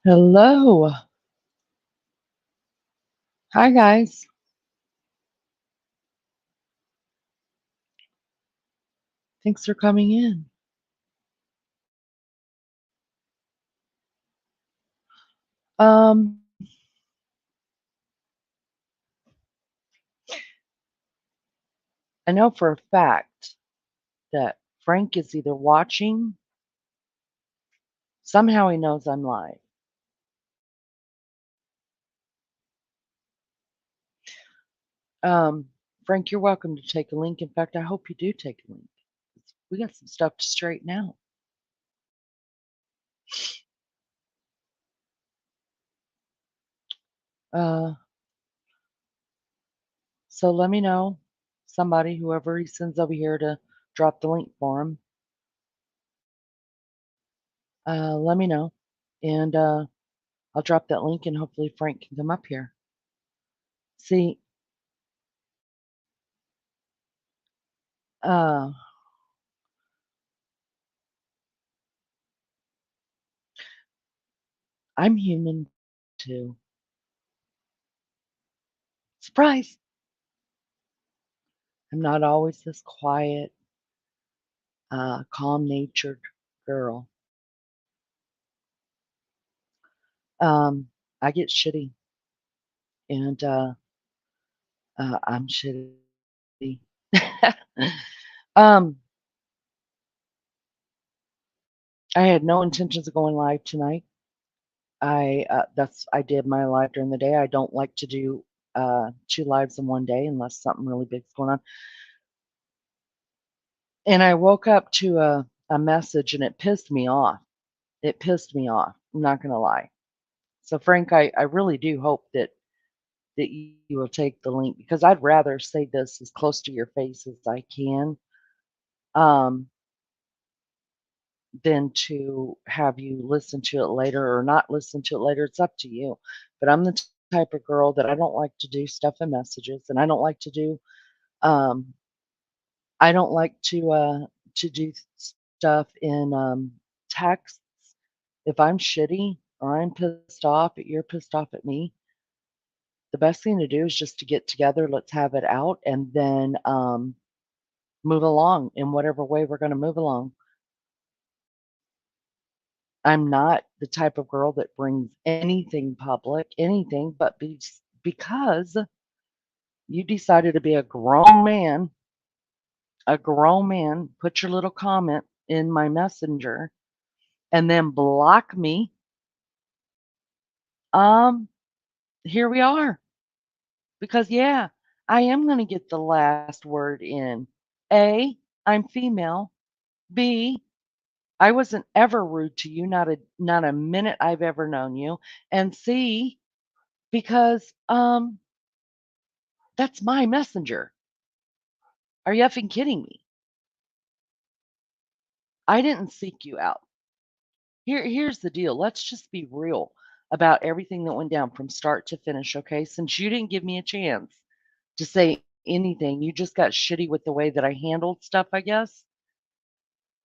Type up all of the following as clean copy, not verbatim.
Hello. Hi, guys. Thanks for coming in. Um, I know for a fact that Frank is either watching, somehow he knows I'm live. Um, Frank, you're welcome to take a link. In fact, I hope you do take a link. We got some stuff to straighten out. Uh, so let me know, somebody, whoever he sends over here to drop the link for him, let me know. And I'll drop that link and hopefully Frank can come up here. See, uh, I'm human too. Surprise! I'm not always this quiet, calm-natured girl. Um, I get shitty, and I'm shitty. um, I had no intentions of going live tonight. I did my live during the day. I don't like to do two lives in one day unless something really big's going on. And I woke up to a message, and it pissed me off. It pissed me off. I'm not gonna lie. So Frank, I really do hope that you will take the link because I'd rather say this as close to your face as I can, um, than to have you listen to it later or not listen to it later. It's up to you. But I'm the type of girl that I don't like to do stuff in messages, and um, I don't like to do stuff in texts. If I'm shitty or I'm pissed off, you're pissed off at me, the best thing to do is just to get together, let's have it out, and then move along in whatever way we're going to move along. I'm not the type of girl that brings anything public, anything, but because you decided to be a grown man, put your little comment in my messenger and then block me. Um, Here we are. Because yeah, I am going to get the last word in. A, I'm female. B, I wasn't ever rude to you, not a minute I've ever known you. And C, because that's my messenger. Are you effing kidding me? I didn't seek you out. Here's the deal. Let's just be real about everything that went down from start to finish, okay? Since you didn't give me a chance to say anything, you just got shitty with the way that I handled stuff, I guess.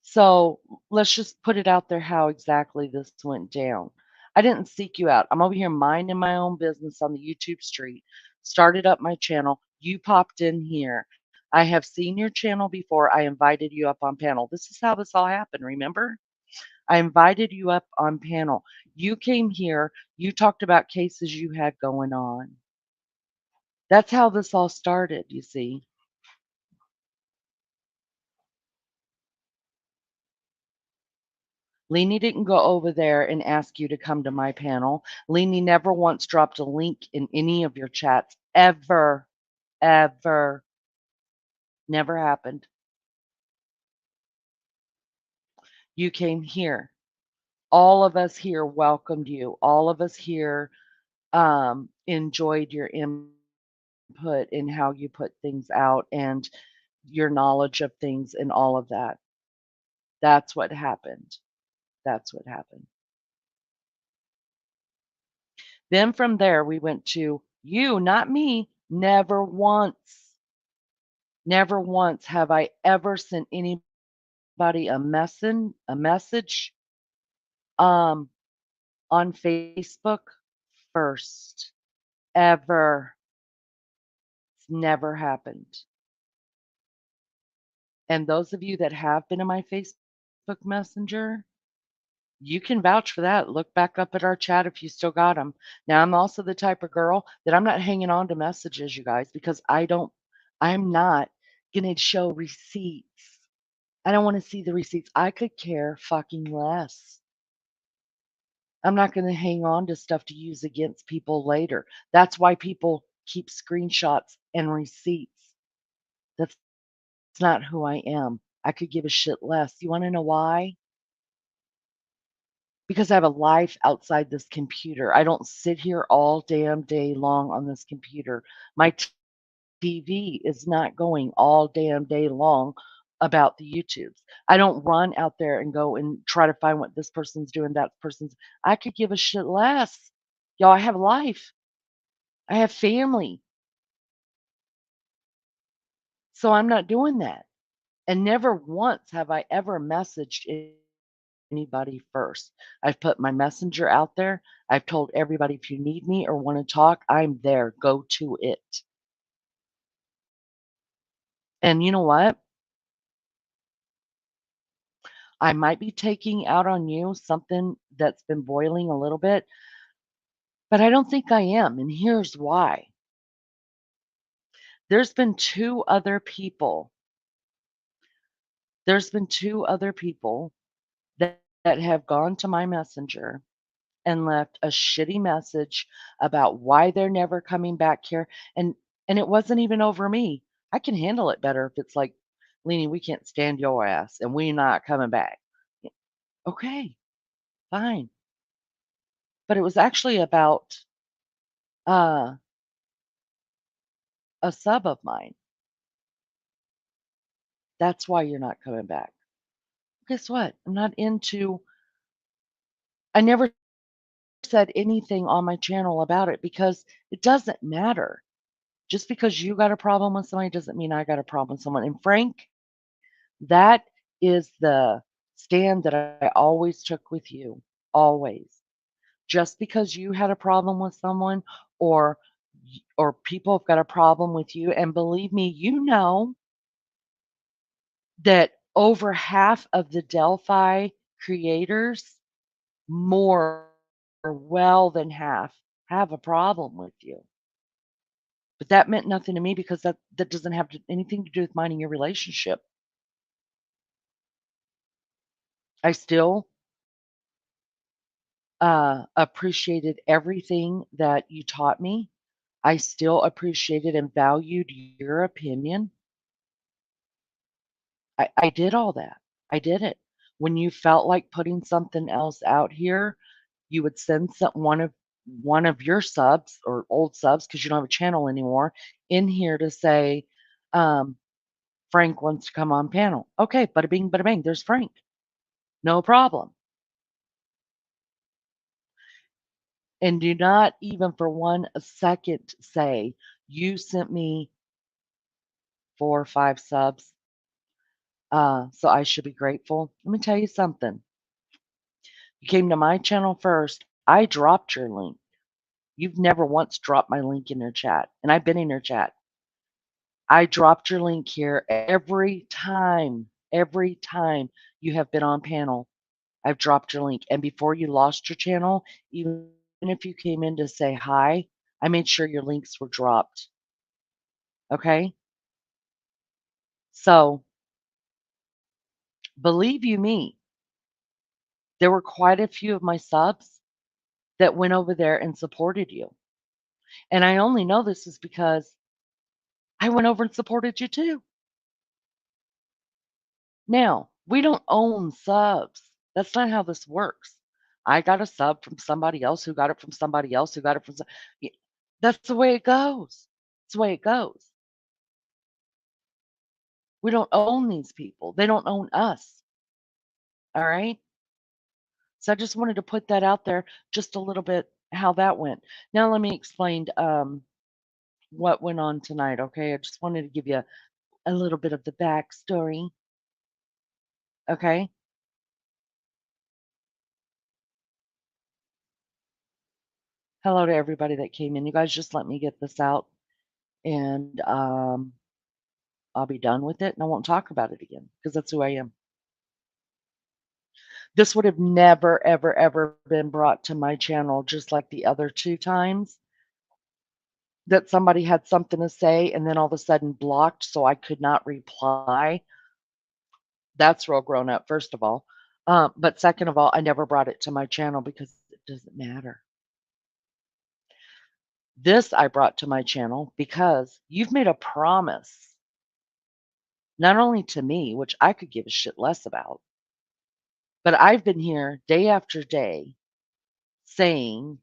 So let's just put it out there how exactly this went down. I didn't seek you out. I'm over here minding my own business on the YouTube street, started up my channel. You popped in here. I have seen your channel before. I invited you up on panel. This is how this all happened, remember? I invited you up on panel. You came here. You talked about cases you had going on. That's how this all started, you see. Leanie didn't go over there and ask you to come to my panel. Leanie never once dropped a link in any of your chats. Ever. Ever. Never happened. You came here. All of us here welcomed you. All of us here enjoyed your input in how you put things out and your knowledge of things and all of that. That's what happened. That's what happened. Then from there, we went to you, not me. Never once have I ever sent anybody a message, on Facebook first, ever. It's never happened. And those of you that have been in my Facebook Messenger, you can vouch for that. Look back up at our chat if you still got them. Now, I'm also the type of girl that I'm not hanging on to messages, you guys, because I'm not going to show receipts. I don't want to see the receipts. I could care fucking less. I'm not going to hang on to stuff to use against people later. That's why people keep screenshots and receipts. That's not who I am. I could give a shit less. You want to know why? Because I have a life outside this computer. I don't sit here all damn day long on this computer. My TV is not going all damn day long about the YouTubes. I don't run out there and go and try to find what this person's doing, that person's. I could give a shit less. Y'all, I have life. I have family. So I'm not doing that. And never once have I ever messaged anybody first. I've put my messenger out there. I've told everybody if you need me or want to talk, I'm there. Go to it. And you know what? I might be taking out on you something that's been boiling a little bit, but I don't think I am. And here's why. There's been two other people. There's been two other people that have gone to my messenger and left a shitty message about why they're never coming back here. And it wasn't even over me. I can handle it better if it's like, Leanie, we can't stand your ass and we not coming back. Okay, fine. But it was actually about uh, a sub of mine. That's why you're not coming back. Guess what? I'm not into, I never said anything on my channel about it because it doesn't matter. Just because you got a problem with somebody doesn't mean I got a problem with someone. And Frank, that is the stand that I always took with you, always. Just because you had a problem with someone or or people have got a problem with you, and believe me, you know that over half of the Delphi creators, more or well than half, have a problem with you. But that meant nothing to me because that doesn't have anything to do with minding your relationship. I still appreciated everything that you taught me. I still appreciated and valued your opinion. I did all that. I did it. When you felt like putting something else out here, you would send one of your subs or old subs because you don't have a channel anymore in here to say, um, Frank wants to come on panel. Okay, bada bing, bada bang. There's Frank. No problem. And do not even for 1 second say, you sent me 4 or 5 subs, so I should be grateful. Let me tell you something. You came to my channel first. I dropped your link. You've never once dropped my link in your chat, and I've been in your chat. I dropped your link here every time you have been on panel. I've dropped your link. And before you lost your channel, even if you came in to say hi, I made sure your links were dropped. Okay? So, believe you me, there were quite a few of my subs that went over there and supported you. And I only know this is because I went over and supported you too. Now, we don't own subs. That's not how this works. I got a sub from somebody else who got it from somebody else who got it from that's the way it goes. It's the way it goes. We don't own these people. They don't own us. All right? So I just wanted to put that out there just a little bit how that went. Now let me explain what went on tonight, okay? I just wanted to give you a little bit of the backstory, okay? Hello to everybody that came in. You guys just let me get this out and I'll be done with it and I won't talk about it again because that's who I am. This would have never, ever, ever been brought to my channel just like the other two times that somebody had something to say and then all of a sudden blocked so I could not reply. That's real grown up, first of all. But second of all, I never brought it to my channel because it doesn't matter. This I brought to my channel because you've made a promise, not only to me, which I could give a shit less about, but I've been here day after day saying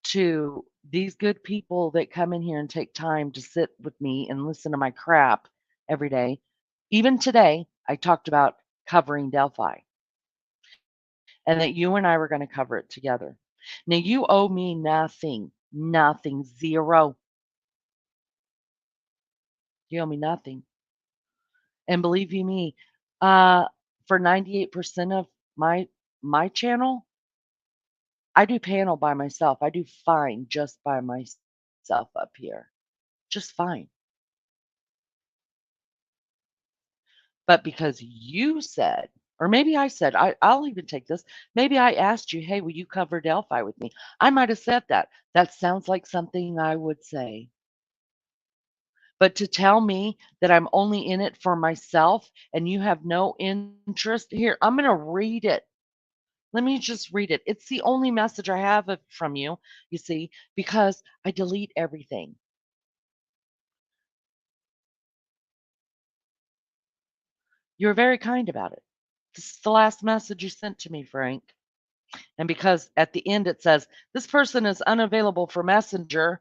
to these good people that come in here and take time to sit with me and listen to my crap every day. Even today, I talked about covering Delphi and that you and I were going to cover it together. Now, you owe me nothing, nothing, zero. You owe me nothing. And believe you me, uh, for 98% of my channel, I do panel by myself. I do fine just by myself up here. Just fine. But because you said, or maybe I said, I'll even take this. Maybe I asked you, hey, will you cover Delphi with me? I might have said that. That sounds like something I would say. But to tell me that I'm only in it for myself and you have no interest, here, I'm going to read it. Let me just read it. It's the only message I have from you, you see, because I delete everything. You were very kind about it. This is the last message you sent to me, Frank. And because at the end it says, this person is unavailable for Messenger,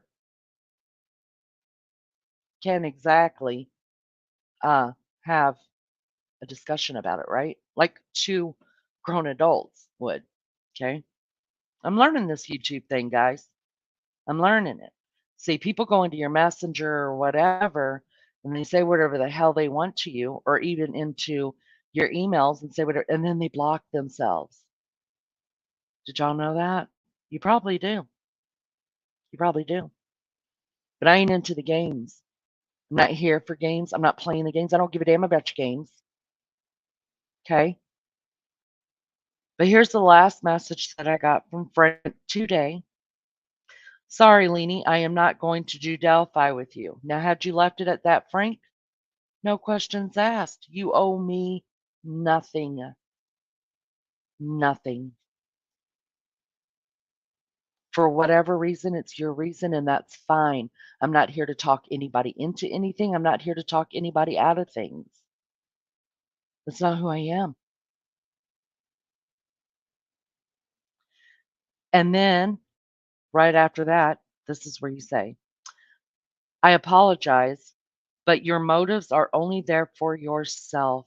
can't exactly uh, have a discussion about it, right? Like two grown adults would. Okay. I'm learning this YouTube thing, guys. I'm learning it. See, people go into your Messenger or whatever, and they say whatever the hell they want to you, or even into your emails and say whatever, and then they block themselves. Did y'all know that? You probably do. You probably do. But I ain't into the games. I'm not here for games. I'm not playing the games. I don't give a damn about your games. Okay. But here's the last message that I got from Frank today. Sorry, Leanie, I am not going to do Delphi with you. Now, had you left it at that, Frank? No questions asked. You owe me nothing. Nothing. For whatever reason, it's your reason, and that's fine. I'm not here to talk anybody into anything. I'm not here to talk anybody out of things. That's not who I am. And then right after that, this is where you say, I apologize, but your motives are only there for yourself,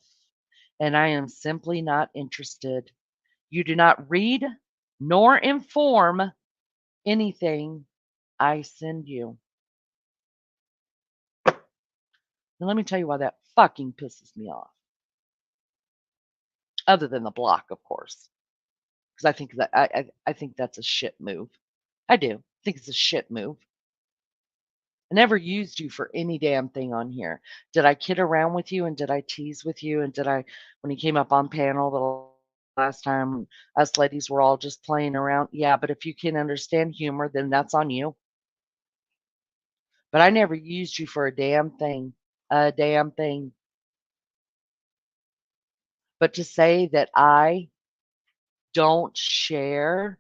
and I am simply not interested. You do not read nor inform anything I send you. Now, let me tell you why that fucking pisses me off. Other than the block, of course, because I think that I think that's a shit move. I do. I think it's a shit move. I never used you for any damn thing on here. Did I kid around with you and did I tease with you and did I, when you came up on panel the last time, us ladies were all just playing around? Yeah, but if you can understand humor, then that's on you. But I never used you for a damn thing. A damn thing. But to say that I don't share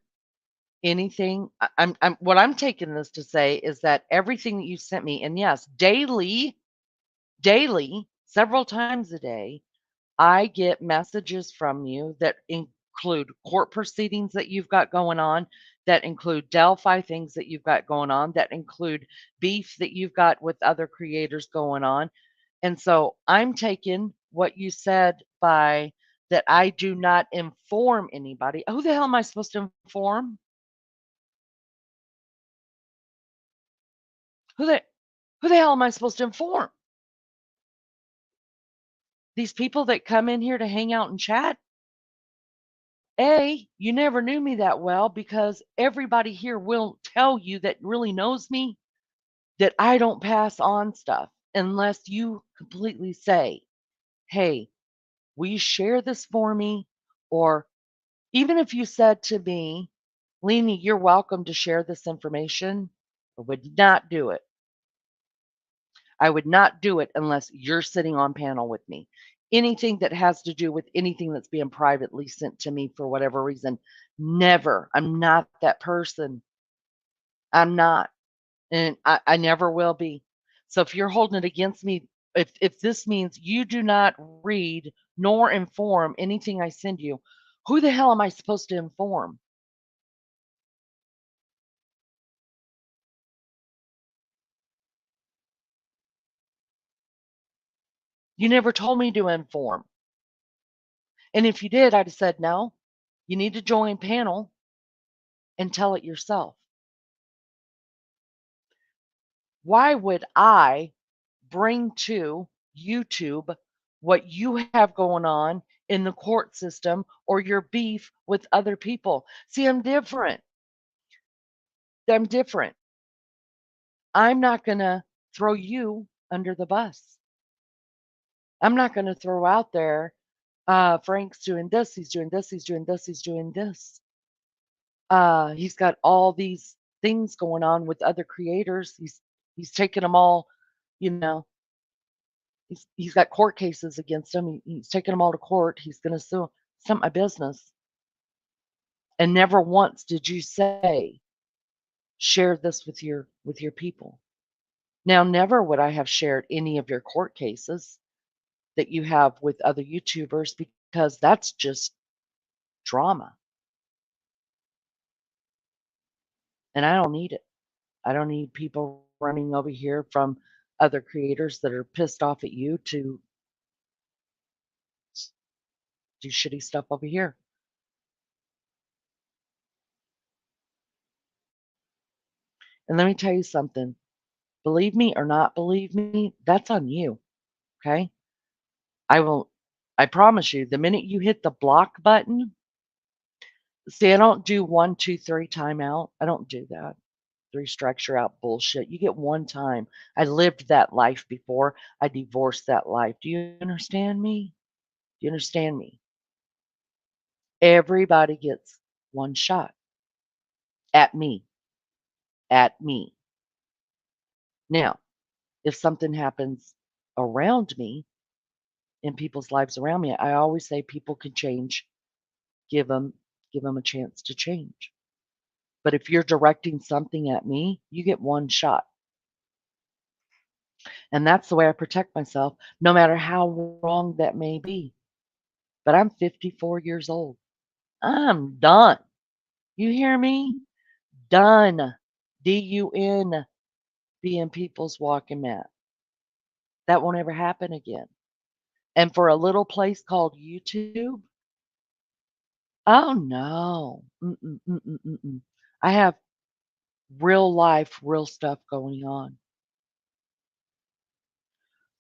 anything, I'm what I'm taking this to say is that everything that you sent me, and yes, daily, several times a day, I get messages from you that include court proceedings that you've got going on, that include Delphi things that you've got going on, that include beef that you've got with other creators going on. And so I'm taking what you said by that I do not inform anybody. Who the hell am I supposed to inform? Who the who the hell am I supposed to inform? These people that come in here to hang out and chat? A, you never knew me that well because everybody here will tell you that really knows me that I don't pass on stuff unless you completely say, hey, will you share this for me? Or even if you said to me, Leanie, you're welcome to share this information, I would not do it. I would not do it unless you're sitting on panel with me. Anything that has to do with anything that's being privately sent to me for whatever reason, never. I'm not that person. I'm not. And I never will be. So if you're holding it against me, if this means you do not read nor inform anything I send you, who the hell am I supposed to inform? You never told me to inform. And if you did, I'd have said, no, you need to join panel and tell it yourself. Why would I bring to YouTube what you have going on in the court system or your beef with other people? See, I'm different. I'm different. I'm not going to throw you under the bus. I'm not going to throw out there, Frank's doing this, he's doing this, he's doing this, he's doing this. He's got all these things going on with other creators. He's taking them all, you know, he's got court cases against him. He's taking them all to court. He's going to sue. It's not my business. And never once did you say share this with your people. Now, never would I have shared any of your court cases that you have with other YouTubers because that's just drama. And I don't need it. I don't need people running over here from other creators that are pissed off at you to do shitty stuff over here. And let me tell you something. Believe me or not believe me, that's on you. Okay. I will, I promise you, the minute you hit the block button, see, I don't do 1, 2, 3 timeout. I don't do that. Three strikes you're out bullshit. You get one time. I lived that life before. I divorced that life. Do you understand me? Do you understand me? Everybody gets one shot at me, at me. Now, if something happens around me in people's lives around me, I always say people can change. Give them, give them a chance to change. But if you're directing something at me, you get one shot. And that's the way I protect myself, no matter how wrong that may be. But I'm 54 years old. I'm done. You hear me? Done. DUN being people's walking mat. That won't ever happen again. And for a little place called YouTube, oh no. Mm-mm, mm-mm, mm-mm. I have real life, real stuff going on.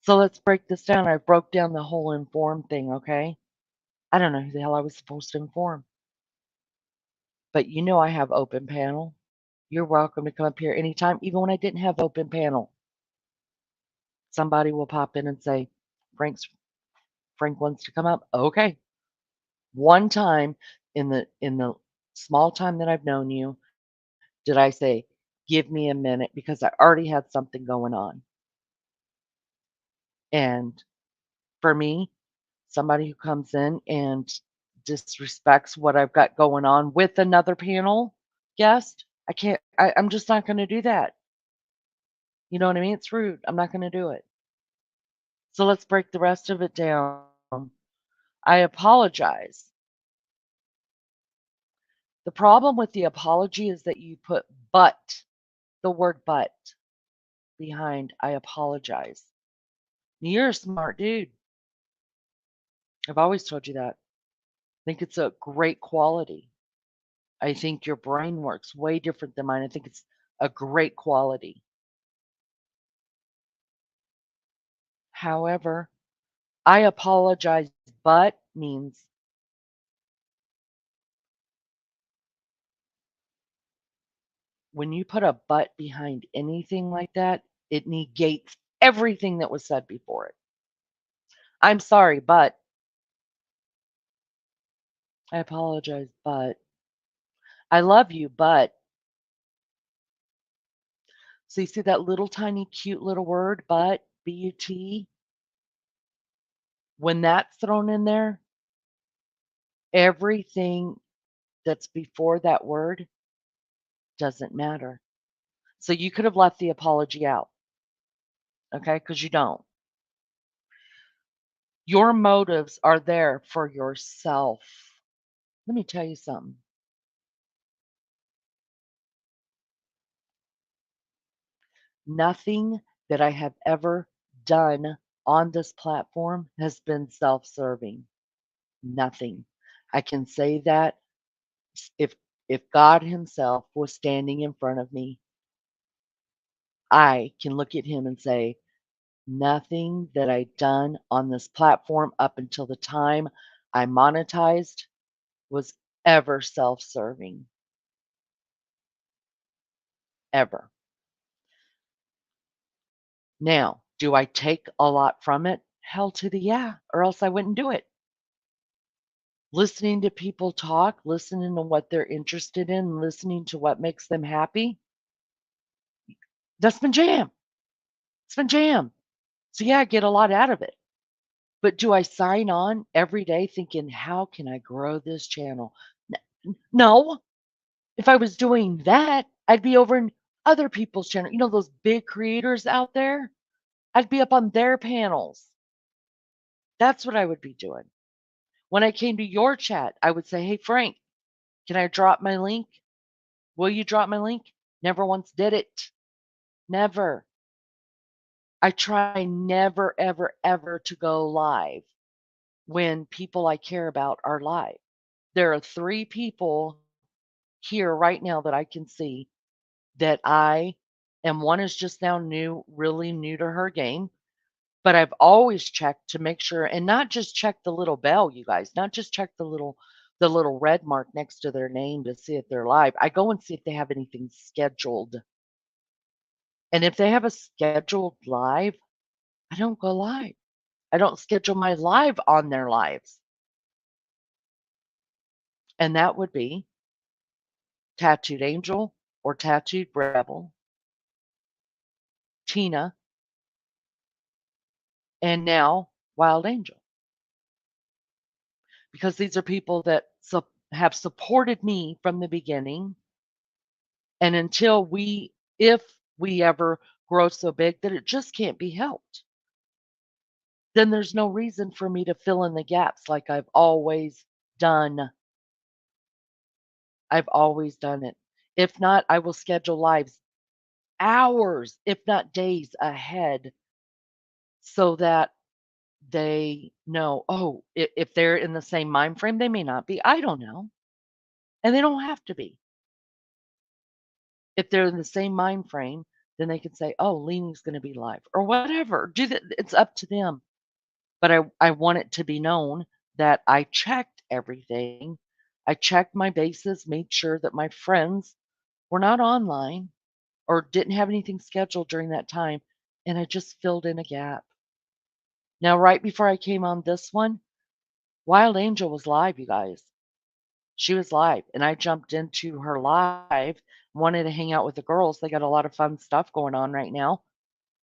So let's break this down. I broke down the whole inform thing, okay? I don't know who the hell I was supposed to inform. But you know I have open panel. You're welcome to come up here anytime, even when I didn't have open panel. Somebody will pop in and say, Frank wants to come up. Okay. One time in the small time that I've known you, did I say, give me a minute because I already had something going on. And for me, somebody who comes in and disrespects what I've got going on with another panel guest, I'm just not going to do that. You know what I mean? It's rude. I'm not going to do it. So let's break the rest of it down. I apologize. The problem with the apology is that you put but, the word but, behind I apologize. You're a smart dude. I've always told you that. I think it's a great quality. I think your brain works way different than mine. I think it's a great quality. However, I apologize, but means when you put a "but" behind anything like that, it negates everything that was said before it. "I'm sorry, but" "I apologize, but" "I love you, but" so you see that little tiny cute little word, "but," B-U-T, when that's thrown in there, everything that's before that word doesn't matter. So you could have left the apology out, okay? Because you don't. Your motives are there for yourself. Let me tell you something. Nothing that I have ever done on this platform has been self-serving. Nothing. I can say that if if God himself was standing in front of me, I can look at him and say, nothing that I done on this platform up until the time I monetized was ever self-serving, ever. Now, do I take a lot from it? Hell to the yeah, or else I wouldn't do it. Listening to people talk, listening to what they're interested in, listening to what makes them happy, that's been jam. It's been jam. So yeah, I get a lot out of it. But do I sign on every day thinking, how can I grow this channel? No. If I was doing that, I'd be over in other people's channel. You know, those big creators out there? I'd be up on their panels. That's what I would be doing. When I came to your chat, I would say, hey, Frank, can I drop my link? Will you drop my link? Never once did it. Never. I try never, ever, ever to go live when people I care about are live. There are 3 people here right now that I can see that I and one is just now new, really new to her game, but I've always checked to make sure and not just check the little bell, you guys, not just check the little red mark next to their name to see if they're live. I go and see if they have anything scheduled. And if they have a scheduled live, I don't go live. I don't schedule my live on their lives. And that would be Tattooed Angel or Tattooed Rebel, Tina, and now Wild Angel. Because these are people that have supported me from the beginning. And until if we ever grow so big that it just can't be helped, then there's no reason for me to fill in the gaps like I've always done. I've always done it. If not, I will schedule lives hours, if not days ahead so that they know, oh, if they're in the same mind frame, they may not be. I don't know. And they don't have to be. If they're in the same mind frame, then they can say, "Oh, Leanie's gonna be live," or whatever. Do that. It's up to them. But I want it to be known that I checked everything. I checked my bases, made sure that my friends were not online or didn't have anything scheduled during that time, and I just filled in a gap. Now, right before I came on this one, Wild Angel was live, you guys. She was live, and I jumped into her live, wanted to hang out with the girls. They got a lot of fun stuff going on right now,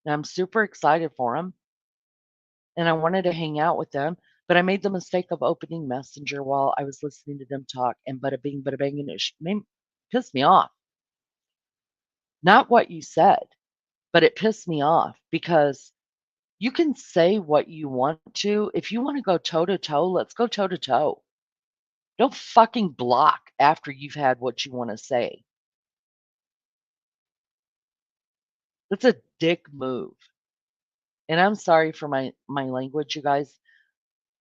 and I'm super excited for them. And I wanted to hang out with them, but I made the mistake of opening Messenger while I was listening to them talk, and bada bing, and pissed me off. Not what you said, but it pissed me off because you can say what you want to. If you want to go toe to toe, let's go toe to toe. Don't fucking block after you've had what you want to say. That's a dick move. And I'm sorry for my language, you guys,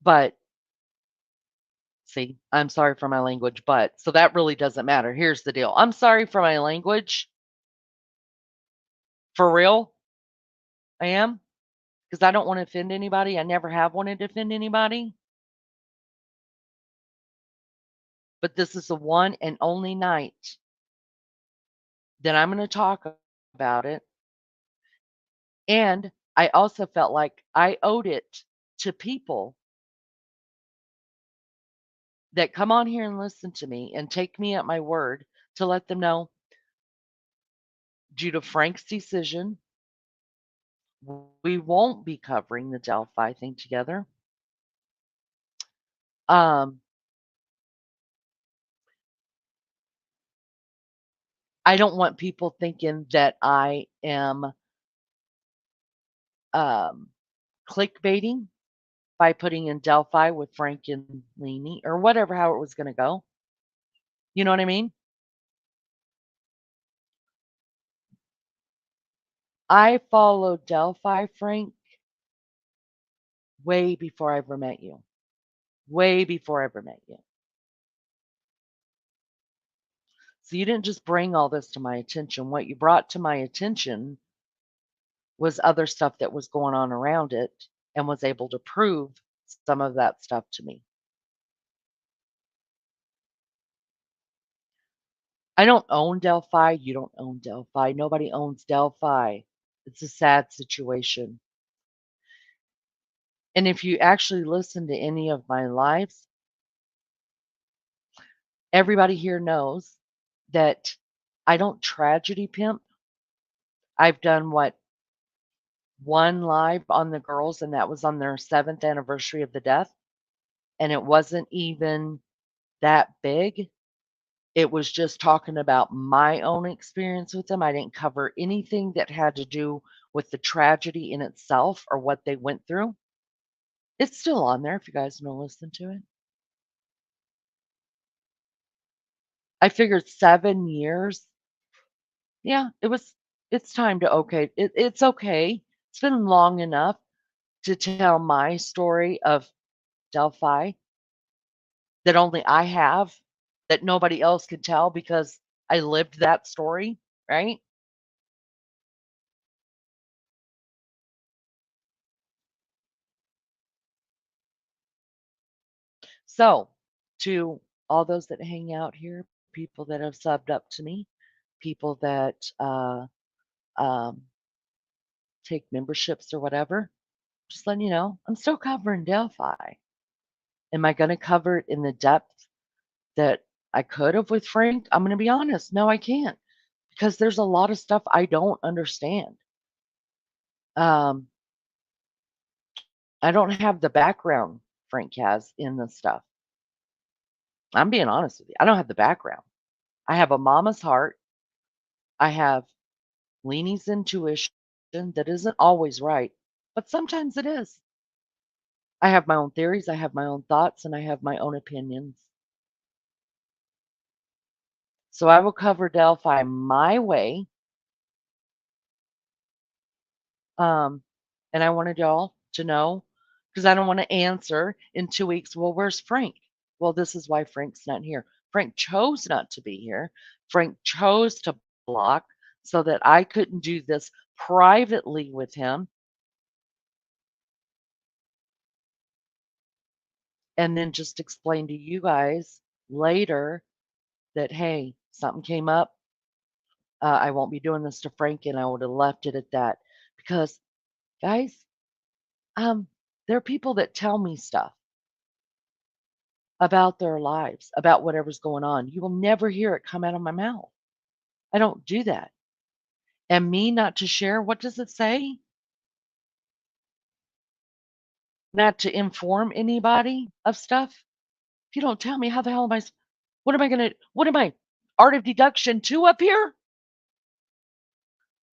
but see, I'm sorry for my language, but so that really doesn't matter. Here's the deal. I'm sorry for my language. For real, I am, because I don't want to offend anybody. I never have wanted to offend anybody. But this is the one and only night then I'm gonna talk about it, and I also felt like I owed it to people that come on here and listen to me and take me at my word to let them know, due to Frank's decision, we won't be covering the Delphi thing together. Um, I don't want people thinking that I am um, clickbaiting by putting in Delphi with Frank and Leanie or whatever, how it was going to go. You know what I mean? I followed Delphi, Frank, way before I ever met you. Way before I ever met you. So you didn't just bring all this to my attention. What you brought to my attention was other stuff that was going on around it and was able to prove some of that stuff to me. I don't own Delphi. You don't own Delphi. Nobody owns Delphi. It's a sad situation. And if you actually listen to any of my lives, everybody here knows that I don't tragedy pimp. I've done what, one live on the girls, and that was on their 7th anniversary of the death. And it wasn't even that big. It was just talking about my own experience with them. I didn't cover anything that had to do with the tragedy in itself or what they went through. It's still on there if you guys want to listen to it. I figured 7 years. Yeah, it's time to it's okay. It's been long enough to tell my story of Delphi that only I have, that nobody else can tell because I lived that story, right? So, to all those that hang out here, people that have subbed up to me, people that um, take memberships or whatever, just letting you know, I'm still covering Delphi. Am I going to cover it in the depth that I could have with Frank? I'm going to be honest. No, I can't because there's a lot of stuff I don't understand. Um, I don't have the background Frank has in this stuff. I'm being honest with you. I don't have the background. I have a mama's heart. I have Leanie's intuition that isn't always right, but sometimes it is. I have my own theories, I have my own thoughts, and I have my own opinions. So I will cover Delphi my way. Um, and I wanted y'all to know because I don't want to answer in 2 weeks. Well, where's Frank? Well, this is why Frank's not here. Frank chose not to be here. Frank chose to block so that I couldn't do this privately with him and then just explain to you guys later that, hey, something came up. I won't be doing this to Frank, and I would have left it at that. Because, guys, there are people that tell me stuff about their lives, about whatever's going on. You will never hear it come out of my mouth. I don't do that. And me not to share, what does it say? Not to inform anybody of stuff. If you don't tell me, how the hell am I? What am I? Art of deduction 2 up here?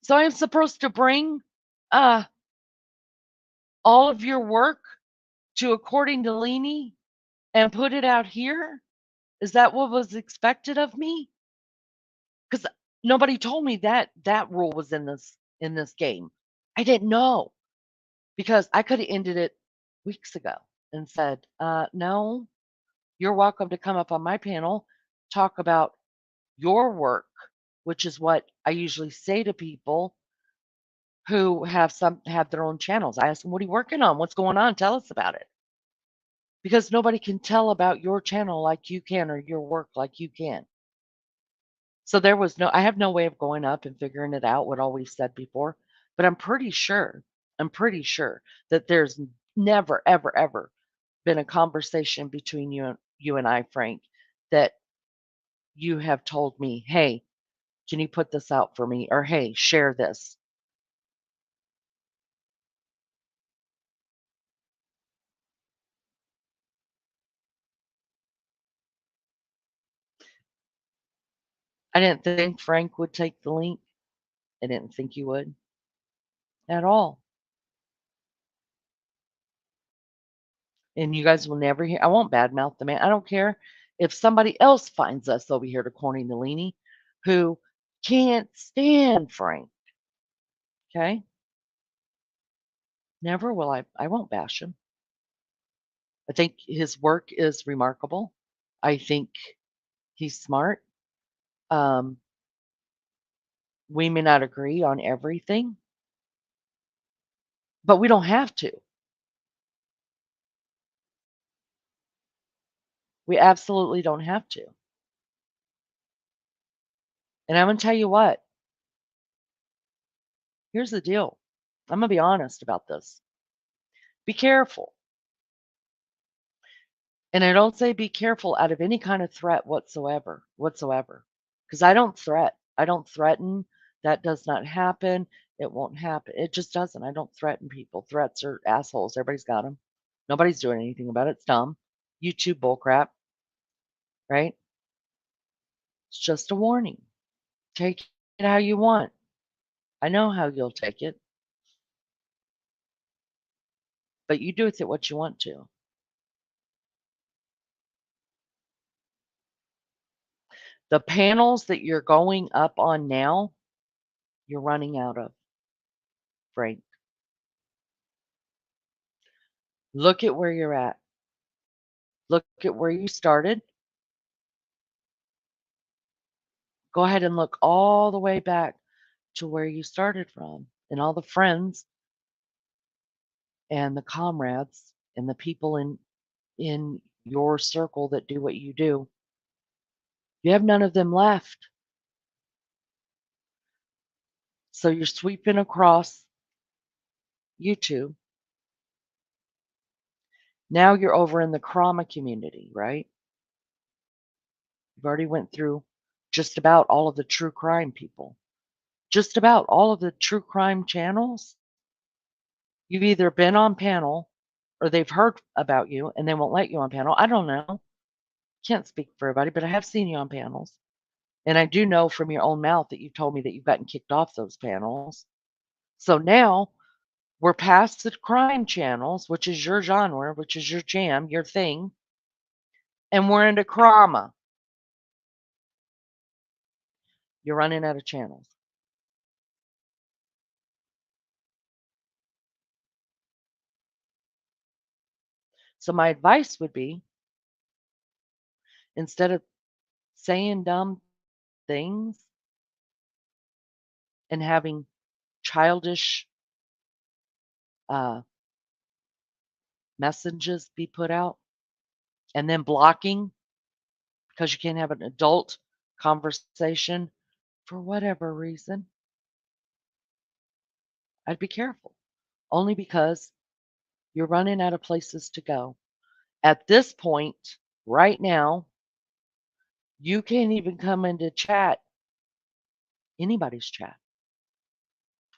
So I'm supposed to bring uh all of your work to according to Leanie and put it out here? Is that what was expected of me? Because nobody told me that that rule was in this game. I didn't know because I could have ended it weeks ago and said, no, you're welcome to come up on my panel, talk about your work, which is what I usually say to people who have their own channels. I ask them, what are you working on? What's going on? Tell us about it. Because nobody can tell about your channel like you can or your work like you can. So there was no I have no way of going up and figuring it out what all we said before, but I'm pretty sure that there's never, ever, ever been a conversation between you and I, Frank, that you have told me, "Hey, can you put this out for me?" or "Hey, share this." I didn't think Frank would take the link. I didn't think he would at all. And you guys will never hear I won't badmouth the man. I don't care if somebody else finds us over here to Corny Nalini who can't stand Frank, okay? Never will I won't bash him. I think his work is remarkable. I think he's smart. Um, we may not agree on everything, but we don't have to. We absolutely don't have to. And I'm gonna tell you what, here's the deal. I'm gonna be honest about this. Be careful. And I don't say be careful out of any kind of threat whatsoever. Because I don't threaten. That does not happen. It won't happen. It just doesn't. I don't threaten people. Threats are assholes. Everybody's got them. Nobody's doing anything about it. It's dumb. YouTube bullcrap, right? It's just a warning. Take it how you want. I know how you'll take it, but you do with it what you want to. The panels that you're going up on now, you're running out of, Frank. Look at where you're at. Look at where you started. Go ahead and look all the way back to where you started from and all the friends and the comrades and the people in your circle that do what you do. You have none of them left. So you're sweeping across YouTube. Now you're over in the trauma community, right? You've already went through just about all of the true crime people. Just about all of the true crime channels. You've either been on panel or they've heard about you and they won't let you on panel. I don't know. Can't speak for everybody, but I have seen you on panels. And I do know from your own mouth that you've told me that you've gotten kicked off those panels. So now we're past the crime channels, which is your genre, which is your jam, your thing, and we're into trauma. You're running out of channels. So my advice would be instead of saying dumb things and having childish uh, messages be put out and then blocking because you can't have an adult conversation for whatever reason, I'd be careful. Only because you're running out of places to go. At this point, right now, you can't even come into chat, anybody's chat,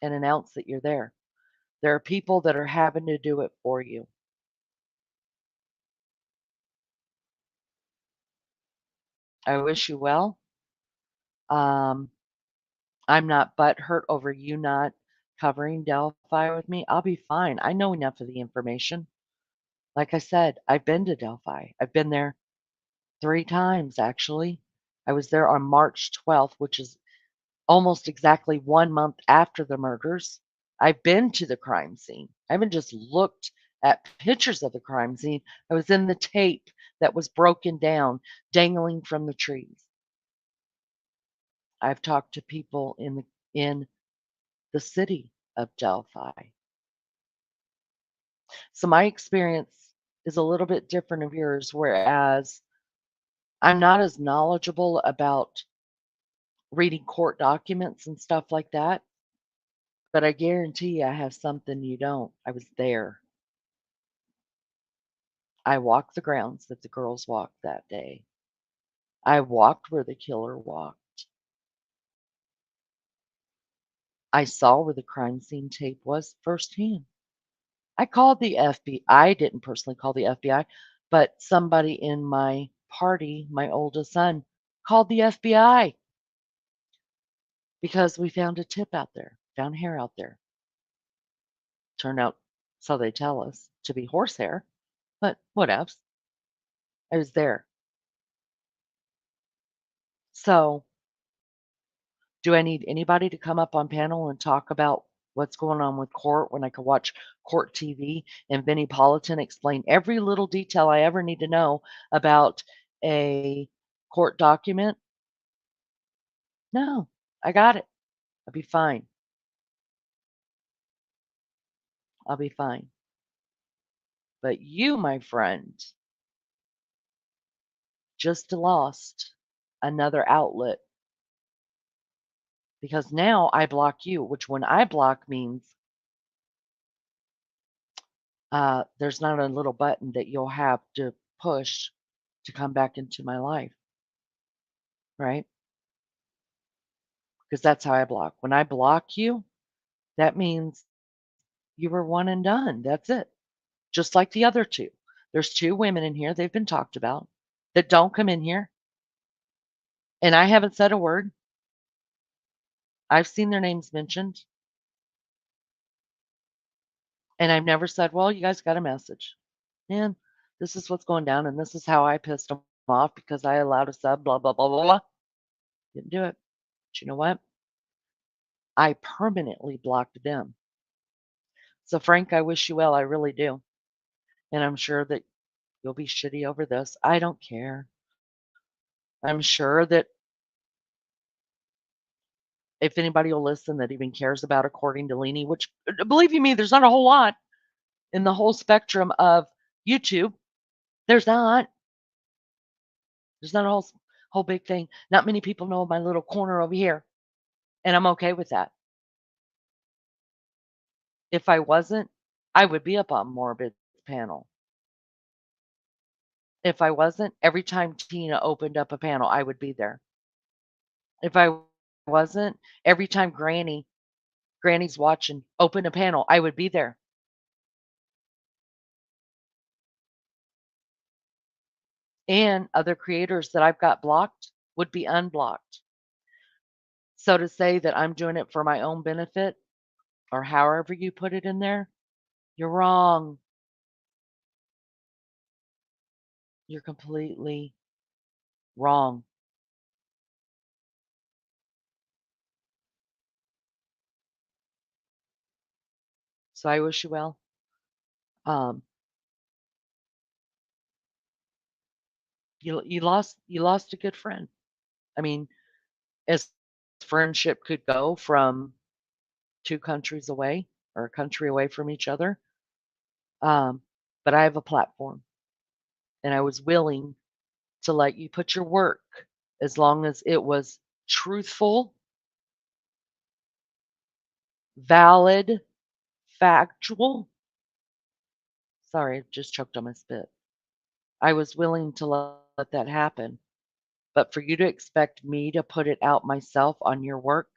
and announce that you're there. There are people that are having to do it for you. I wish you well. Um, I'm not butthurt over you not covering Delphi with me. I'll be fine. I know enough of the information. Like I said, I've been to Delphi. I've been there 3 times, actually. I was there on March 12th, which is almost exactly 1 month after the murders. I've been to the crime scene. I haven't just looked at pictures of the crime scene. I was in the tape that was broken down, dangling from the trees. I've talked to people in the city of Delphi. So my experience is a little bit different of yours, whereas I'm not as knowledgeable about reading court documents and stuff like that, but I guarantee you I have something you don't. I was there. I walked the grounds that the girls walked that day. I walked where the killer walked. I saw where the crime scene tape was firsthand. I called the FBI. I didn't personally call the FBI, but somebody in my party, my oldest son, called the FBI because we found a tip out there, found hair out there. Turned out, so they tell us, to be horsehair, but whatevs. I was there. So, do I need anybody to come up on panel and talk about what's going on with court when I could watch court TV and Vinnie Politan explain every little detail I ever need to know about a court document? No, I got it. I'll be fine. I'll be fine. But you, my friend, just lost another outlet because now I block you, which when I block means there's not a little button that you'll have to push to come back into my life, right? Because that's how I block. When I block you, that means you were one and done. That's it. Just like the other two. There's two women in here, they've been talked about, that don't come in here, and I haven't said a word. I've seen their names mentioned, and I've never said, well, you guys got a message. Man, this is what's going down, and this is how I pissed them off because I allowed a sub, blah, blah, blah, blah, blah. Didn't do it. But you know what? I permanently blocked them. So, Frank, I wish you well. I really do. And I'm sure that you'll be shitty over this. I don't care. I'm sure that if anybody will listen that even cares about according to Leany, which believe you me, there's not a whole lot in the whole spectrum of YouTube. There's not. There's not a whole big thing. Not many people know my little corner over here, and I'm okay with that. If I wasn't, I would be up on Morbid's panel. If I wasn't, every time Tina opened up a panel, I would be there. If I wasn't, every time Granny's watching, open a panel, I would be there. And other creators that I've got blocked would be unblocked. So to say that I'm doing it for my own benefit, or however you put it in there, you're wrong. You're completely wrong. So I wish you well. Um, you lost a good friend. I mean, as friendship could go from two countries away or a country away from each other. But I have a platform, and I was willing to let you put your work as long as it was truthful, valid, factual. Sorry, I just choked on my spit. I was willing to let that happen. But for you to expect me to put it out myself on your work,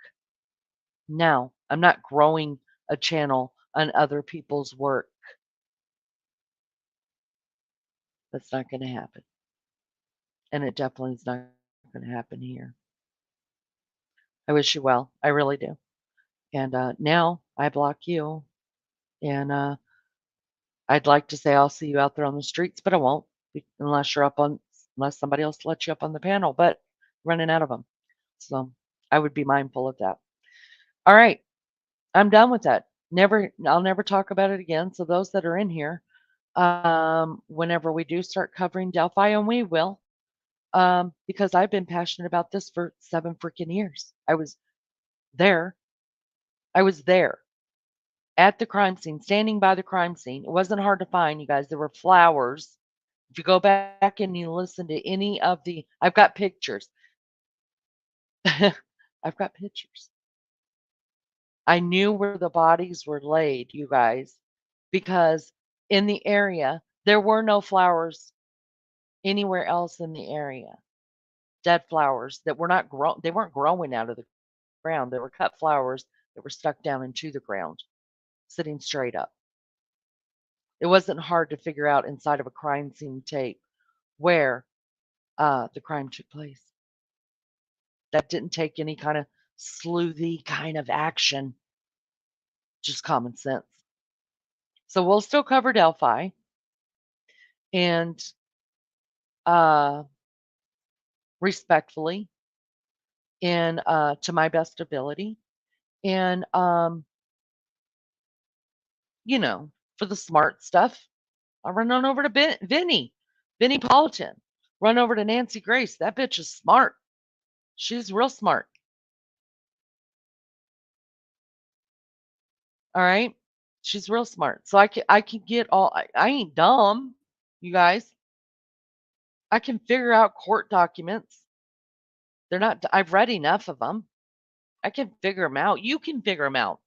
no, I'm not growing a channel on other people's work. That's not going to happen. And it definitely is not going to happen here. I wish you well. I really do. And now I block you. And I'd like to say I'll see you out there on the streets, but I won't unless somebody else lets you up on the panel, but running out of them. So I would be mindful of that. All right. I'm done with that. I'll never talk about it again. So those that are in here, whenever we do start covering Delphi, and we will, because I've been passionate about this for 7 freaking years. There. I was there at the crime scene, standing by the crime scene. It wasn't hard to find, you guys. There were flowers. If you go back and you listen to any of I've got pictures. I've got pictures. I knew where the bodies were laid, you guys, because in the area, there were no flowers anywhere else in the area. Dead flowers that were not grown, they weren't growing out of the ground. They were cut flowers that were stuck down into the ground, sitting straight up. It wasn't hard to figure out inside of a crime scene tape where the crime took place. That didn't take any kind of sleuthy kind of action, just common sense. So we'll still cover Delphi and uh, respectfully and to my best ability. And, you know, for the smart stuff, I'll run on over to Vinnie Politan. Run over to Nancy Grace. That bitch is smart. She's real smart. All right. She's real smart. So I can get all I ain't dumb, you guys. I can figure out court documents. They're not I've read enough of them. I can figure them out. You can figure them out.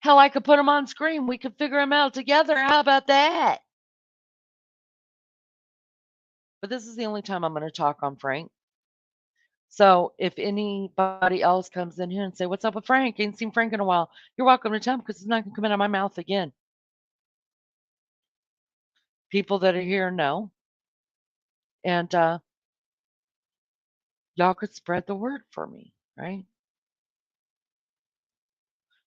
Hell, I could put them on screen. We could figure them out together. How about that? But this is the only time I'm going to talk on Frank. So if anybody else comes in here and say, "What's up with Frank? Ain't seen Frank in a while," you're welcome to tell him because it's not going to come out of my mouth again. People that are here know, and y'all could spread the word for me, right?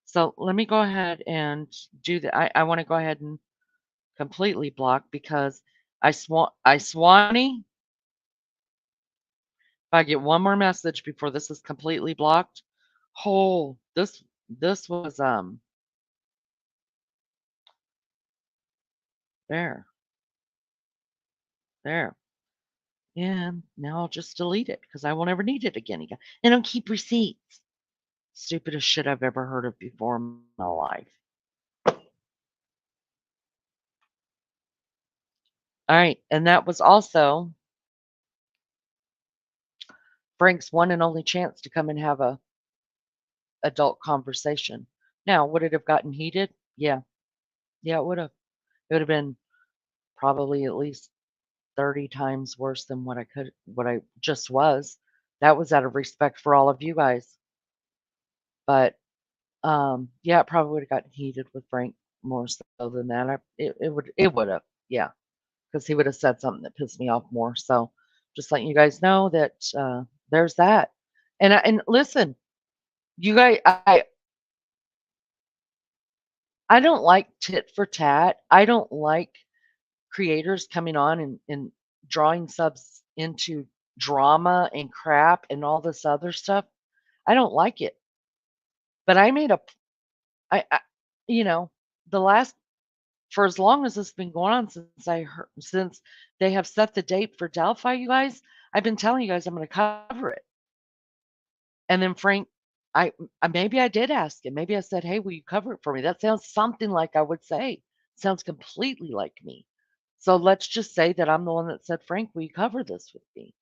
So let me go ahead and do that. I want to go ahead and completely block because I Swanee. If I get one more message before this is completely blocked, oh, this was there, there. And now I'll just delete it because I won't ever need it again. And I'll keep receipts. Stupidest shit I've ever heard of before in my life. All right. And that was also Frank's one and only chance to come and have a adult conversation. Now, would it have gotten heated? Yeah. Yeah, it would have. It would have been probably at least 30 times worse than what I just was. That was out of respect for all of you guys. But yeah, it probably would have gotten heated with Frank more so than that. It would have, yeah, because he would have said something that pissed me off more. So just letting you guys know that there's that. And listen, you guys, I don't like tit for tat. I don't like creators coming on and drawing subs into drama and crap and all this other stuff. I don't like it. But I made a, I you know, the last for as long as it's been going on since they have set the date for Delphi, you guys, I've been telling you guys I'm going to cover it. And then Frank, maybe I did ask him. Maybe I said, "Hey, will you cover it for me?" That sounds something like I would say. Sounds completely like me. So let's just say that I'm the one that said, "Frank, will you cover this with me?"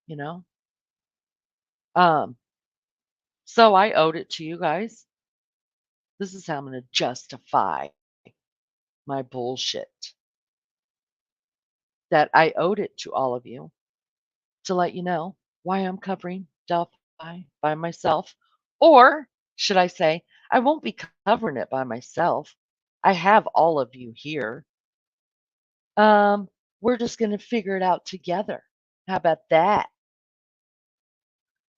You know. Um. So I owed it to you guys. This is how I'm going to justify my bullshit. That I owed it to all of you to let you know why I'm covering Delphi by myself. Or should I say, I won't be covering it by myself. I have all of you here. We're just going to figure it out together. How about that?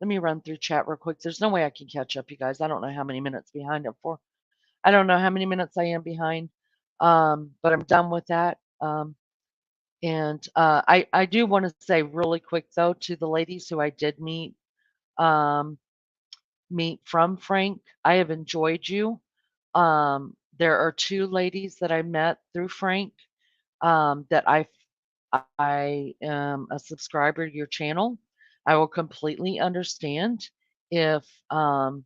Let me run through chat real quick. There's no way I can catch up, you guys. I don't know how many minutes behind I'm for. I don't know how many minutes I am behind, but I'm done with that. And I do want to say really quick though to the ladies who I did um, meet from Frank. I have enjoyed you. There are two ladies that I met through Frank that I am a subscriber to your channel. I will completely understand if um,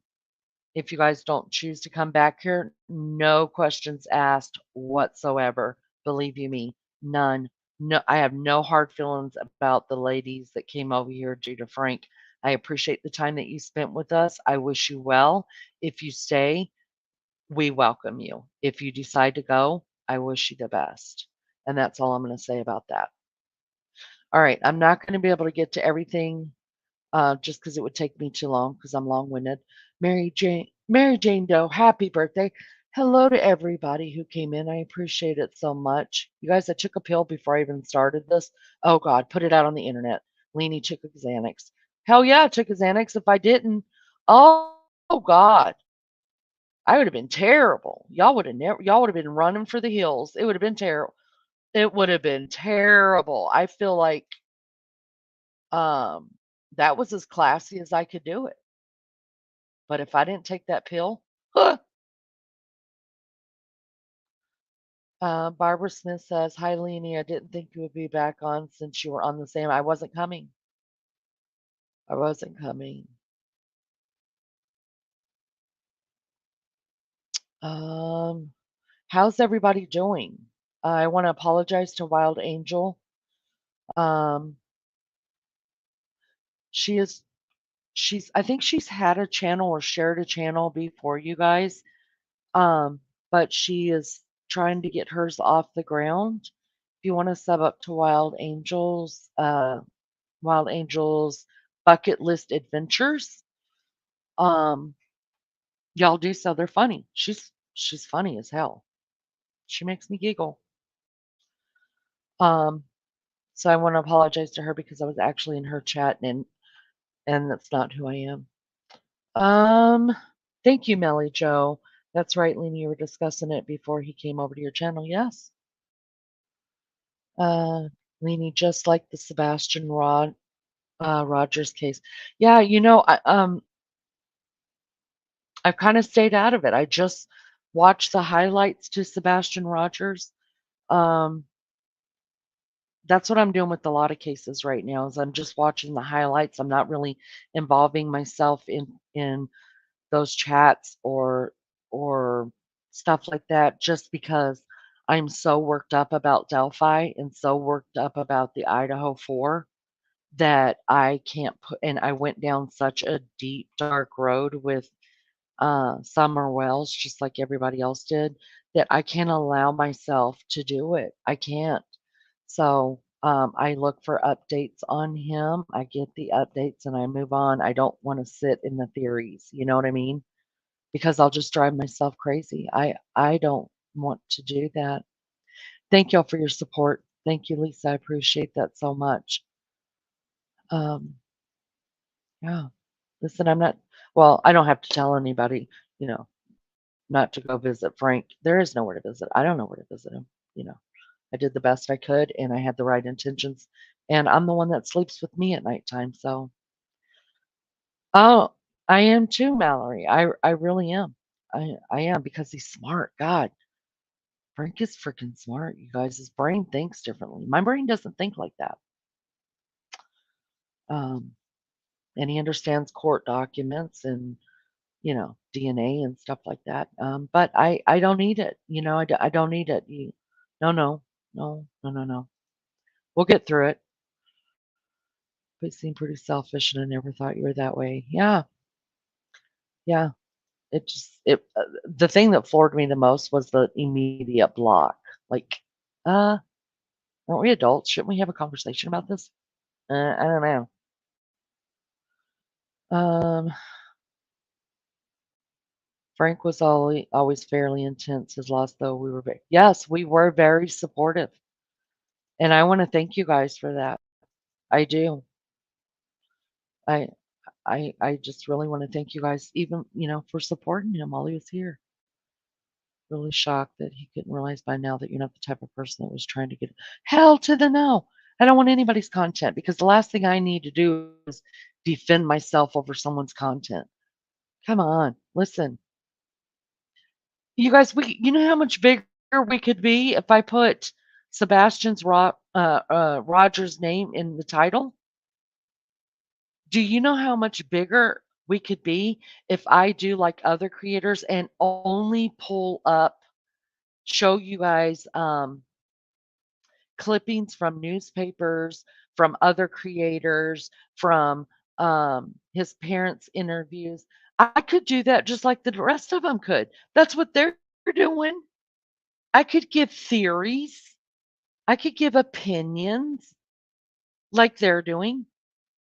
if you guys don't choose to come back here. No questions asked whatsoever. Believe you me, none. No, I have no hard feelings about the ladies that came over here due to Frank. I appreciate the time that you spent with us. I wish you well. If you stay, we welcome you. If you decide to go, I wish you the best. And that's all I'm going to say about that. All right. I'm not going to be able to get to everything just because it would take me too long because I'm long-winded. Mary Jane Doe, happy birthday. Hello to everybody who came in. I appreciate it so much. You guys, I took a pill before I even started this. Oh God, put it out on the internet. Leanie took a Xanax. Hell yeah, I took a Xanax. If I didn't, oh God, I would have been terrible. Y'all would have been running for the hills. It would have been terrible. It would have been terrible. I feel like um that was as classy as I could do it. But if I didn't take that pill, Barbara Smith says, "Hi, Leanie. I didn't think you would be back on since you were on the same. I wasn't coming. I wasn't coming. Um, how's everybody doing? I want to apologize to Wild Angel. Um, she is, I think she's had a channel or shared a channel before you guys. Um, but she is trying to get hers off the ground. If you want to sub up to Wild Angels Bucket List Adventures, um, y'all do so. They're funny. She's funny as hell. She makes me giggle. Um, so I want to apologize to her because I was actually in her chat and that's not who I am. Um, thank you, Melly Joe. That's right, Lena. You were discussing it before he came over to your channel. Yes. Uh, Lena, just like the Rogers case. Yeah, I've kind of stayed out of it. I just watched the highlights to Sebastian Rogers. Um, that's what I'm doing with a lot of cases right now is I'm just watching the highlights. I'm not really involving myself in those chats or stuff like that just because I'm so worked up about Delphi and so worked up about the Idaho 4 that I can't put and I went down such a deep dark road with Summer Wells, just like everybody else did, that I can't allow myself to do it. I can't. So I look for updates on him. I get the updates and I move on. I don't want to sit in the theories. You know what I mean? Because I'll just drive myself crazy. I don't want to do that. Thank y'all for your support. Thank you, Lisa. I appreciate that so much. Um, yeah. Listen, well, I don't have to tell anybody, you know, not to go visit Frank. There is nowhere to visit. I don't know where to visit him. You know, I did the best I could and I had the right intentions. And I'm the one that sleeps with me at nighttime. So, oh, I am too, Mallory. I really am. I am because he's smart. God, Frank is freaking smart, you guys. His brain thinks differently. My brain doesn't think like that. Um, and he understands court documents and DNA and stuff like that. But I don't need it. I don't need it. No, no, no, no, no, no. We'll get through it. But you seem pretty selfish, and I never thought you were that way. Yeah, yeah. The thing that floored me the most was the immediate block. Like, uh, aren't we adults? Shouldn't we have a conversation about this? I don't know. Um, Frank was always fairly intense. His loss, though, yes, we were very supportive, and I want to thank you guys for that. I do. I I just really want to thank you guys, even for supporting him while he was here. Really shocked that he couldn't realize by now that you're not the type of person that was trying to get hell to the no. I don't want anybody's content because the last thing I need to do is defend myself over someone's content. Come on, listen. You guys, you know how much bigger we could be if I put Roger's name in the title? Do you know how much bigger we could be if I do like other creators and only show you guys clippings from newspapers, from other creators, from his parents' interviews. I could do that just like the rest of them could. That's what they're doing. I could give theories. I could give opinions like they're doing.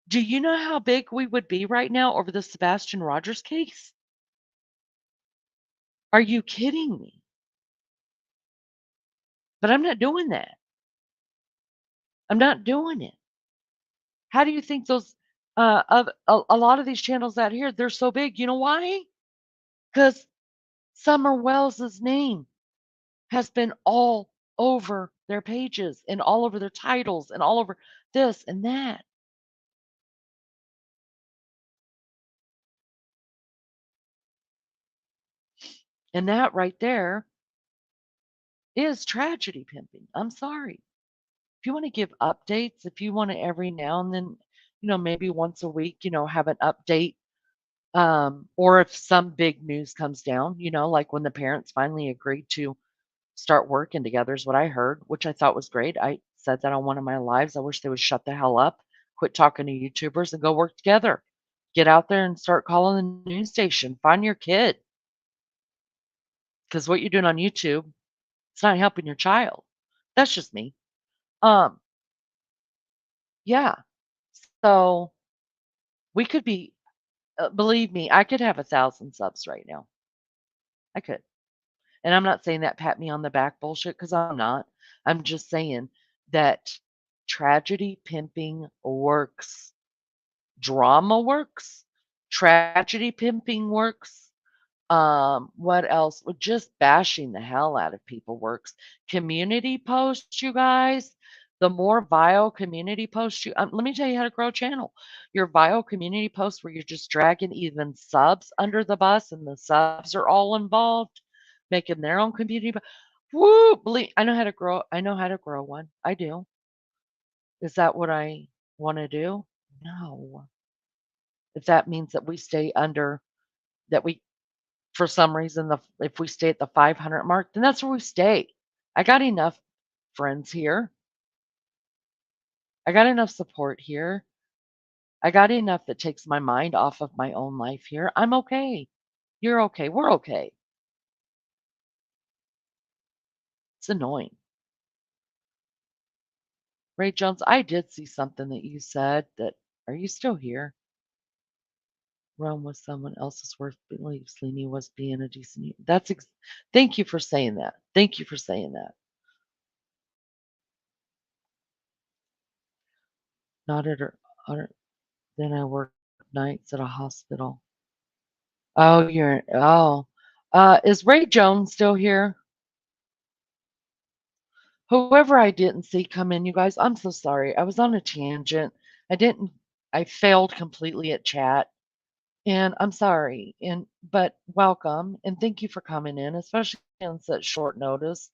Do you know how big we would be right now over the Sebastian Rogers case? Are you kidding me? But I'm not doing that. I'm not doing it. How do you think those of a lot of these channels out here, they're so big? You know why? Because Summer Wells's name has been all over their pages and all over their titles and all over this and that. And that right there is tragedy pimping. I'm sorry. If you want to give updates, if you want to every now and then, maybe once a week, have an update, or if some big news comes down, like when the parents finally agreed to start working together is what I heard, which I thought was great. I said that on one of my lives. I wish they would shut the hell up, quit talking to YouTubers and go work together. Get out there and start calling the news station. Find your kid. Because what you're doing on YouTube, it's not helping your child. That's just me. Um, yeah. So we could be, believe me, I could have 1,000 subs right now. I could. And I'm not saying that pat me on the back bullshit because I'm not. I'm just saying that tragedy pimping works. Drama works. Tragedy pimping works. What else? Well, just bashing the hell out of people works. Community posts, you guys. The more vile community posts let me tell you how to grow a channel. Your vile community posts where you're just dragging even subs under the bus and the subs are all involved, making their own community. Woo! Believe I know how to grow. I know how to grow one. I do. Is that what I want to do? No. If that means that we stay under that we for some reason, if we stay at the 500 mark, then that's where we stay. I got enough friends here. I got enough support here. I got enough that takes my mind off of my own life here. I'm okay. You're okay. We're okay. It's annoying. Ray Jones, I did see something that you said that, are you still here? Rome was someone else's worth believes Leni was being a decent. Thank you for saying that. Thank you for saying that. Not at her. Then I worked nights at a hospital. Oh, is Ray Jones still here? Whoever I didn't see come in, you guys, I'm so sorry. I was on a tangent. I failed completely at chat, and I'm sorry. But welcome and thank you for coming in, especially on such short notice.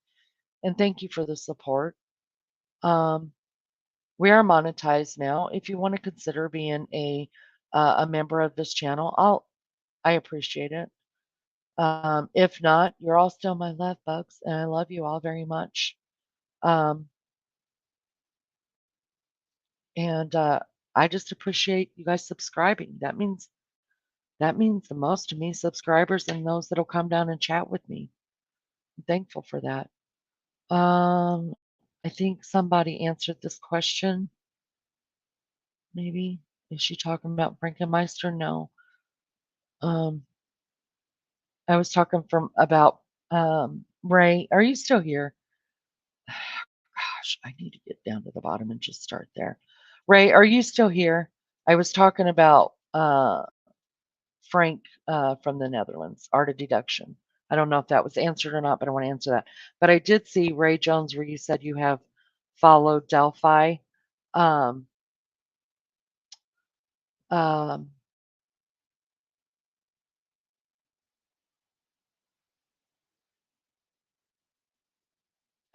And thank you for the support. Um, we are monetized now. If you want to consider being a member of this channel, I appreciate it. If not, you're all still my love bugs, and I love you all very much. Um, and I just appreciate you guys subscribing. That means the most to me, subscribers and those that'll come down and chat with me. I'm thankful for that. Um, I think somebody answered this question. Maybe is she talking about Frankenmeister? No. Um, I was talking about Ray. Are you still here? Gosh, I need to get down to the bottom and just start there. Ray, are you still here? I was talking about Frank from the Netherlands, art of deduction. I don't know if that was answered or not, but I want to answer that. But I did see Ray Jones where you said you have followed Delphi. Um, um,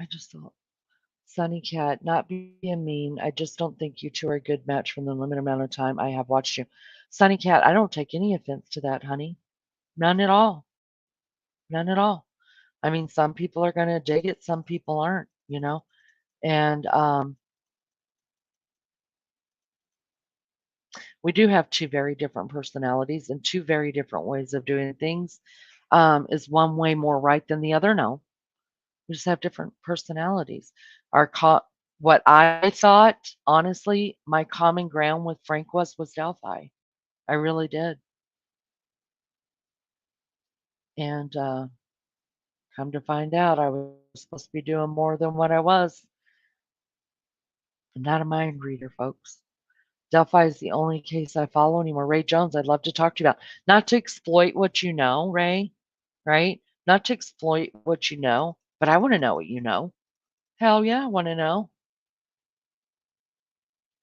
I just thought, Sunny Cat, not being mean. I just don't think you two are a good match from the limited amount of time I have watched you. Sunny Cat, I don't take any offense to that, honey. None at all. None at all. I mean, some people are going to dig it, some people aren't. And we do have two very different personalities and two very different ways of doing things. Is one way more right than the other? No. We just have different personalities. Our what I thought, honestly, my common ground with Frank was Delphi. I really did. And come to find out, I was supposed to be doing more than what I was. I'm not a mind reader, folks. Delphi is the only case I follow anymore. Ray Jones, I'd love to talk to you about. Not to exploit what you know, Ray, right? Not to exploit what you know, but I want to know what you know. Hell yeah, I want to know.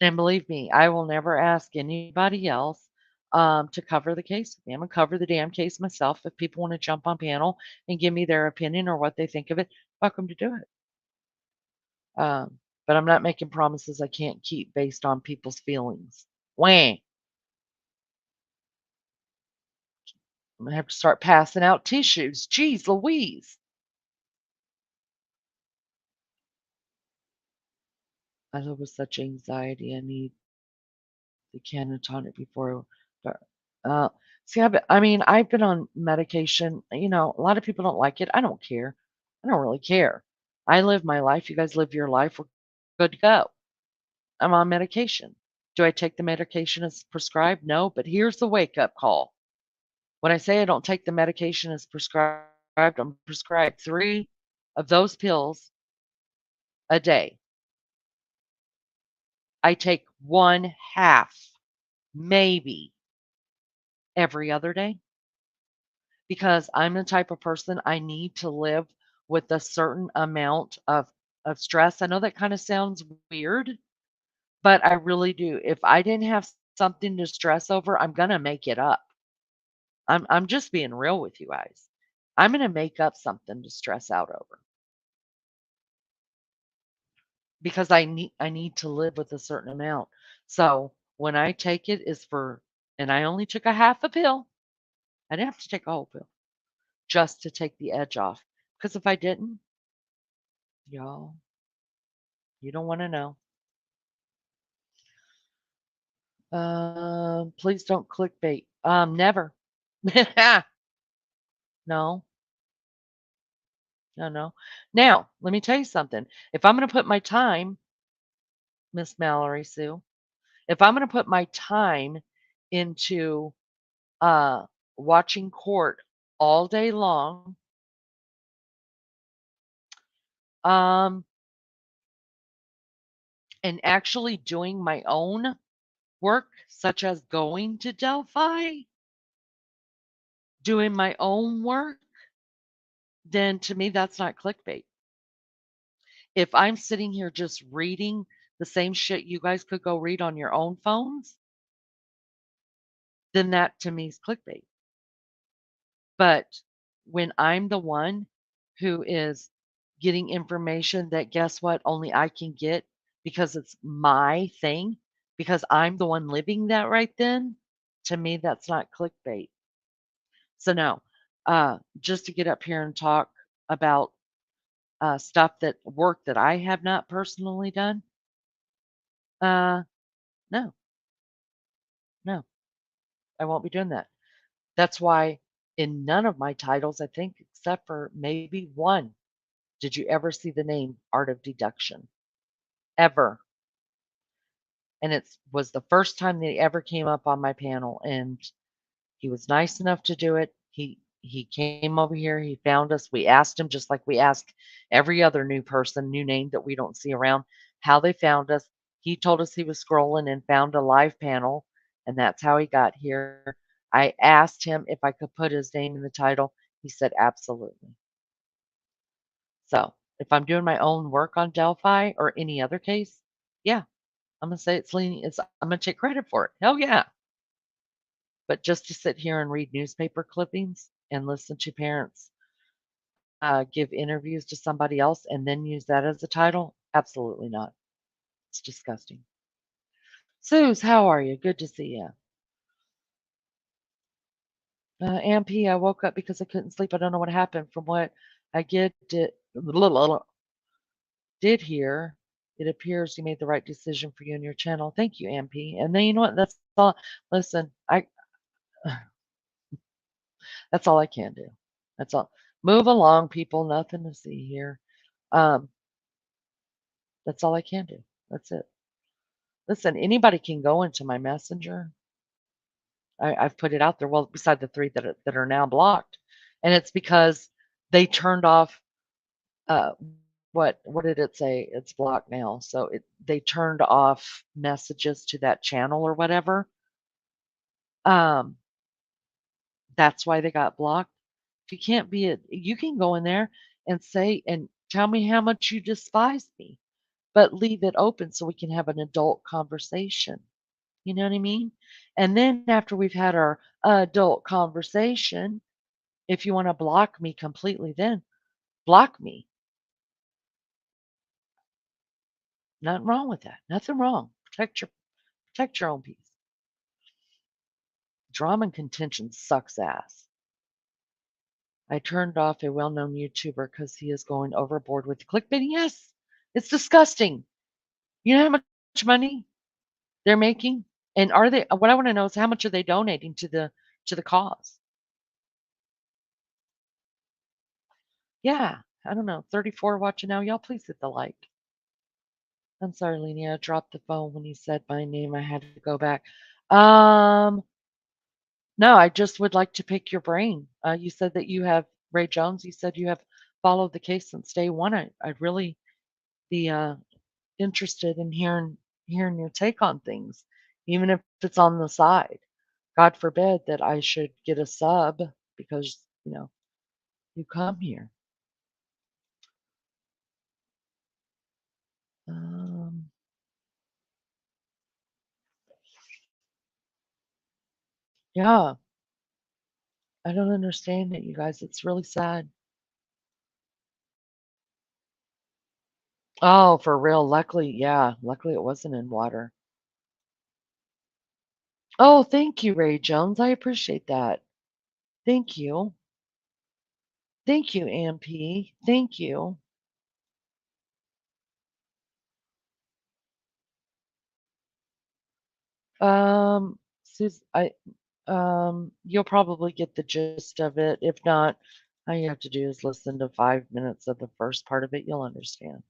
And believe me, I will never ask anybody else to cover the case with me. I'm gonna cover the damn case myself. If people want to jump on panel and give me their opinion or what they think of it, welcome to do it. But I'm not making promises I can't keep based on people's feelings. Wham! I'm gonna have to start passing out tissues. Jeez Louise. I live with such anxiety. I need the canatonic before. But, uh, see, I mean, I've been on medication. A lot of people don't like it. I don't care. I don't really care. I live my life. You guys live your life. We're good to go. I'm on medication. Do I take the medication as prescribed? No, but here's the wake up call. When I say I don't take the medication as prescribed, I'm prescribed 3 of those pills a day. I take 1/2, maybe every other day because I'm the type of person I need to live with a certain amount of stress. I know that kind of sounds weird, but I really do. If I didn't have something to stress over, I'm gonna make it up. I'm just being real with you guys. I'm gonna make up something to stress out over because I need to live with a certain amount. So when I take it is for, and I only took a half a pill. I didn't have to take a whole pill just to take the edge off. Because if I didn't, y'all, you don't want to know. Please don't clickbait. Never. No, no, no. Now, let me tell you something. If I'm going to put my time, Miss Mallory Sue, if I'm going to put my time into uh, watching court all day long, um, and actually doing my own work, such as going to Delphi, doing my own work, then to me, that's not clickbait. If I'm sitting here just reading the same shit you guys could go read on your own phones, then that to me is clickbait. But when I'm the one who is getting information that guess what, only I can get because it's my thing, because I'm the one living that right then, to me, that's not clickbait. So, no, just to get up here and talk about stuff that work that I have not personally done, uh, no, no, I won't be doing that. That's why in none of my titles, I think, except for maybe one, did you ever see the name Art of Deduction? Ever. And it was the first time they ever came up on my panel, and he was nice enough to do it. He came over here, he found us. We asked him just like we ask every other new person, new name that we don't see around, how they found us. He told us he was scrolling and found a live panel, and that's how he got here. I asked him if I could put his name in the title. He said absolutely. So, if I'm doing my own work on Delphi or any other case, yeah, I'm gonna say it's leaning. I'm gonna take credit for it. Hell yeah! But just to sit here and read newspaper clippings and listen to parents give interviews to somebody else and then use that as a title, absolutely not. It's disgusting. Suze, how are you? Good to see you. MP, I woke up because I couldn't sleep. I don't know what happened. From what I did hear It appears you made the right decision for you and your channel. Thank you, MP. And then you know what? That's all. Listen, I that's all I can do. That's all. Move along, people. Nothing to see here. Um, that's all I can do. That's it. Listen, anybody can go into my messenger. I've put it out there. Well, beside the three that are now blocked, and it's because they turned off. Uh, what did it say? It's blocked now. So they turned off messages to that channel or whatever. Um, that's why they got blocked. If you can't be it, you can go in there and say and tell me how much you despise me, but leave it open so we can have an adult conversation. You know what I mean? And then after we've had our adult conversation, if you want to block me completely, then block me. Nothing wrong with that. Nothing wrong. Protect your own peace. Drama and contention sucks ass. I turned off a well-known YouTuber because he is going overboard with clickbait. Yes, it's disgusting. You know how much money they're making, and are they? What I want to know is how much are they donating to the cause? Yeah, I don't know. 34 watching now. Y'all please hit the like. I'm sorry, Lenny. I dropped the phone when you said my name. I had to go back. Um, no, I just would like to pick your brain. You said that you have Ray Jones. You said you have followed the case since day one. I'd really be interested in hearing your take on things, even if it's on the side. God forbid that I should get a sub because you come here. Um, yeah, I don't understand it, you guys. It's really sad. Oh, for real. Luckily, yeah. Luckily, it wasn't in water. Oh, thank you, Ray Jones. I appreciate that. Thank you. Thank you, MP. Thank you. Sus you'll probably get the gist of it. If not, all you have to do is listen to 5 minutes of the first part of it. You'll understand.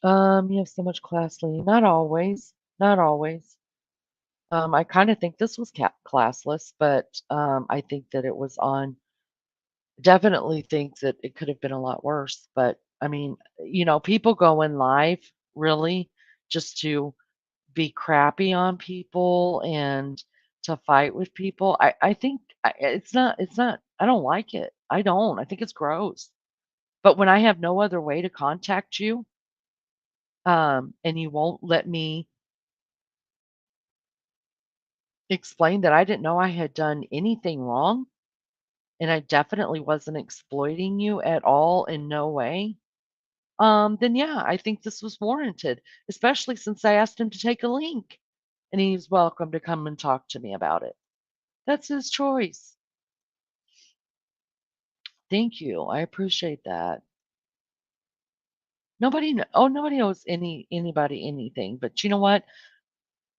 You have so much class, Lee. Not always. Not always. I kind of think this was classless, but I think that it was on. Definitely think that it could have been a lot worse. But I mean, people go in live really just to be crappy on people and to fight with people. I think it's not. I don't like it. I don't. I think it's gross. But when I have no other way to contact you, and you won't let me explain that I didn't know I had done anything wrong, and I definitely wasn't exploiting you at all in no way, then yeah, I think this was warranted, especially since I asked him to take a link, and he's welcome to come and talk to me about it. That's his choice. Thank you. I appreciate that. Nobody owes anybody anything, but you know what?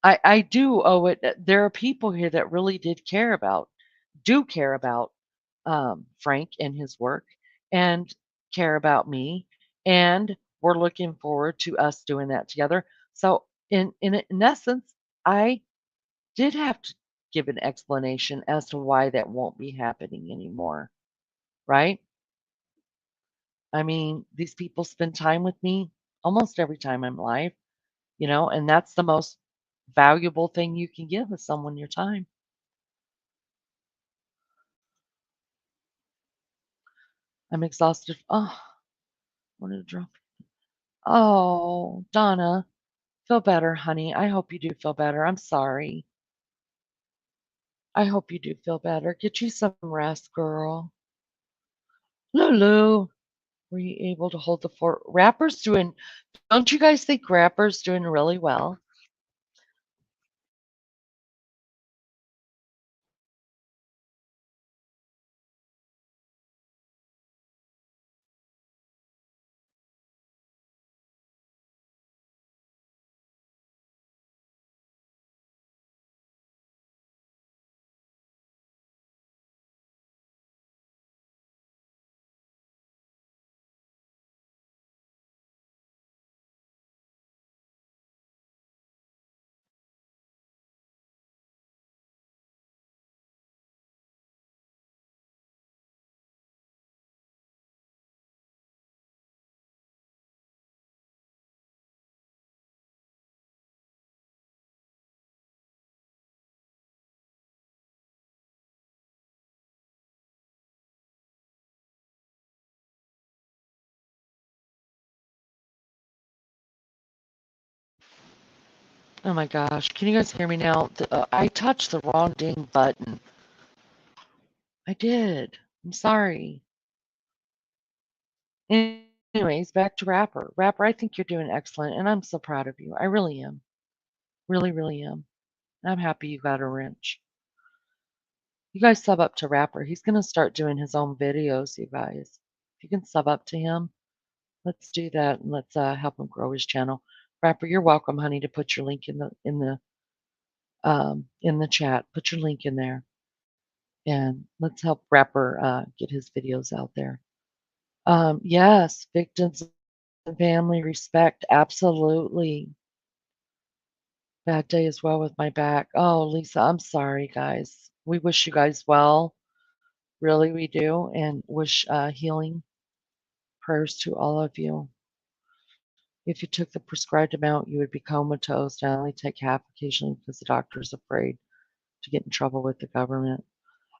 I do owe it. There are people here that really do care about Frank and his work and care about me. And we're looking forward to us doing that together. So in essence, I did have to give an explanation as to why that won't be happening anymore. Right? I mean, these people spend time with me almost every time I'm live, and that's the most valuable thing you can give is someone your time. I'm exhausted. Oh, I wanted to drop. Oh, Donna, feel better, honey. I hope you do feel better. I'm sorry. I hope you do feel better. Get you some rest, girl. Lulu, were you able to hold the fort? Rapper's doing, don't you guys think Rapper's doing really well? Oh my gosh. Can you guys hear me now? I touched the wrong dang button. I did. I'm sorry. Anyways, back to Rapper. Rapper, I think you're doing excellent, and I'm so proud of you. I really am. Really, really am. I'm happy you got a wrench. You guys sub up to Rapper. He's going to start doing his own videos, you guys. If you can sub up to him, let's do that and let's help him grow his channel. Rapper, you're welcome, honey, to put your link in the chat. Put your link in there, and let's help Rapper get his videos out there. Yes, victims and family respect, absolutely. Bad day as well with my back. Oh, Lisa, I'm sorry, guys. We wish you guys well. Really, we do, and wish healing prayers to all of you. If you took the prescribed amount, you would be comatose. I only take half occasionally because the doctor's afraid to get in trouble with the government.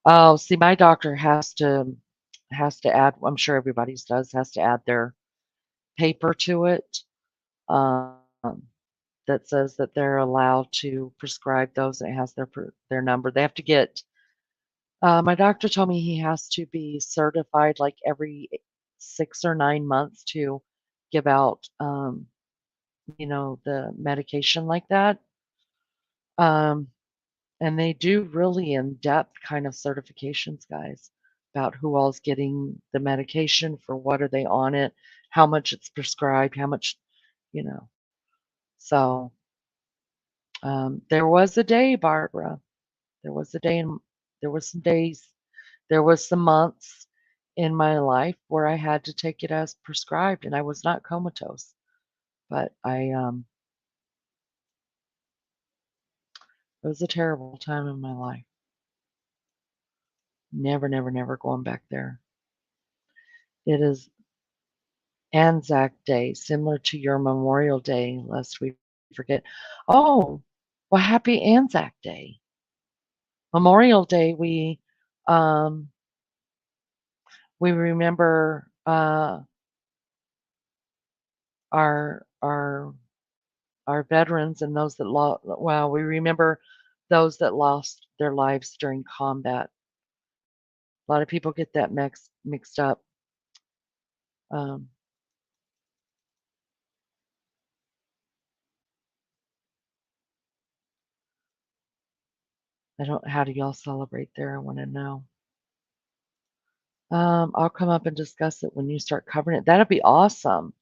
Oh, see, my doctor has to add. I'm sure everybody's does has to add their paper to it um, that says that they're allowed to prescribe those. It has their number. They have to get. My doctor told me he has to be certified like every 6 or 9 months to give out, the medication like that. Um, and they do really in-depth kind of certifications, guys, about who all's getting the medication, for what are they on it, how much it's prescribed, how much, you know. So there was a day, Barbara. There was a day, and there was some days, there was some months in my life where I had to take it as prescribed, and I was not comatose, but it was a terrible time in my life. Never, never, never going back there. It is Anzac Day, similar to your Memorial Day, lest we forget. Oh, well, happy Anzac Day. Memorial Day, um, we remember our our our veterans and those that lost. Well, we remember those that lost their lives during combat. A lot of people get that mixed up. Um, I don't. How do y'all celebrate there? I want to know. I'll come up and discuss it when you start covering it. That'd be awesome.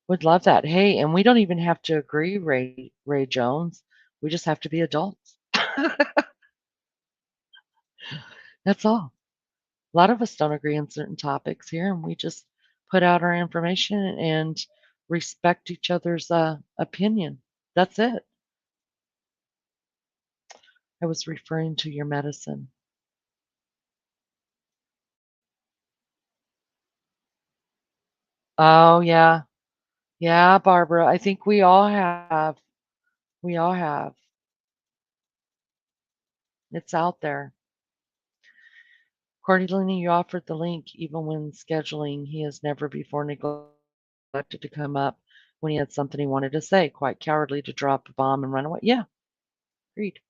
Would love that. Hey, and we don't even have to agree, Ray Jones. We just have to be adults. That's all. A lot of us don't agree on certain topics here, and we just put out our information and respect each other's opinion. That's it. I was referring to your medicine. Oh, yeah. Yeah, Barbara. I think we all have. We all have. It's out there. Accordingly, you offered the link even when scheduling. He has never before neglected to come up when he had something he wanted to say. Quite cowardly to drop a bomb and run away. Yeah, agreed.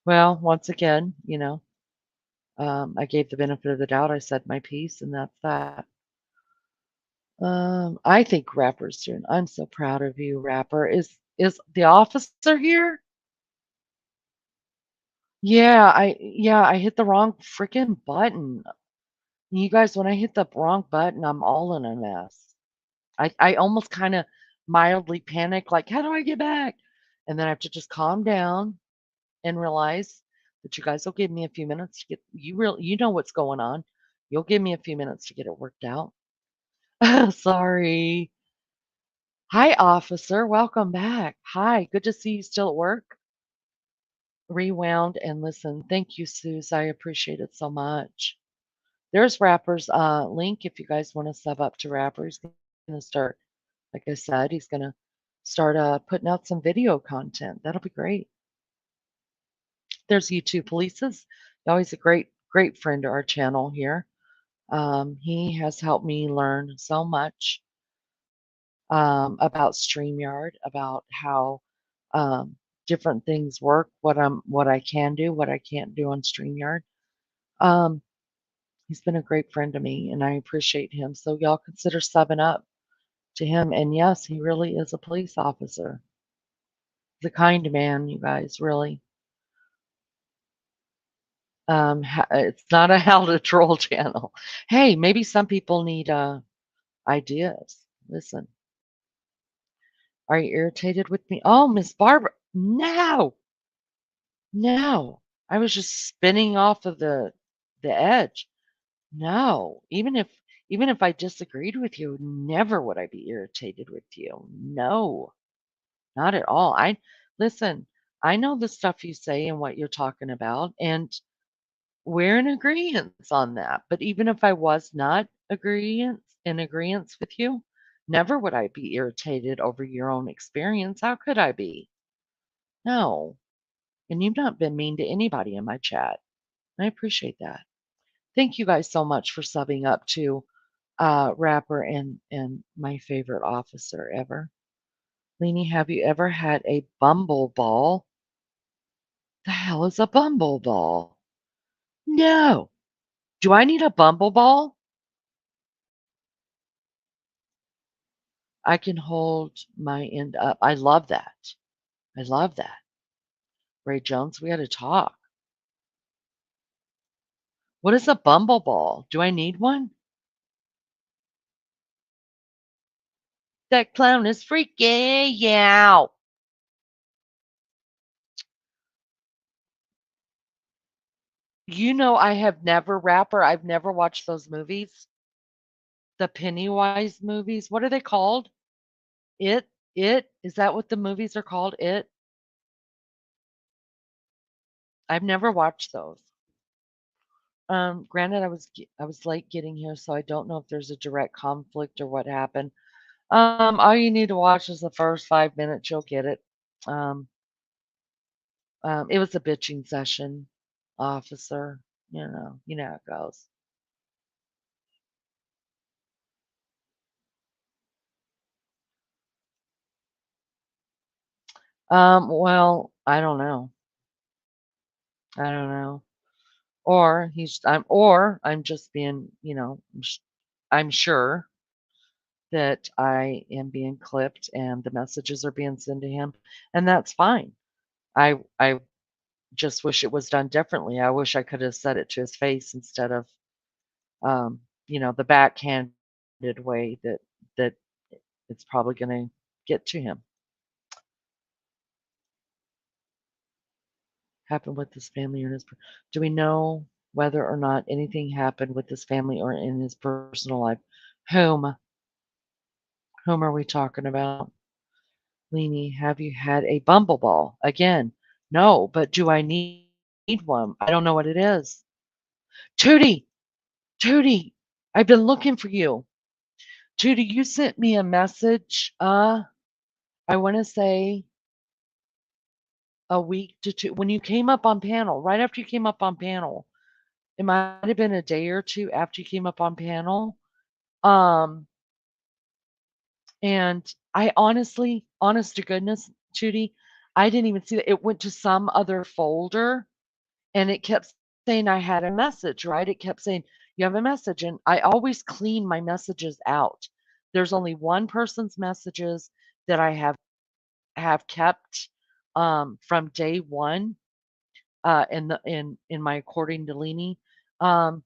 Well, once again, I gave the benefit of the doubt. I said my piece, and that's that. I think Rapper's doing. I'm so proud of you, Rapper. Is the officer here? Yeah, I hit the wrong freaking button. You guys, when I hit the wrong button, I'm all in a mess. I almost kind of mildly panic, like, how do I get back? And then I have to just calm down and realize that you guys will give me a few minutes to get you know what's going on. You'll give me a few minutes to get it worked out. Sorry. Hi, officer. Welcome back. Hi, good to see you still at work. Rewound and listen. Thank you, Suze. I appreciate it so much. There's Rapper's link if you guys want to sub up to Rapper. He's gonna start, like I said, he's gonna start putting out some video content. That'll be great. There's YouTube Polices. Always a great friend to our channel here. He has helped me learn so much about StreamYard, about how um, different things work, what I can do, what I can't do on StreamYard. Um, he's been a great friend to me, and I appreciate him. So y'all consider subbing up to him. And yes, he really is a police officer. He's a kind man, you guys, really. It's not a how to troll channel. Hey, maybe some people need ideas. Listen, are you irritated with me? Oh, Miss Barbara, no, no. I was just spinning off of the edge. No, even if I disagreed with you, never would I be irritated with you. No, not at all. I listen. I know the stuff you say and what you're talking about, and we're in agreement on that. But even if I was not agreement with you, never would I be irritated over your own experience. How could I be? No. And you've not been mean to anybody in my chat. I appreciate that. Thank you guys so much for subbing up to Rapper and my favorite officer ever. Leanie, have you ever had a bumble ball? The hell is a bumble ball? No. Do I need a bumble ball? I can hold my end up. I love that. I love that. Ray Jones, we had to talk. What is a bumble ball? Do I need one? That clown is freaky. Yeah. You know, I have never, Rapper, I've never watched those movies. The Pennywise movies. What are they called? It? It? Is that what the movies are called? It? I've never watched those. Granted, I was late getting here, so I don't know if there's a direct conflict or what happened. All you need to watch is the first 5 minutes. You'll get it. Um, it was a bitching session, officer. You know how it goes. Well, I don't know. I don't know. Or I'm just being, I'm sure that I am being clipped and the messages are being sent to him, and that's fine. I just wish it was done differently. I wish I could have said it to his face instead of, the backhanded way that it's probably going to get to him. Happened with his family or do we know whether or not anything happened with his family or in his personal life? Whom? Whom are we talking about? Leanie, have you had a bumble ball? Again, no, but do I need one? I don't know what it is. Tootie, Tootie, I've been looking for you. Tootie, you sent me a message, I want to say a week to two, when you came up on panel, right after you came up on panel. It might have been a day or two after you came up on panel. Um, and I honestly, honest to goodness, Tootie, I didn't even see that. It went to some other folder and it kept saying I had a message, right? It kept saying, you have a message. And I always clean my messages out. There's only one person's messages that I have kept from day one in my according to Leanie. Um,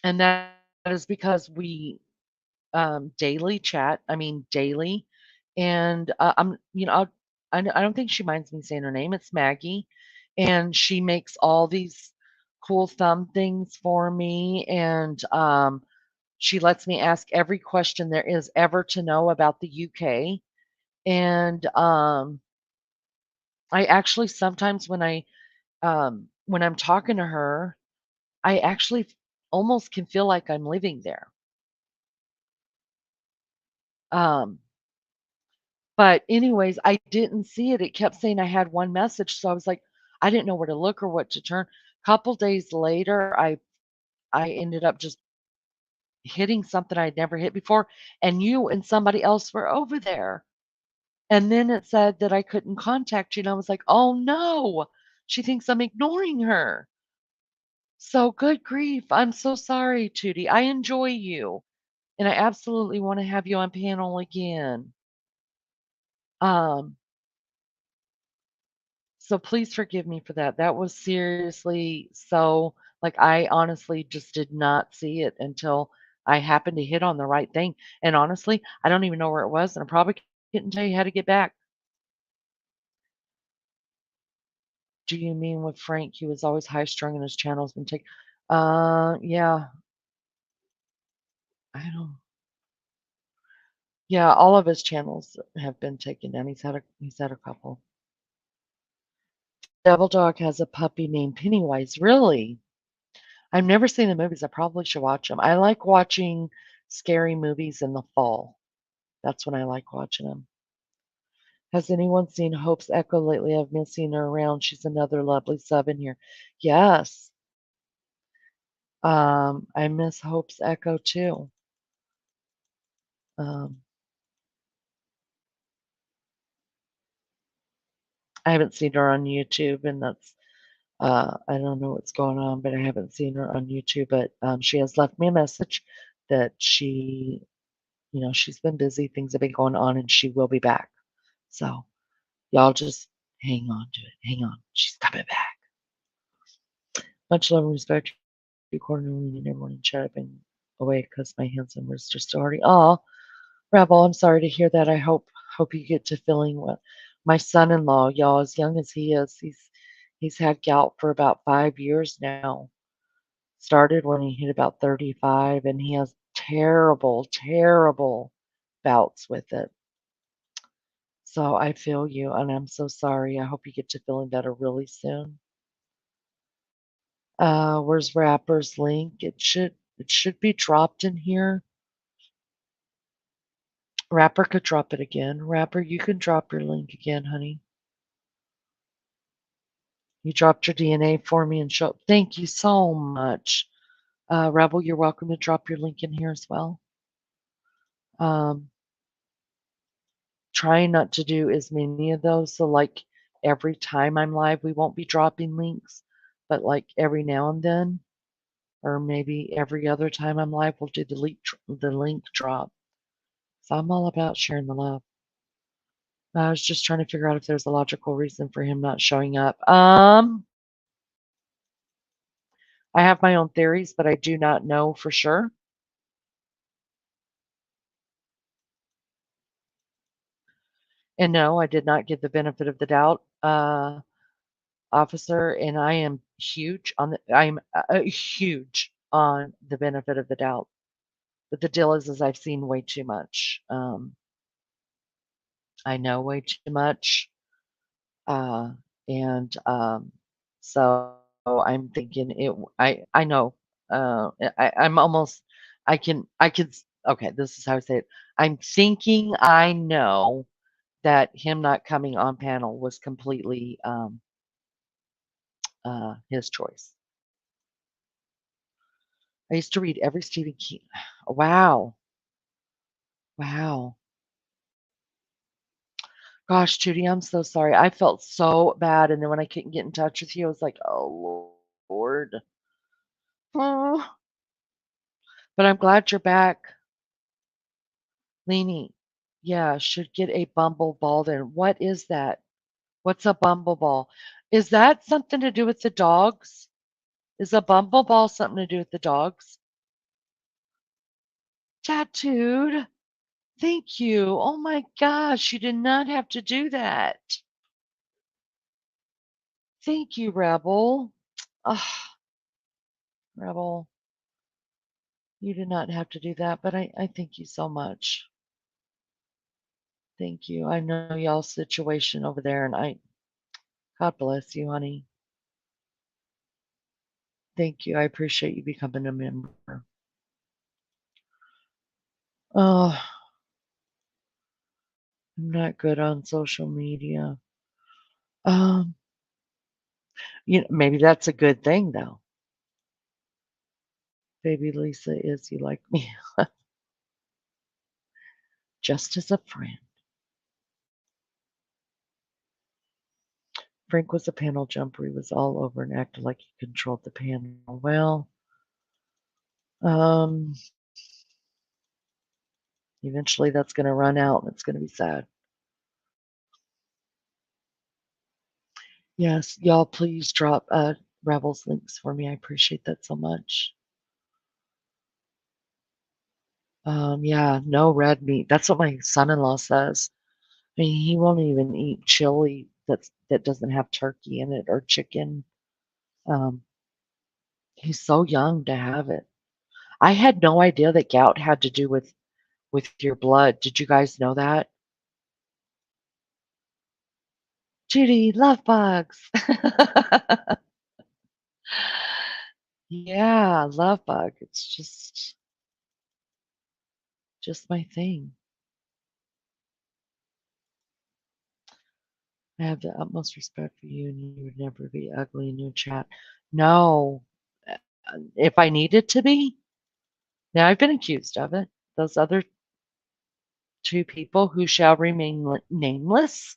and that is because we daily chat. I mean, daily. And I don't think she minds me saying her name. It's Maggie. And she makes all these cool thumb things for me. And she lets me ask every question there is ever to know about the UK. And I actually sometimes when I'm talking to her, I actually almost can feel like I'm living there. Um, But anyways, I didn't see it. It kept saying I had one message, so I was like, I didn't know where to look or what to turn. Couple days later, I ended up just hitting something I'd never hit before, and you and somebody else were over there. And then it said that I couldn't contact you, and I was like, "Oh, no. She thinks I'm ignoring her." So, good grief. I'm so sorry, Tootie. I enjoy you, and I absolutely wanna have you on panel again. Um, so please forgive me for that. That was seriously so like, I honestly just did not see it until I happened to hit on the right thing, and honestly, I don't even know where it was, and I probably couldn't tell you how to get back. Do you mean with Frank? He was always high strung and his channel's been taken. Yeah, I don't. Yeah, all of his channels have been taken down. He's had a couple. Devil Dog has a puppy named Pennywise. Really? I've never seen the movies. I probably should watch them. I like watching scary movies in the fall. That's when I like watching them. Has anyone seen Hope's Echo lately? I've been seeing her around. She's another lovely sub in here. Yes. I miss Hope's Echo too. Um, I haven't seen her on YouTube, and I don't know what's going on, but I haven't seen her on YouTube. But she has left me a message that she's been busy, things have been going on, and she will be back. So y'all just hang on to it. Hang on. She's coming back. Much love and respect to Corneline and everyone in chat. I've been away because my hands and wrists are still hurting. Oh, Rebel, I'm sorry to hear that. I hope you get to feeling well. My son-in-law, y'all, as young as he is, he's had gout for about 5 years now. Started when he hit about 35, and he has terrible, terrible bouts with it. So I feel you, and I'm so sorry. I hope you get to feeling better really soon. Where's Rapper's link? It should be dropped in here. Rapper could drop it again. Rapper, you can drop your link again, honey. You dropped your DNA for me and show. Thank you so much. Rebel, you're welcome to drop your link in here as well. Um, trying not to do as many of those. So, like, every time I'm live, we won't be dropping links, but like every now and then, or maybe every other time I'm live, we'll do the link drop. So I'm all about sharing the love. I was just trying to figure out if there's a logical reason for him not showing up. I have my own theories, but I do not know for sure. And no, I did not give the benefit of the doubt, officer, and I'm huge on the benefit of the doubt. But the deal is I've seen way too much. I know way too much. Uh, and so I'm thinking I know. I'm almost okay, this is how I say it. I'm thinking I know that him not coming on panel was completely his choice. I used to read every Stephen King. Wow. Wow. Gosh, Judy, I'm so sorry. I felt so bad. And then when I couldn't get in touch with you, I was like, oh, Lord. Oh, but I'm glad you're back. Leanie, yeah, should get a bumble ball then. What is that? What's a bumble ball? Is that something to do with the dogs? Is a bumble ball something to do with the dogs? Tattooed? Thank you. Oh my gosh, you did not have to do that. Thank you, Rebel. Ah, Rebel, you did not have to do that, but I thank you so much. Thank you. I know y'all's situation over there, and God bless you, honey. Thank you. I appreciate you becoming a member. Oh, I'm not good on social media. Um, maybe that's a good thing though. Baby Lisa is you like me just as a friend. Frank was a panel jumper. He was all over and acted like he controlled the panel. Well, um, eventually that's going to run out and it's going to be sad. Yes, y'all please drop Rebels links for me. I appreciate that so much. Yeah, no red meat. That's what my son-in-law says. I mean, he won't even eat chili that doesn't have turkey in it or chicken. Um, he's so young to have it. I had no idea that gout had to do with your blood. Did you guys know that? Judy, love bugs. Yeah, love bug. It's just my thing. I have the utmost respect for you, and you would never be ugly in your chat. No, uh, if I needed to be, now I've been accused of it. Those other two people who shall remain nameless,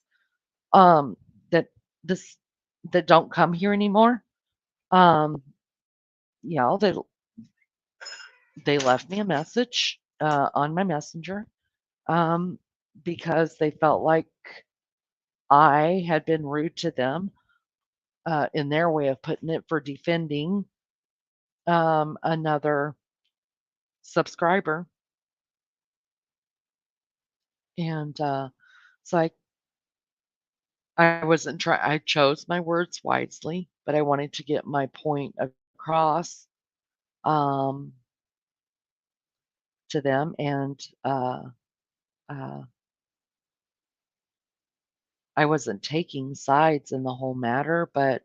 um, that this that don't come here anymore. Um, you know, they left me a message on my messenger because they felt like I had been rude to them in their way of putting it for defending another subscriber. And so I wasn't trying, I chose my words wisely, but I wanted to get my point across um, to them. And uh, I wasn't taking sides in the whole matter, but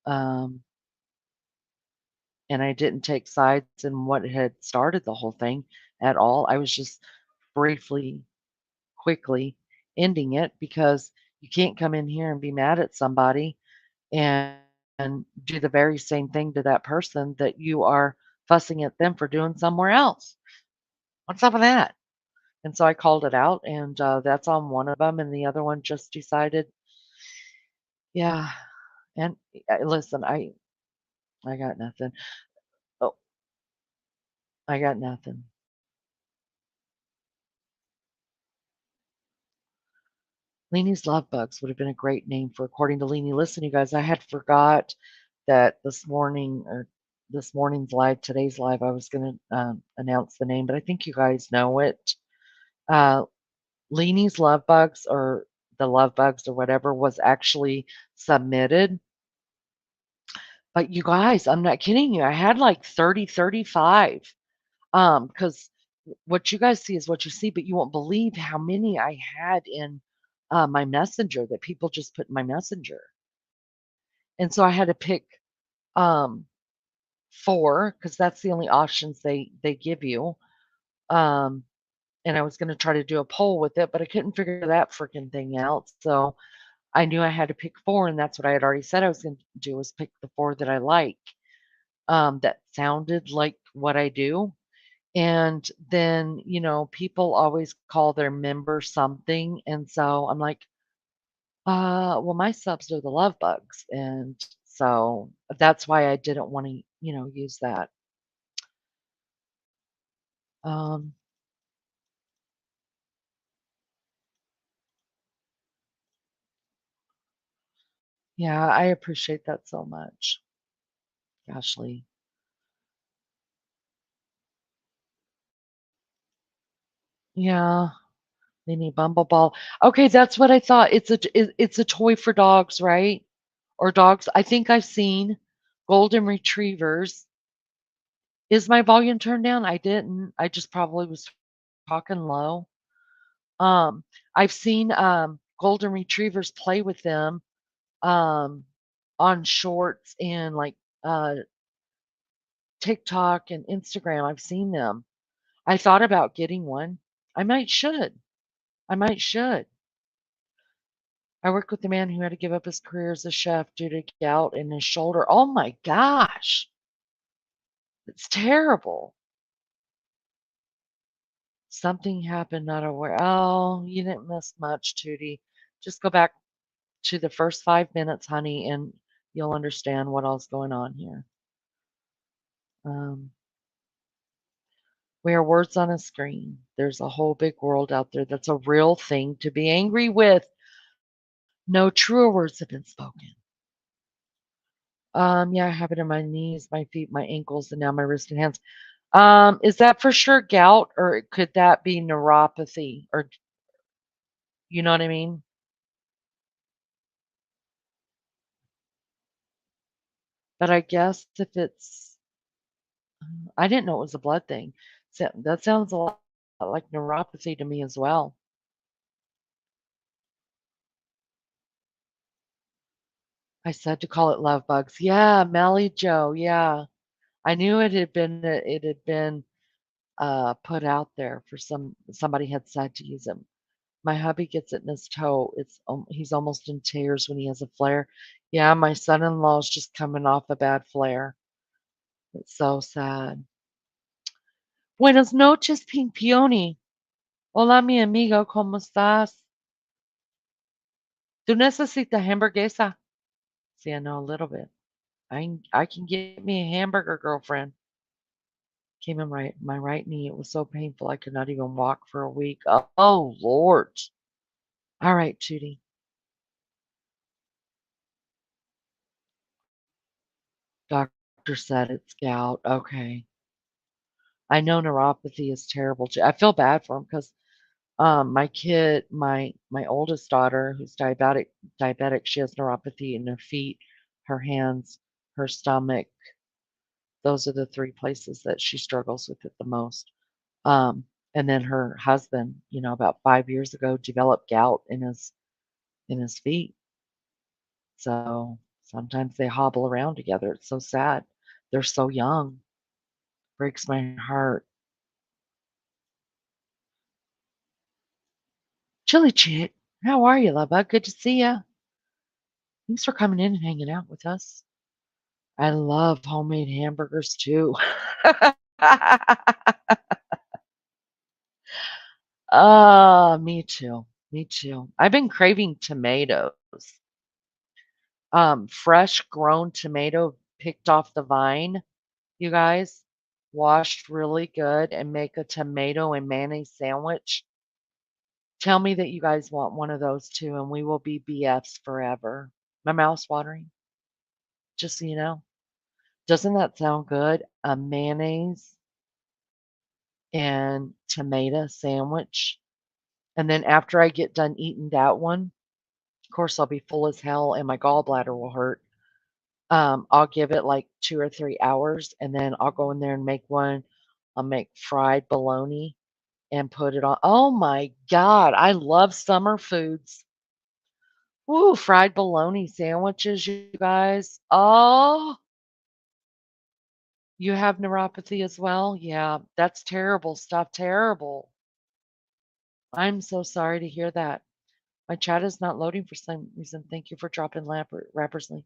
um, and I didn't take sides in what had started the whole thing at all. I was just briefly, quickly ending it because you can't come in here and be mad at somebody and, and do the very same thing to that person that you are fussing at them for doing somewhere else. What's up with that? And so I called it out, and that's on one of them, and the other one just decided, yeah. And listen, I got nothing. Oh, I got nothing. Leanie's Love Bugs would have been a great name for according to Leanie. Listen, you guys, I had forgot that this morning or this morning's live, today's live, I was going to announce the name, but I think you guys know it. Uh, Leanie's Love Bugs or the Love Bugs or whatever was actually submitted. But you guys, I'm not kidding you. I had like 30, 35. Because what you guys see is what you see, but you won't believe how many I had in my messenger that people just put in my messenger. And so I had to pick um, 4 because that's the only options they give you. Um, and I was going to try to do a poll with it, but I couldn't figure that freaking thing out. So I knew I had to pick 4, and that's what I had already said I was going to do was pick the 4 that I like. That sounded like what I do. And then, people always call their member something. And so I'm like, well, my subs are the love bugs. And so that's why I didn't want to, use that. Um, yeah, I appreciate that so much. Ashley. Yeah, mini bumbleball. Okay, that's what I thought. It's a toy for dogs, right? Or dogs. I think I've seen golden retrievers. Is my volume turned down? I didn't. I just probably was talking low. Um, I've seen golden retrievers play with them um, on shorts and like uh, TikTok and Instagram. I've seen them. I thought about getting one. I might should. I might should. I worked with a man who had to give up his career as a chef due to gout in his shoulder. Oh my gosh. It's terrible. Something happened, not aware. Oh, you didn't miss much, Tootie. Just go back to the first 5 minutes, honey, and you'll understand what all's going on here. Um, we are words on a screen. There's a whole big world out there that's a real thing to be angry with. No truer words have been spoken. Yeah, I have it in my knees, my feet, my ankles, and now my wrist and hands. Is that for sure gout, or could that be neuropathy, or you know what I mean? But I guess if it's, I didn't know it was a blood thing. So that sounds a lot like neuropathy to me as well. I said to call it love bugs. Yeah, Melly Joe. Yeah, I knew it had been put out there for somebody had said to use it. My hubby gets it in his toe. He's almost in tears when he has a flare. Yeah, my son-in-law's just coming off a bad flare. It's so sad. Buenas noches, Pink Peony. Hola, mi amigo, ¿cómo estás? ¿Tú necesitas hamburguesa? See, I know a little bit. I can get me a hamburger, girlfriend. Came in my right knee. It was so painful I could not even walk for a week. Oh Lord. All right, Judy. Doctor said it's gout. Okay. I know neuropathy is terrible too. I feel bad for him because my kid, my oldest daughter, who's diabetic, she has neuropathy in her feet, her hands, her stomach. Those are the three places that she struggles with it the most. Um, and then her husband, about 5 years ago, developed gout in his feet. So sometimes they hobble around together. It's so sad. They're so young. Breaks my heart. Chili Chick, how are you, love bug? Good to see ya. Thanks for coming in and hanging out with us. I love homemade hamburgers too. Me too. Me too. I've been craving tomatoes. Fresh grown tomato picked off the vine, you guys, washed really good and make a tomato and mayonnaise sandwich. Tell me that you guys want one of those too, and we will be BFs forever. My mouth's watering, just so you know. Doesn't that sound good? A mayonnaise and tomato sandwich. And then after I get done eating that one, of course, I'll be full as hell and my gallbladder will hurt. I'll give it like 2 or 3 hours and then I'll go in there and make one. I'll make fried bologna and put it on. Oh my God, I love summer foods. Woo, fried bologna sandwiches, you guys. Oh, you have neuropathy as well? Yeah, that's terrible stuff. Terrible. I'm so sorry to hear that. My chat is not loading for some reason. Thank you for dropping Rappersly.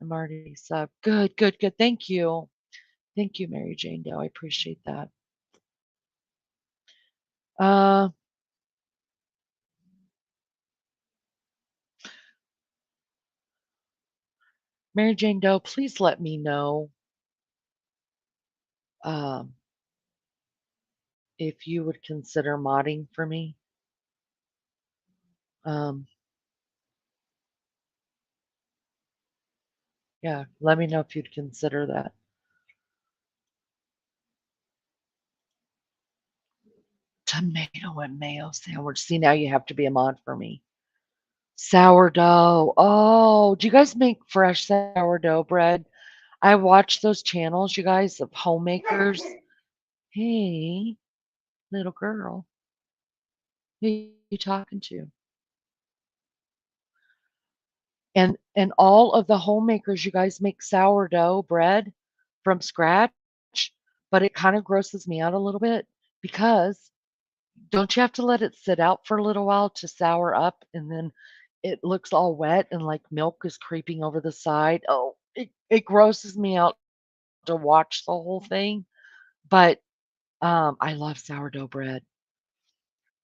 I'm already sub. Good, good, good. Thank you. Thank you, Mary Jane Doe. I appreciate that. Uh, Mary Jane Doe, please let me know um, if you would consider modding for me. Um, yeah, let me know if you'd consider that. Tomato and mayo sandwich. See, now you have to be a mod for me. Sourdough. Oh, do you guys make fresh sourdough bread? I watch those channels, you guys, of homemakers. Hey, little girl, who you talking to? And all of the homemakers, you guys make sourdough bread from scratch, but it kind of grosses me out a little bit because don't you have to let it sit out for a little while to sour up and then it looks all wet and like milk is creeping over the side? Oh, it grosses me out to watch the whole thing, but, I love sourdough bread.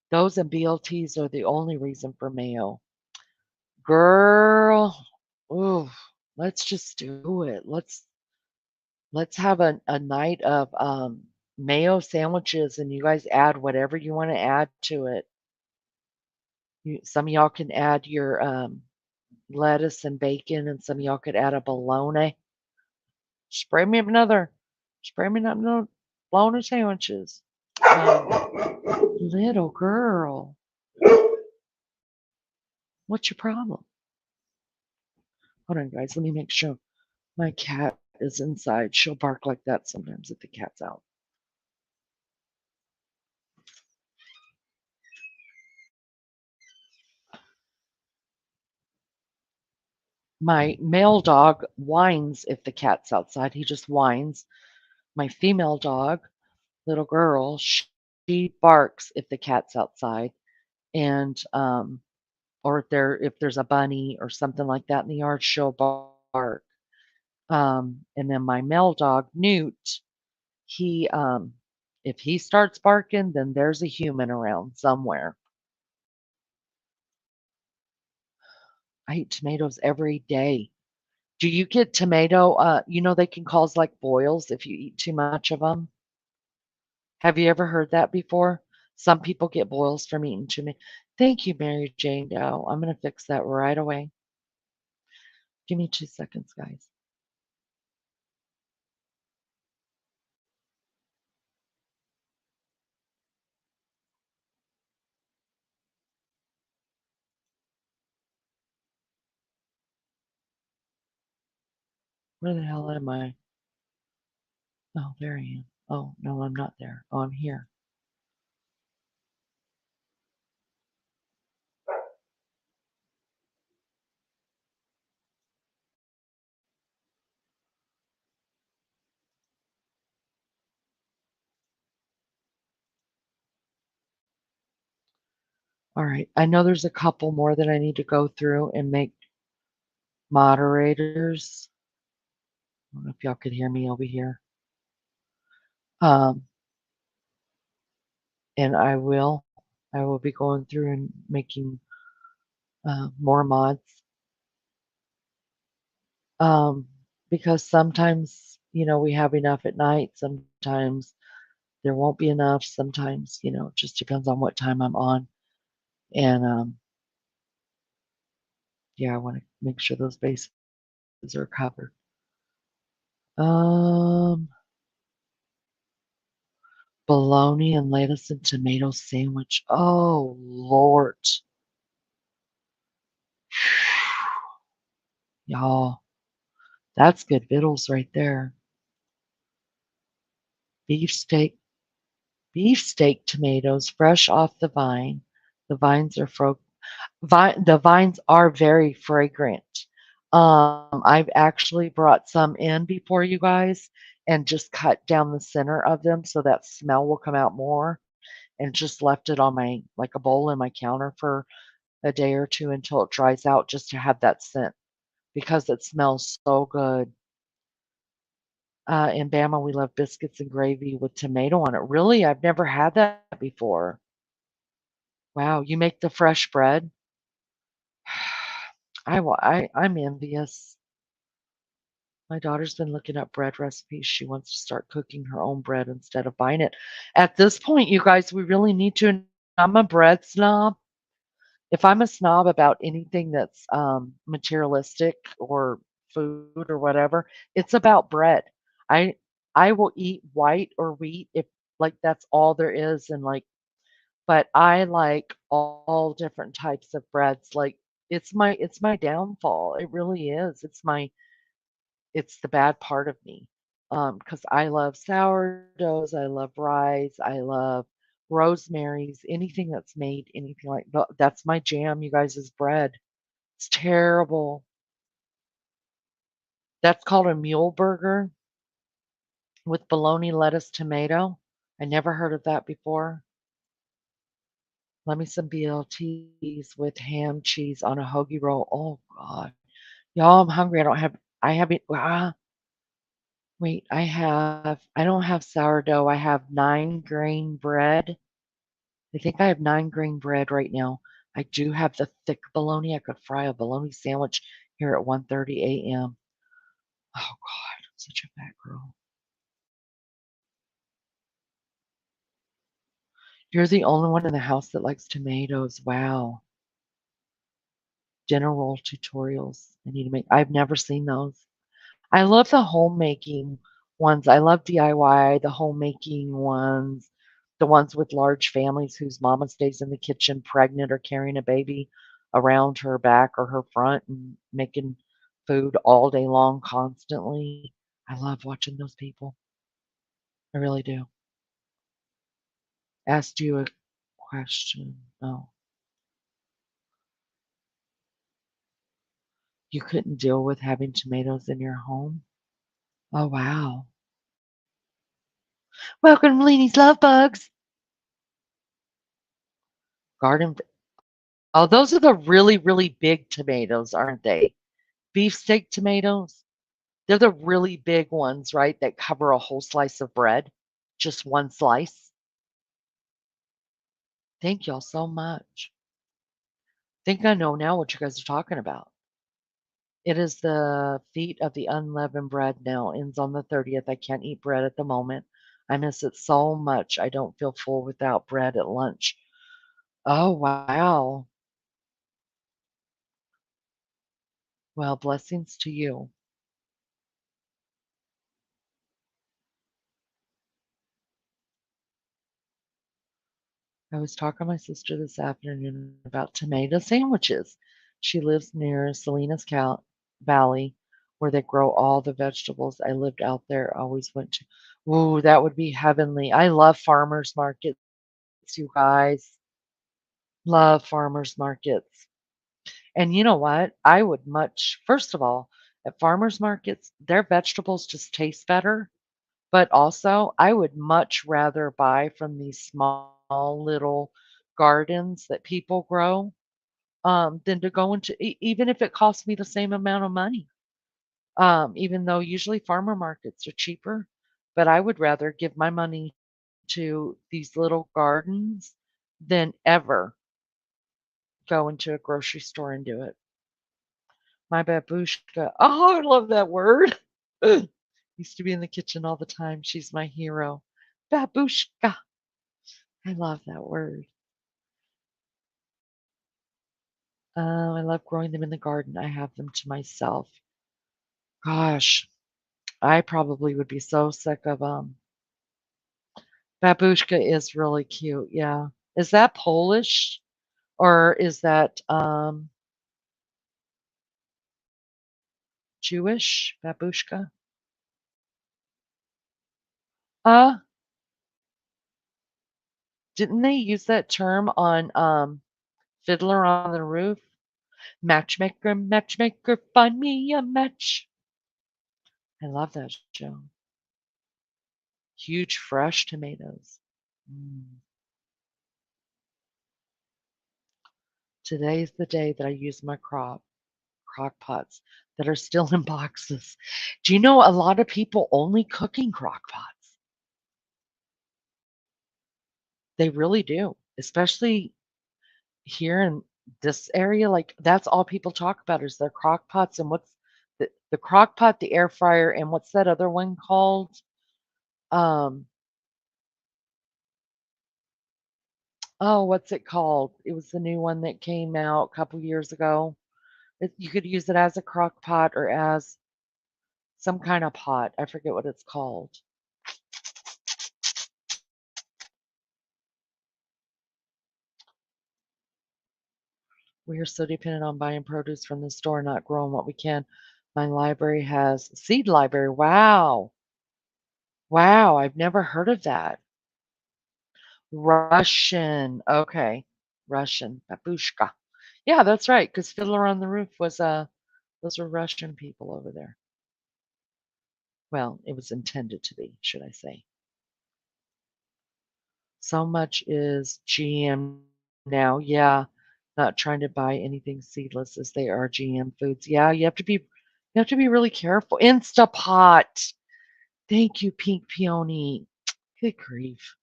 Those and BLTs are the only reason for mayo. Girl, ooh, let's just do it. Let's have a night of, mayo sandwiches, and you guys add whatever you wanna add to it. Some of y'all can add your, lettuce and bacon, and some of y'all could add a bologna. Spray me another spray me another bologna sandwiches. Little girl, what's your problem? Hold on, guys, let me make sure my cat is inside. She'll bark like that sometimes if the cat's out. My male dog whines if the cat's outside. He just whines. My female dog, little girl, she barks if the cat's outside, and or if there's a bunny or something like that in the yard, she'll bark. And then my male dog, Newt, he if he starts barking, then there's a human around somewhere. I eat tomatoes every day. Do you get tomato? They can cause like boils if you eat too much of them. Have you ever heard that before? Some people get boils from eating too many. Thank you, Mary Jane Doe. I'm going to fix that right away. Give me 2 seconds, guys. Where the hell am I? Oh, there I am. Oh, no, I'm not there. Oh, I'm here. All right. I know there's a couple more that I need to go through and make moderators. I don't know if y'all could hear me over here. Um, and I will be going through and making more mods. Um, because sometimes, we have enough at night. Sometimes there won't be enough. Sometimes, it just depends on what time I'm on. And yeah, I want to make sure those bases are covered. Um, Bologna and lettuce and tomato sandwich. Oh, Lord. Y'all, that's good vittles right there. Beefsteak, beefsteak tomatoes, fresh off the vine. The vines are the vines are very fragrant. I've actually brought some in before, you guys, and just cut down the center of them so that smell will come out more, and just left it on my like a bowl in my counter for a day or two until it dries out just to have that scent because it smells so good. In Bama, we love biscuits and gravy with tomato on it. Really? I've never had that before. Wow, you make the fresh bread? I'm envious. My daughter's been looking up bread recipes. She wants to start cooking her own bread instead of buying it. At this point, you guys, we really need to. I'm a bread snob. If I'm a snob about anything that's materialistic or food or whatever, it's about bread. I I will eat white or wheat if like that's all there is, and like, but I like all different types of breads. Like it's my downfall. It really is. It's the bad part of me. Because I love sourdoughs, I love rye, I love rosemary's, anything that's made, anything like that's my jam, you guys, is bread. It's terrible. That's called a mule burger with bologna, lettuce, tomato. I never heard of that before. Let me some BLTs with ham, cheese on a hoagie roll. Oh God. Y'all, I'm hungry. I haven't, Wait, I don't have sourdough. I have 9-grain bread. I think I have 9-grain bread right now. I do have the thick bologna. I could fry a bologna sandwich here at 1:30 a.m. Oh God, I'm such a fat girl. You're the only one in the house that likes tomatoes. Wow. Dinner roll tutorials. I need to make. I've never seen those. I love the homemaking ones. I love DIY, the homemaking ones, the ones with large families whose mama stays in the kitchen pregnant or carrying a baby around her back or her front and making food all day long constantly. I love watching those people. I really do. Asked you a question. Oh, you couldn't deal with having tomatoes in your home? Oh, wow. Welcome to Leanie's Love Bugs. Garden. Oh, those are the really, really big tomatoes, aren't they? Beefsteak tomatoes. They're the really big ones, right? That cover a whole slice of bread. Just one slice. Thank y'all so much. Think I know now what you guys are talking about. It is the feet of the unleavened bread now. Ends on the 30th. I can't eat bread at the moment. I miss it so much. I don't feel full without bread at lunch. Oh, wow. Well, blessings to you. I was talking to my sister this afternoon about tomato sandwiches. She lives near Salinas Valley, where they grow all the vegetables. I lived out there, always went to. Ooh, that would be heavenly. I love farmers markets, you guys. Love farmers markets. And you know what? I would much, first of all, at farmers markets, their vegetables just taste better. But also, I would much rather buy from these small little gardens that people grow, than to go into even if it costs me the same amount of money. Even though usually farmer markets are cheaper, but I would rather give my money to these little gardens than ever go into a grocery store and do it. My babushka. Oh, I love that word. Used to be in the kitchen all the time. She's my hero. Babushka. I love that word. I love growing them in the garden. I have them to myself. Gosh, I probably would be so sick of them. Babushka is really cute. Yeah. Is that Polish or is that Jewish? Babushka? Uh, didn't they use that term on Fiddler on the Roof? Matchmaker, matchmaker, find me a match. I love that show. Huge fresh tomatoes. Mm. Today's the day that I use my crock pots that are still in boxes. Do you know a lot of people only cook in crock pots? They really do, especially here in this area. Like that's all people talk about is their crock pots and what's the crock pot, the air fryer, and what's that other one called? Um, oh, what's it called? It was the new one that came out a couple years ago. You could use it as a crock pot or as some kind of pot. I forget what it's called. We are so dependent on buying produce from the store, not growing what we can. My library has seed library. Wow. Wow, I've never heard of that. Russian. Okay. Russian. Babushka. Yeah, that's right. Because Fiddler on the Roof was those were Russian people over there. Well, it was intended to be, should I say. So much is GM now. Yeah. Not trying to buy anything seedless as they are GM foods. Yeah, you have to be really careful. Instapot. Thank you, Pink Peony. Good grief.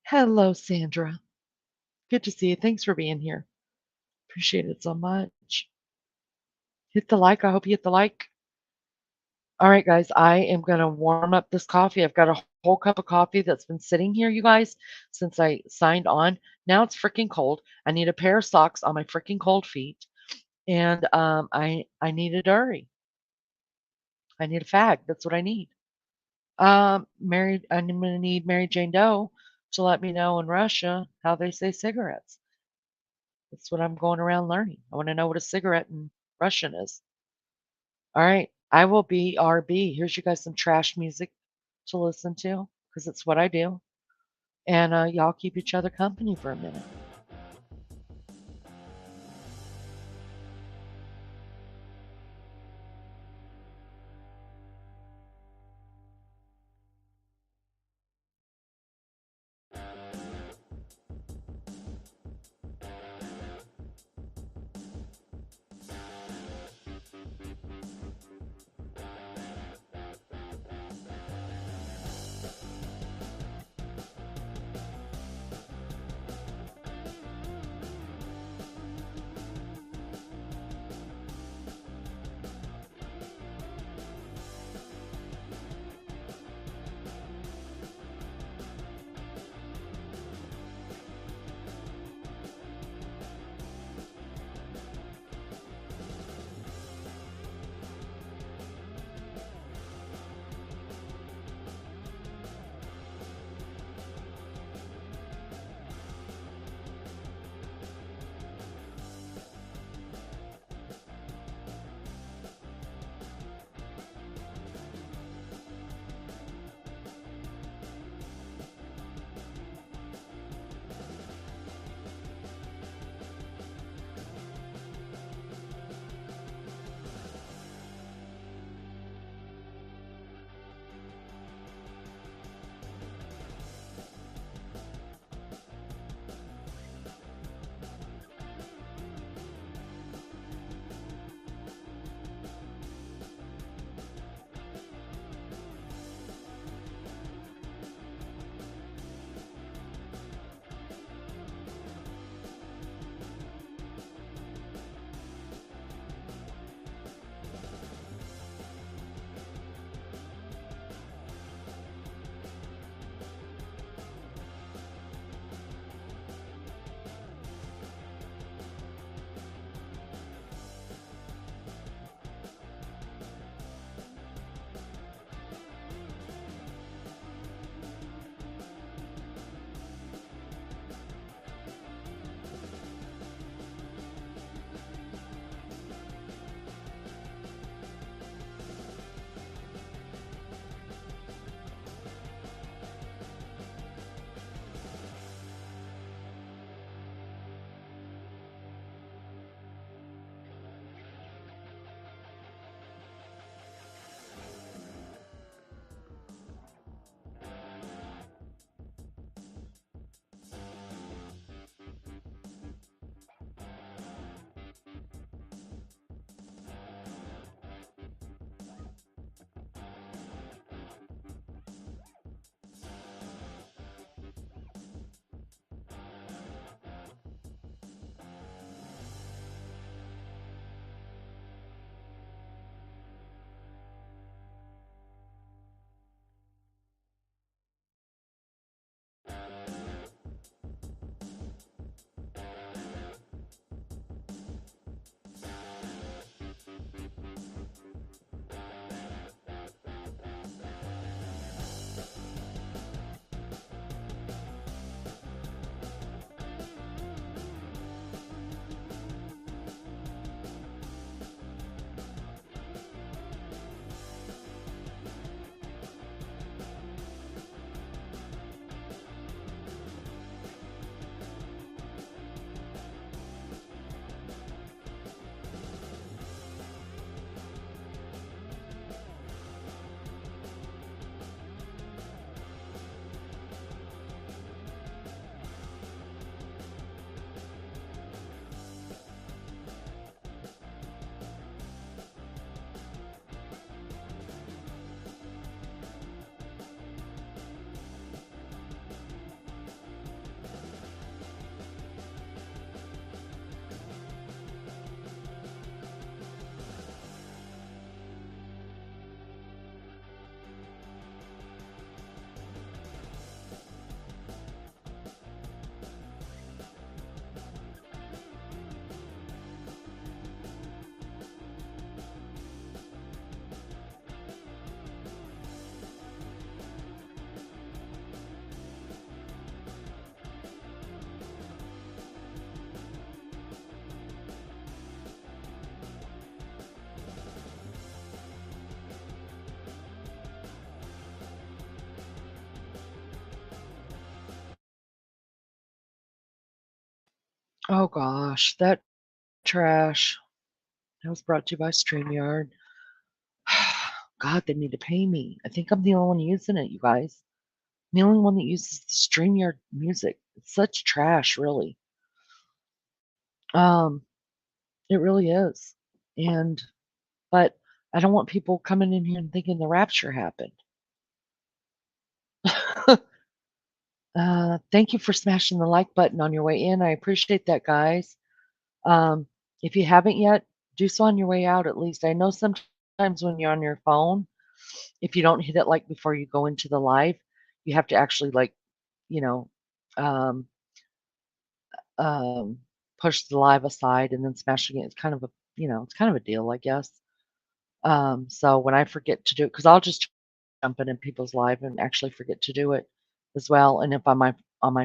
Hello, Sandra. Good to see you. Thanks for being here. Appreciate it so much. Hit the like. I hope you hit the like. All right, guys, I am going to warm up this coffee. I've got a whole cup of coffee that's been sitting here, you guys, since I signed on. Now it's freaking cold. I need a pair of socks on my freaking cold feet, and I need a durry. I need a fag. That's what I need. Mary, I'm going to need Mary Jane Doe to let me know in Russia how they say cigarettes. That's what I'm going around learning. I want to know what a cigarette in Russian is. All right, I will be RB. Here's you guys some trash music to listen to because it's what I do. And y'all keep each other company for a minute. Oh gosh, that trash. That was brought to you by StreamYard. God, they need to pay me. I think I'm the only one using it, you guys. I'm the only one that uses the StreamYard music. It's such trash, really. Um, it really is. And but I don't want people coming in here and thinking the rapture happened. Thank you for smashing the like button on your way in. I appreciate that, guys. Um, if you haven't yet, do so on your way out at least. I know sometimes when you're on your phone, if you don't hit it like before you go into the live, you have to actually like, you know, um, um, push the live aside and then smashing it. It's kind of a, it's kind of a deal, I guess. So when I forget to do it, because I'll just jump in people's live and actually forget to do it as well. And if on my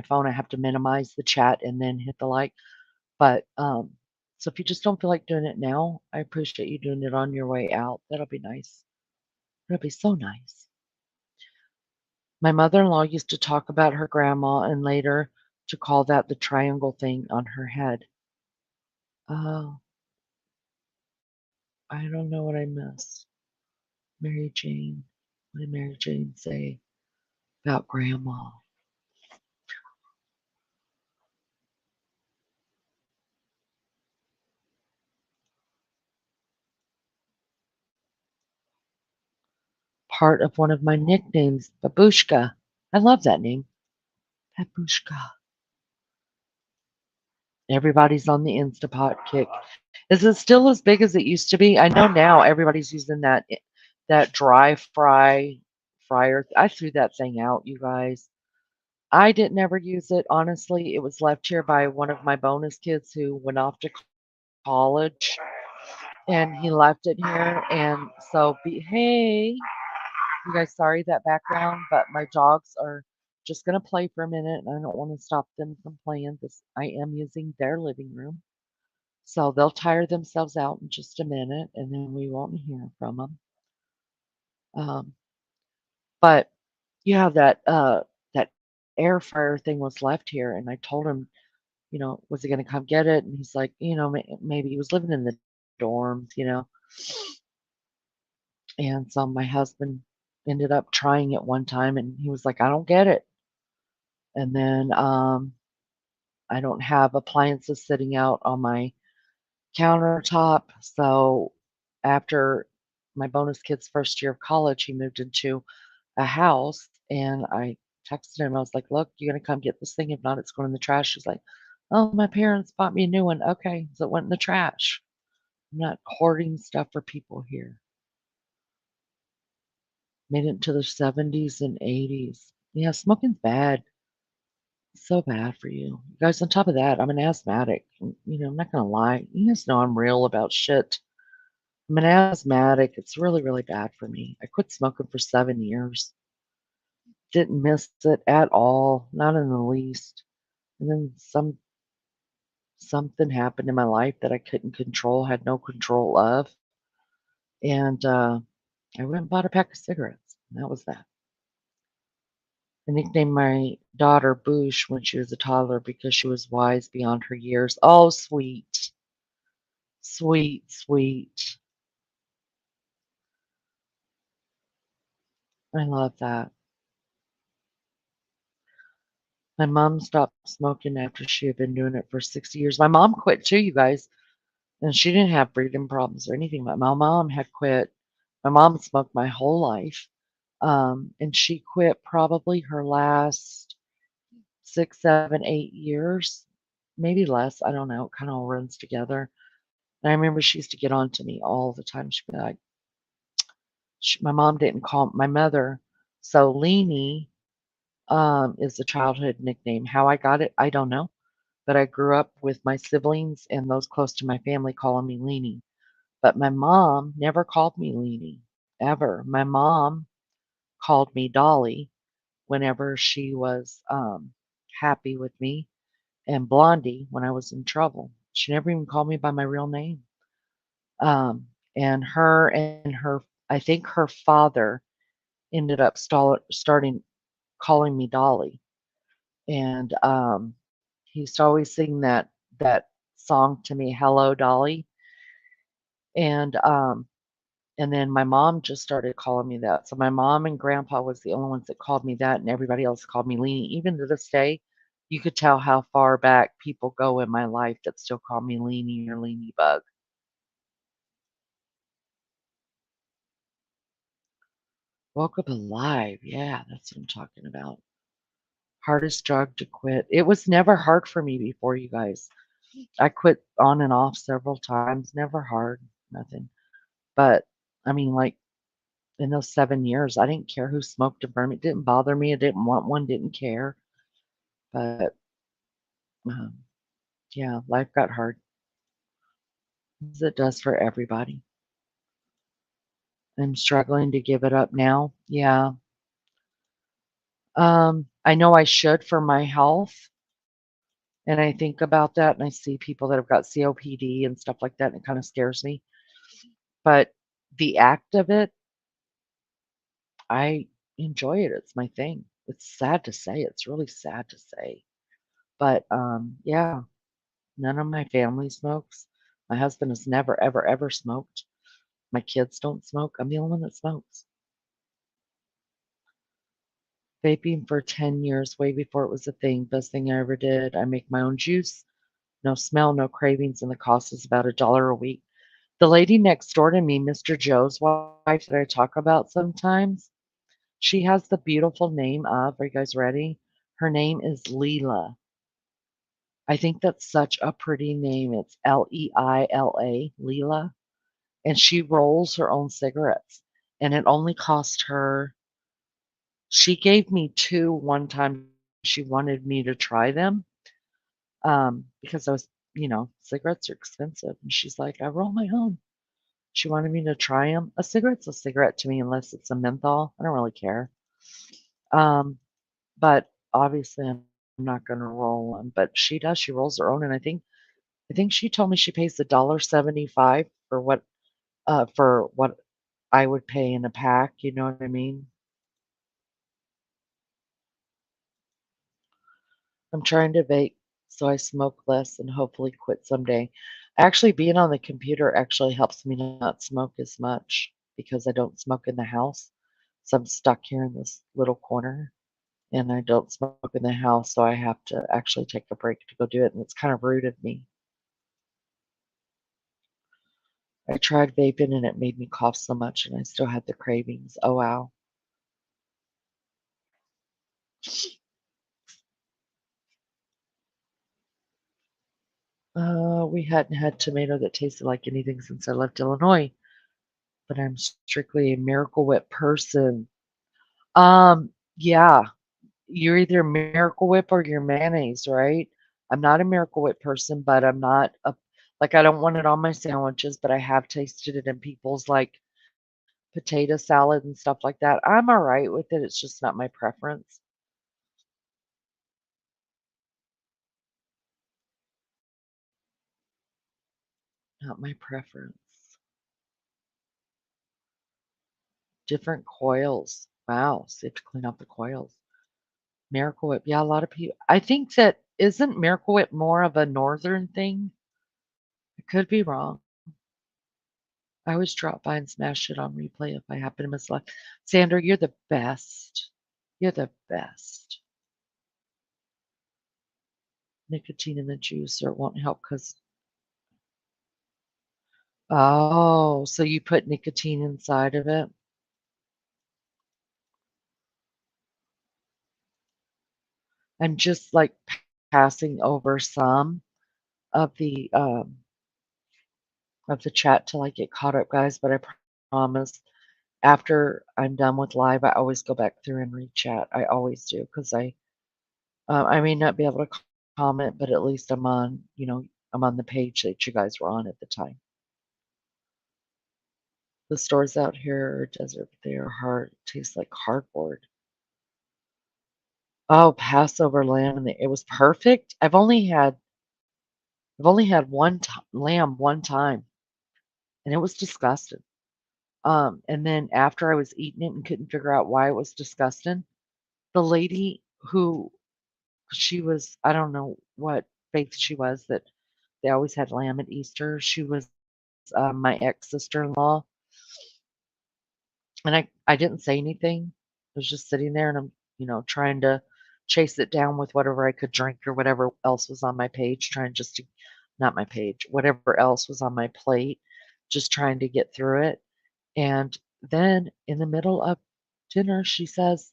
phone, I have to minimize the chat and then hit the like. But so if you just don't feel like doing it now, I appreciate you doing it on your way out. That'll be nice. That'll be so nice. My mother-in-law used to talk about her grandma and later to call that the triangle thing on her head. Oh, I don't know what I missed. Mary Jane. What did Mary Jane say about grandma? Part of one of my nicknames, Babushka. I love that name. Babushka. Everybody's on the Instapot kick. Is it still as big as it used to be? I know now everybody's using that dry fryer. I threw that thing out, you guys. I didn't ever use it, honestly. It was left here by one of my bonus kids who went off to college, and he left it here. And so, hey, you guys, sorry that background, but my dogs are just gonna play for a minute, and I don't want to stop them from playing. This I am using their living room, so they'll tire themselves out in just a minute, and then we won't hear from them. Um, but yeah, that air fryer thing was left here, and I told him, was he gonna come get it? And he's like, maybe he was living in the dorms. And so my husband ended up trying it one time, and he was like, I don't get it. And then I don't have appliances sitting out on my countertop. So after my bonus kid's first year of college, he moved into a house, and I texted him. I was like, "Look, you're gonna come get this thing. If not, it's going in the trash." He's like, "Oh, my parents bought me a new one." Okay, so it went in the trash. I'm not hoarding stuff for people here. Made it into the 70s and 80s. Yeah, smoking's bad. So bad for you. You guys, on top of that, I'm an asthmatic. I'm not gonna lie. You guys know I'm real about shit. I'm an asthmatic. It's really, really bad for me. I quit smoking for 7 years. Didn't miss it at all, not in the least. And then something happened in my life that I couldn't control, had no control of, and I went and bought a pack of cigarettes. And that was that. I nicknamed my daughter Boosh when she was a toddler because she was wise beyond her years. Oh, sweet, sweet, sweet. I love that. My mom stopped smoking after she had been doing it for 60 years. My mom quit too, you guys. And she didn't have breathing problems or anything, but my mom had quit. My mom smoked my whole life. And she quit probably her last 6, 7, 8 years, maybe less. I don't know. It kind of all runs together. And I remember she used to get on to me all the time. She'd be like, my mom didn't call my mother. So Leanie is a childhood nickname. How I got it, I don't know. But I grew up with my siblings and those close to my family calling me Leanie. But my mom never called me Leanie, ever. My mom called me Dolly whenever she was happy with me, and Blondie when I was in trouble. She never even called me by my real name. And I think her father ended up starting calling me Dolly. And he used to always sing that that song to me, "Hello, Dolly," and, um, and then my mom just started calling me that. So my mom and grandpa was the only ones that called me that, and everybody else called me Leanie. Even to this day, you could tell how far back people go in my life that still call me Leanie or Leanie Bug. Woke up alive. Yeah, that's what I'm talking about. Hardest drug to quit. It was never hard for me before, you guys. I quit on and off several times, never hard, nothing. But I mean, like in those 7 years, I didn't care who smoked a burn. It didn't bother me. I didn't want one, didn't care. But um, yeah, life got hard, as it does for everybody. I'm struggling to give it up now. Yeah. I know I should for my health. And I think about that and I see people that have got COPD and stuff like that, and it kind of scares me. But the act of it, I enjoy it. It's my thing. It's sad to say. It's really sad to say. But yeah, none of my family smokes. My husband has never, ever, ever smoked. My kids don't smoke. I'm the only one that smokes. Vaping for 10 years, way before it was a thing. Best thing I ever did. I make my own juice. No smell, no cravings, and the cost is about $1 a week. The lady next door to me, Mr. Joe's wife that I talk about sometimes, she has the beautiful name of, are you guys ready? Her name is Leela. I think that's such a pretty name. It's Leila, Leela. And she rolls her own cigarettes. And it only cost her, she gave me two one time. She wanted me to try them because I was, cigarettes are expensive. And she's like, I roll my own. She wanted me to try them. A cigarette's a cigarette to me unless it's a menthol. I don't really care. Um, but obviously I'm not gonna roll one. But she does. She rolls her own, and I think she told me she pays $1.75 for what I would pay in a pack. You know what I mean? I'm trying to vape so I smoke less and hopefully quit someday. Actually, being on the computer actually helps me not smoke as much because I don't smoke in the house. So I'm stuck here in this little corner and I don't smoke in the house, so I have to actually take a break to go do it, and it's kind of rude of me. I tried vaping and it made me cough so much and I still had the cravings. Oh, wow. We hadn't had tomato that tasted like anything since I left Illinois, but I'm strictly a Miracle Whip person. Yeah, you're either Miracle Whip or you're mayonnaise, right? I'm not a Miracle Whip person, but I'm not a like I don't want it on my sandwiches, but I have tasted it in people's like potato salad and stuff like that. I'm alright with it, it's just not my preference. Not my preference. Different coils. Wow, so you have to clean out the coils. Miracle Whip, yeah, a lot of people I think that isn't Miracle Whip more of a northern thing? I could be wrong. I always drop by and smash it on replay if I happen to miss life. Sandra, you're the best. You're the best. Nicotine in the juice or it won't help because oh, so you put nicotine inside of it? I'm just like passing over some of the chat till I get caught up, guys. But I promise, after I'm done with live, I always go back through and read chat. I always do because I may not be able to comment, but at least I'm on the page that you guys were on at the time. The stores out here are desert, but they are hard. Tastes like cardboard. Oh, Passover lamb, and it was perfect. I've only had one lamb one time, and it was disgusting. And then after I was eating it and couldn't figure out why it was disgusting, the lady who she was, I don't know what faith she was, that They always had lamb at Easter. She was, my ex-sister-in-law, and I didn't say anything. I was just sitting there, and I'm, trying to chase it down with whatever I could drink or whatever else was on my page, trying just to not my page, whatever else was on my plate, just trying to get through it. And then in the middle of dinner, she says,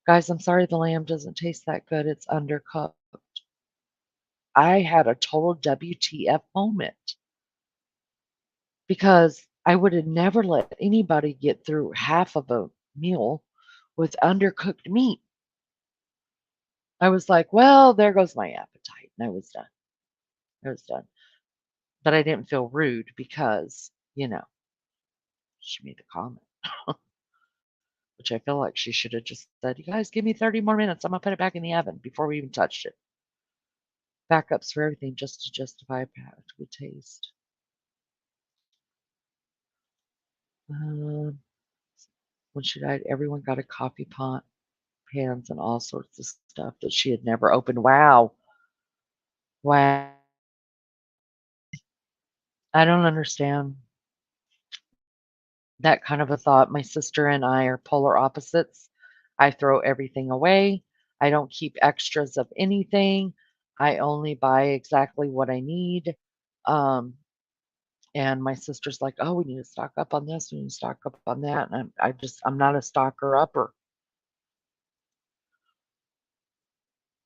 "Guys, I'm sorry the lamb doesn't taste that good. It's undercooked." I had a total WTF moment because I would have never let anybody get through half of a meal with undercooked meat. I was like, "Well, there goes my appetite." And I was done. I was done. But I didn't feel rude because, she made the comment, which I feel like she should have just said, "You guys give me 30 more minutes. I'm gonna put it back in the oven," before we even touched it. Backups for everything just to justify a good taste. Um, when she died, everyone got a coffee pot, pans, and all sorts of stuff that she had never opened. Wow. Wow. I don't understand that kind of a thought. My sister and I are polar opposites. I throw everything away. I don't keep extras of anything. I only buy exactly what I need. Um, and my sister's like, "Oh, we need to stock up on this. We need to stock up on that." And I'm not a stocker upper.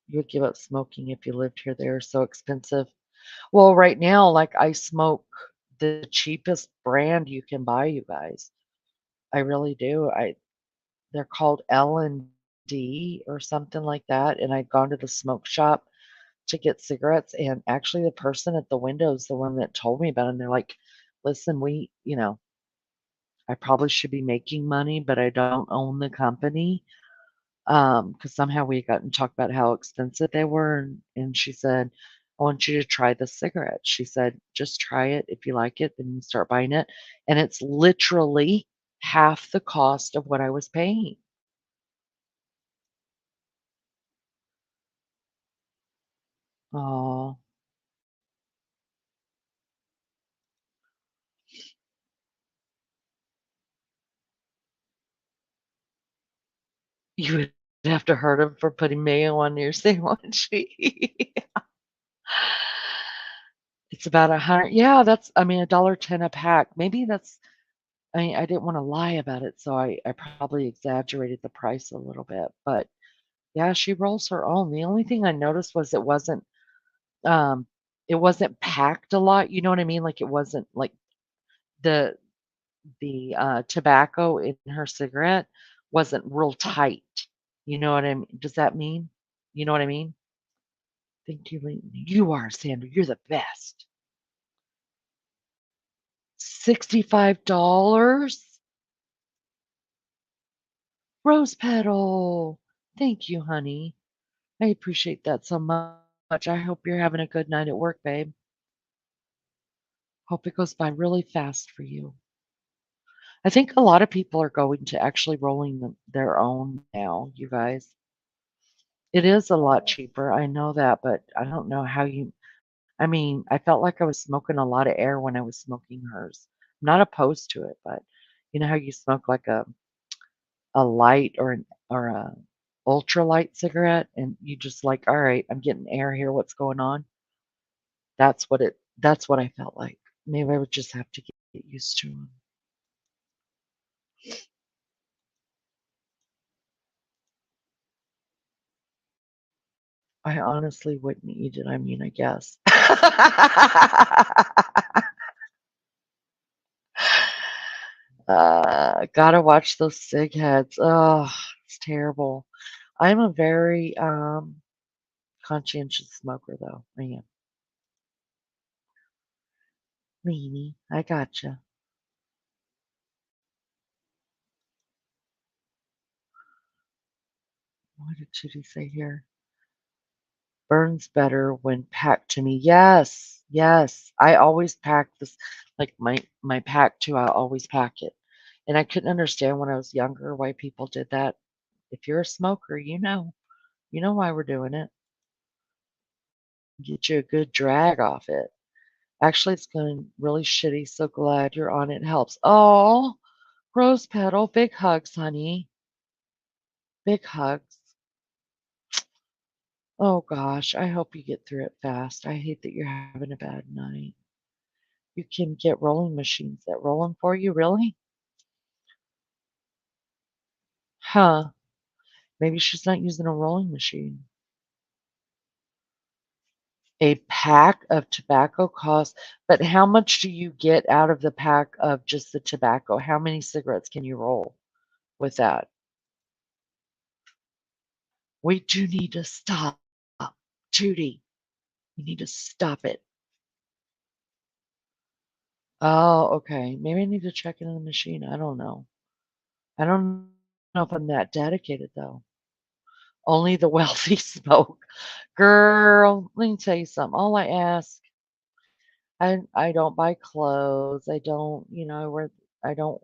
You would give up smoking if you lived here. They're so expensive. Well, right now, like I smoke the cheapest brand you can buy, you guys. I really do. They're called L&D or something like that, and I'd gone to the smoke shop to get cigarettes, and actually the person at the window is the one that told me about it, and they're like, "Listen, I probably should be making money, but I don't own the company." Because somehow we got and talked about how expensive they were, and she said, "I want you to try the cigarette." She said, "Just try it. If you like it, then you start buying it." And it's literally half the cost of what I was paying. Oh, you would have to hurt him for putting mayo on your sandwich. It's about 100, yeah, I mean, $1.10 a pack. Maybe I didn't wanna lie about it, so I probably exaggerated the price a little bit, but yeah, she rolls her own. The only thing I noticed was um, it wasn't packed a lot, you know what I mean? Like, it wasn't like the tobacco in her cigarette wasn't real tight. You know what I mean? Does that mean? You know what I mean? Thank you, Lee. You are, Sandra. You're the best. $65? Rose petal. Thank you, honey. I appreciate that so much. I hope you're having a good night at work, babe. Hope it goes by really fast for you. I think a lot of people are going to actually rolling their own now, you guys. It is a lot cheaper. I know that, but I don't know how I mean, I felt like I was smoking a lot of air when I was smoking hers. I'm not opposed to it, but you know how you smoke like a light or a ultra light cigarette and you just like, all right, I'm getting air here. What's going on? That's what I felt like. Maybe I would just have to get used to 'em. I honestly wouldn't eat it. I mean, I guess. Gotta watch those cig heads. Oh, it's terrible. I'm a very conscientious smoker, though. I am. Weenie, I gotcha. What did Judy say here? Burns better when packed to me. Yes, yes. I always pack this, like my pack too. I always pack it, and I couldn't understand when I was younger why people did that. If you're a smoker, you know why we're doing it. Get you a good drag off it. Actually, it's going really shitty, so glad you're on it helps. Oh, Rose Petal, big hugs, honey. Big hugs. Oh gosh, I hope you get through it fast. I hate that you're having a bad night. You can get rolling machines that roll them for you, really? Huh. Maybe she's not using a rolling machine. A pack of tobacco costs, but how much do you get out of the pack of just the tobacco? How many cigarettes can you roll with that? We do need to stop. Judy, we need to stop it. Oh, okay. Maybe I need to check into the machine. I don't know. I don't know if I'm that dedicated though. Only the wealthy smoke. Girl, let me tell you something. All I ask, I don't buy clothes. I don't, I don't,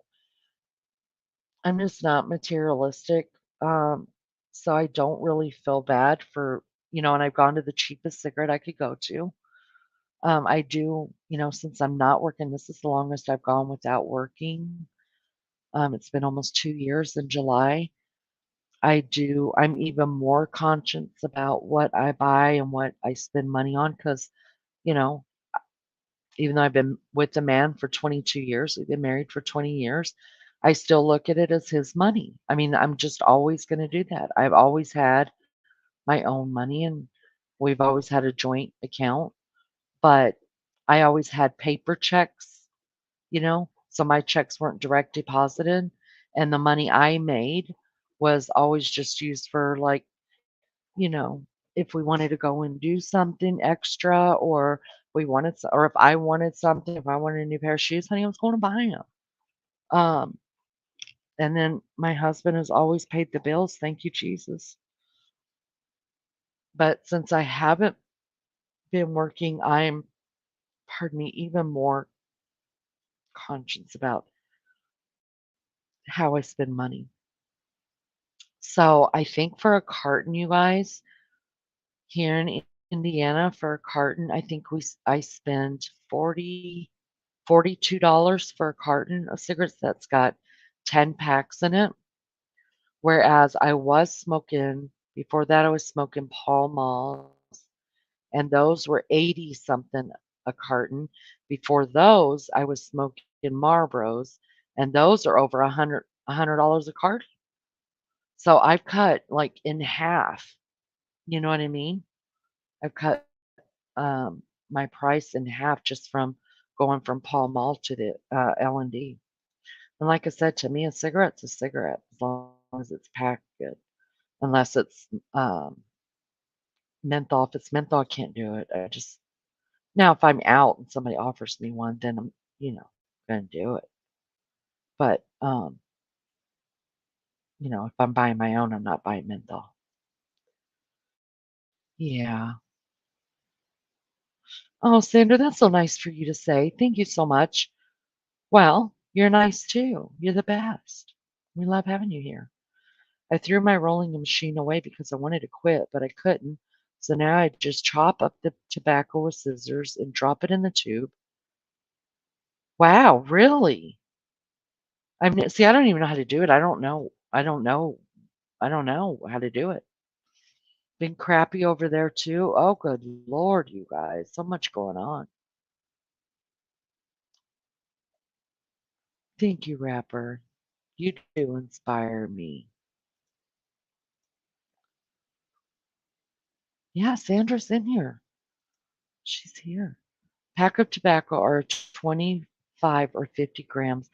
I'm just not materialistic. Um, so I don't really feel bad for, and I've gone to the cheapest cigarette I could go to. I do, since I'm not working, this is the longest I've gone without working. It's been almost 2 years in July. I'm even more conscious about what I buy and what I spend money on because, you know, even though I've been with the man for 22 years, we've been married for 20 years, I still look at it as his money. I mean, I'm just always going to do that. I've always had my own money and we've always had a joint account, but I always had paper checks, so my checks weren't direct deposited and the money I made was always just used for like, you know, if we wanted to go and do something extra or or if I wanted something, if I wanted a new pair of shoes, honey, I was going to buy them. Um, and then my husband has always paid the bills. Thank you, Jesus. But since I haven't been working, I'm, pardon me, even more conscious about how I spend money. So I think for a carton, you guys, here in Indiana, for a carton, I think I spend $42 for a carton of cigarettes that's got 10 packs in it. Whereas I was smoking, before that, I was smoking Pall Malls, and those were 80 something a carton. Before those, I was smoking Marlboros, and those are over $100 a carton. So I've cut like in half. You know what I mean? I've cut my price in half just from going from Pall Mall to the L&D. And like I said, to me, a cigarette's a cigarette as long as it's packed good. Unless it's menthol. If it's menthol, I can't do it. Now if I'm out and somebody offers me one, then I'm, gonna do it. But if I'm buying my own, I'm not buying menthol. Yeah. Oh, Sandra, that's so nice for you to say. Thank you so much. Well, you're nice too. You're the best. We love having you here. I threw my rolling machine away because I wanted to quit, but I couldn't. So now I just chop up the tobacco with scissors and drop it in the tube. Wow, really? See, I don't even know how to do it. I don't know. I don't know. I don't know how to do it. Been crappy over there too. Oh, good Lord, you guys. So much going on. Thank you, Rapper. You do inspire me. Yeah, Sandra's in here. She's here. Pack of tobacco are 25 or 50 grams.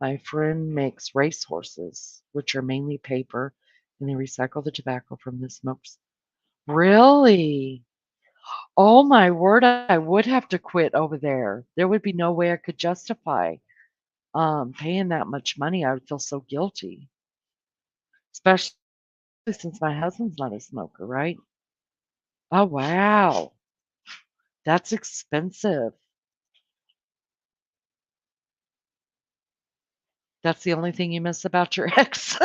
My friend makes racehorses, which are mainly paper, and they recycle the tobacco from the smokes. Really? Oh my word, I would have to quit over there. There would be no way I could justify paying that much money. I would feel so guilty, especially since my husband's not a smoker, right? Oh wow, that's expensive. That's the only thing you miss about your ex.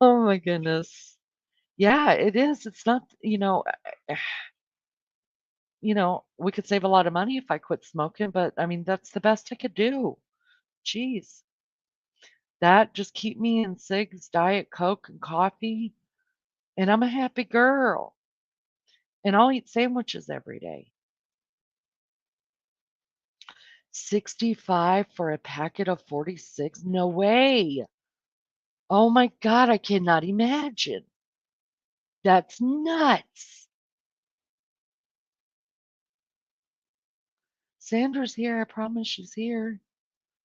Oh my goodness. Yeah, it is. It's not, we could save a lot of money if I quit smoking, but I mean, that's the best I could do. Jeez. That just keep me in cigs, Diet Coke, and coffee, and I'm a happy girl. And I'll eat sandwiches every day. 65 for a packet of 46? No way. Oh my God, I cannot imagine. That's nuts. Sandra's here. I promise she's here.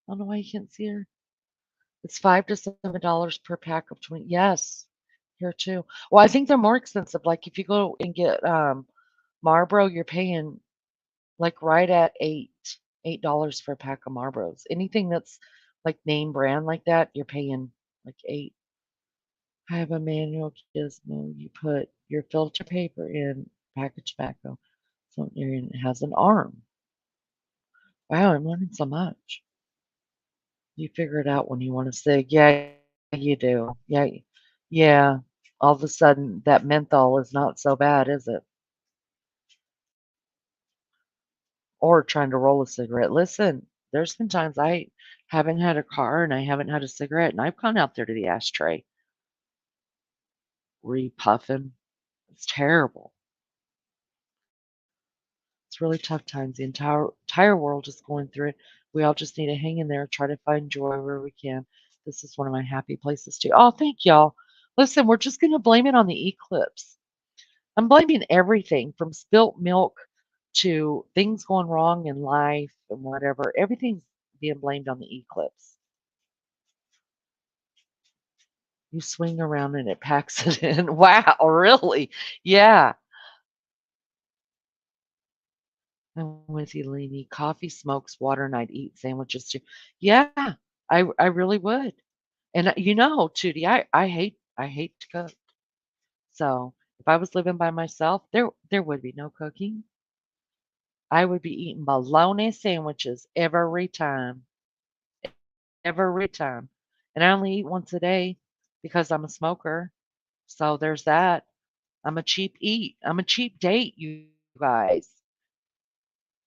I don't know why you can't see her. It's $5 to $7 per pack of 20. Yes, here too. Well, I think they're more expensive. Like if you go and get Marlboro, you're paying like right at $8 for a pack of Marlboros. Anything that's like name brand like that, you're paying like 8. I have a manual gizmo. You put your filter paper in packaged tobacco. So it has an arm. Wow, I'm learning so much. You figure it out when you want to say, yeah, you do. Yeah, yeah. All of a sudden, that menthol is not so bad, is it? Or trying to roll a cigarette. Listen, there's been times I haven't had a car and I haven't had a cigarette, and I've gone out there to the ashtray, repuffing. It's terrible. It's really tough times. The entire world is going through it. We all just need to hang in there, try to find joy where we can. This is one of my happy places too. Oh, thank y'all. Listen, we're just going to blame it on the eclipse. I'm blaming everything from spilt milk to things going wrong in life and whatever. Everything's being blamed on the eclipse. You swing around and it packs it in. Wow, really? Yeah. I'm with you, Leanie. Coffee, smokes, water, and I'd eat sandwiches too. Yeah, I really would. And Tootie, I hate to cook. So if I was living by myself, there would be no cooking. I would be eating bologna sandwiches every time. And I only eat once a day because I'm a smoker. So there's that. I'm a cheap eat. I'm a cheap date, you guys.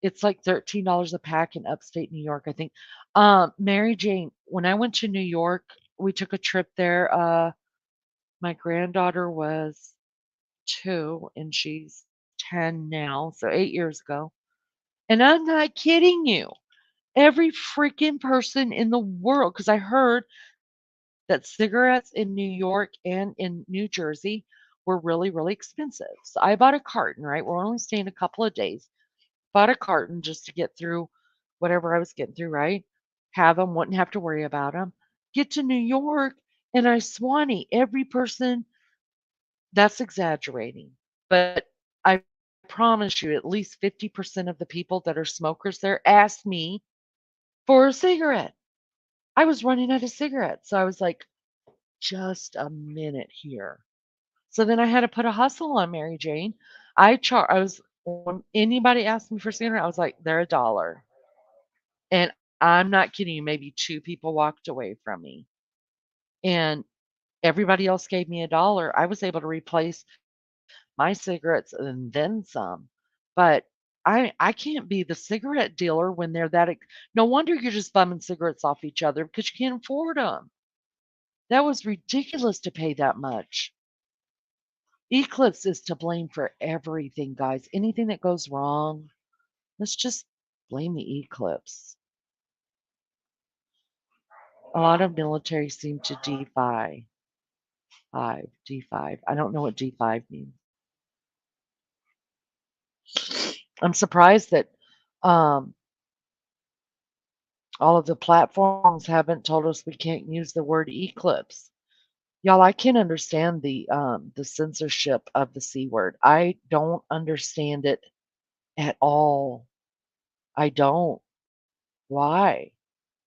It's like $13 a pack in upstate New York, I think. Mary Jane, when I went to New York, we took a trip there. My granddaughter was 2 and she's 10 now, so 8 years ago. And I'm not kidding you. Every freaking person in the world, because I heard that cigarettes in New York and in New Jersey were really, really expensive. So I bought a carton, right? We're only staying a couple of days. Bought a carton just to get through whatever I was getting through, right? Have them, wouldn't have to worry about them. Get to New York, and I Swanee, every person, that's exaggerating. But I promise you, at least 50% of the people that are smokers there asked me for a cigarette. I was running out of cigarettes. So I was like, just a minute here. So then I had to put a hustle on Mary Jane. I was when anybody asked me for a cigarette, I was like, they're $1. And I'm not kidding you, maybe 2 people walked away from me. And everybody else gave me $1. I was able to replace my cigarettes and then some. But I can't be the cigarette dealer when they're no wonder you're just bumming cigarettes off each other because you can't afford them. That was ridiculous to pay that much. Eclipse is to blame for everything, guys. Anything that goes wrong, let's just blame the eclipse. A lot of military seem to D5. I don't know what D5 means. I'm surprised that um, all of the platforms haven't told us we can't use the word eclipse. Y'all, I can't understand the censorship of the C word. I don't understand it at all. I don't. Why?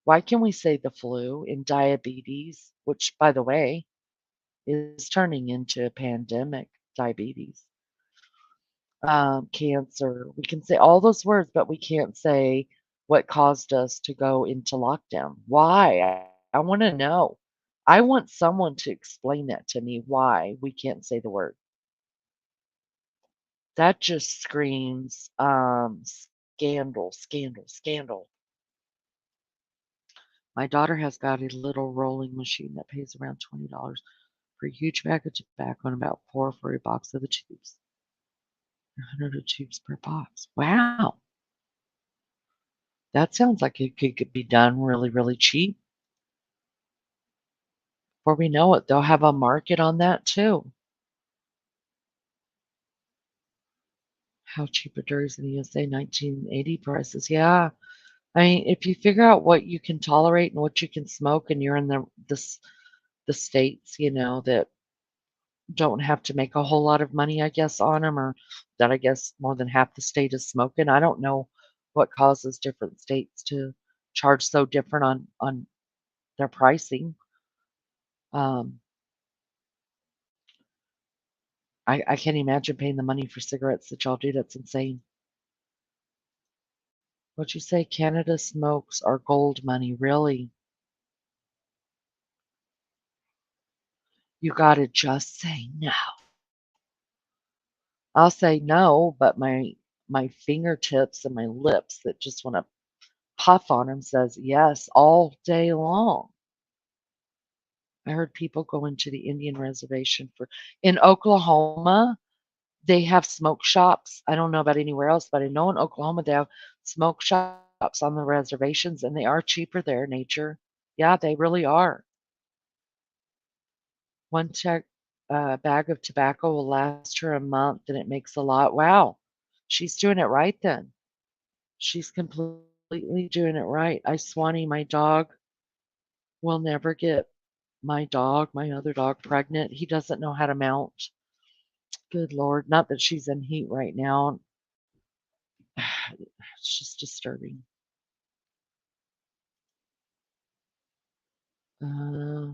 Why can we say the flu and diabetes, which, by the way, is turning into a pandemic, diabetes, cancer? We can say all those words, but we can't say what caused us to go into lockdown. Why? I want to know. I want someone to explain that to me, why we can't say the word. That just screams, scandal, scandal, scandal. My daughter has got a little rolling machine that pays around $20 for a huge bag of tobacco and about 4 for a box of the tubes. 100 of tubes per box. Wow. That sounds like it could be done really, really cheap. Before we know it, they'll have a market on that too. How cheap are dirties in the USA 1980 prices? Yeah. I mean, if you figure out what you can tolerate and what you can smoke, and you're in the states, that don't have to make a whole lot of money, I guess, on them, or that I guess more than half the state is smoking. I don't know what causes different states to charge so different on their pricing. Um, I can't imagine paying the money for cigarettes that y'all do. That's insane. What'd you say? Canada smokes are gold money. Really? You gotta just say no. I'll say no, but my fingertips and my lips that just want to puff on them says yes all day long. I heard people go into the Indian reservation for in Oklahoma, they have smoke shops. I don't know about anywhere else, but I know in Oklahoma they have smoke shops on the reservations and they are cheaper there, nature. Yeah, they really are. One bag of tobacco will last her a month and it makes a lot. Wow. She's doing it right then. She's completely doing it right. I Swanee, my dog, will never get my other dog, pregnant. He doesn't know how to mount. Good Lord. Not that she's in heat right now. It's just disturbing. Uh,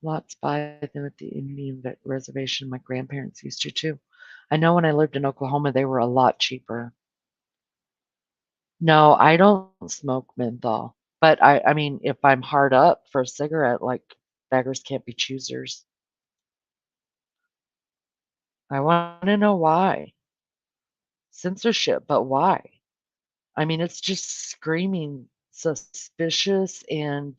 Lots buy them at the Indian reservation. My grandparents used to too. I know when I lived in Oklahoma, they were a lot cheaper. No, I don't smoke menthol. But I mean, if I'm hard up for a cigarette, like beggars can't be choosers. I want to know why. Censorship, but why? I mean, it's just screaming suspicious and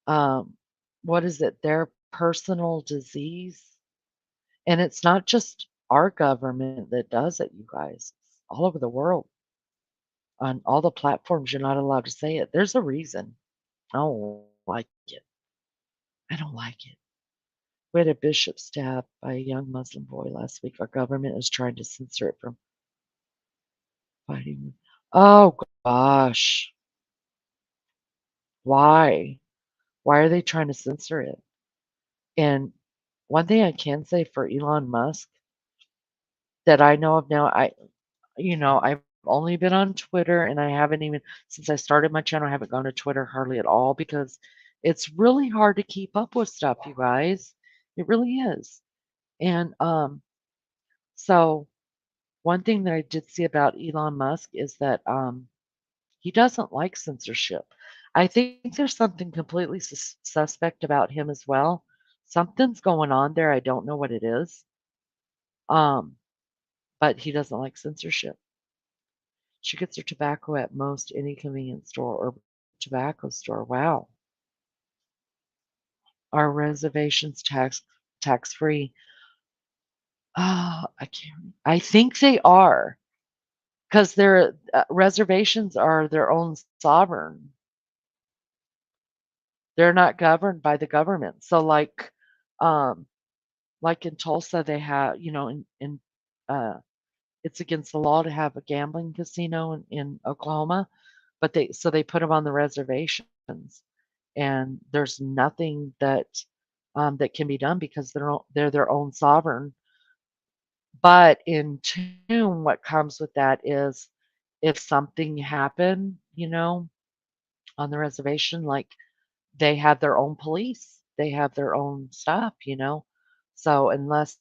um, what is it? Their personal disease. And it's not just our government that does it, you guys. It's all over the world. On all the platforms, you're not allowed to say it. There's a reason. I don't like it. I don't like it. We had a bishop stabbed by a young Muslim boy last week. Our government is trying to censor it from fighting. Oh gosh. Why? Why are they trying to censor it? And one thing I can say for Elon Musk that I know of now, I've only been on Twitter and I haven't even, since I started my channel, I haven't gone to Twitter hardly at all because it's really hard to keep up with stuff, you guys. It really is. And so one thing that I did see about Elon Musk is that he doesn't like censorship. I think there's something completely suspect about him as well. Something's going on there. I don't know what it is. Um, but he doesn't like censorship. She gets her tobacco at most any convenience store or tobacco store. Wow. Are reservations tax free? Oh, I can't. I think they are because their reservations are their own sovereign. They're not governed by the government. So, um, like in Tulsa, they have, uh, it's against the law to have a gambling casino in Oklahoma, but they put them on the reservations, and there's nothing that can be done because they're their own sovereign. But in tune, what comes with that is if something happened, on the reservation, like they have their own police, they have their own stuff. So unless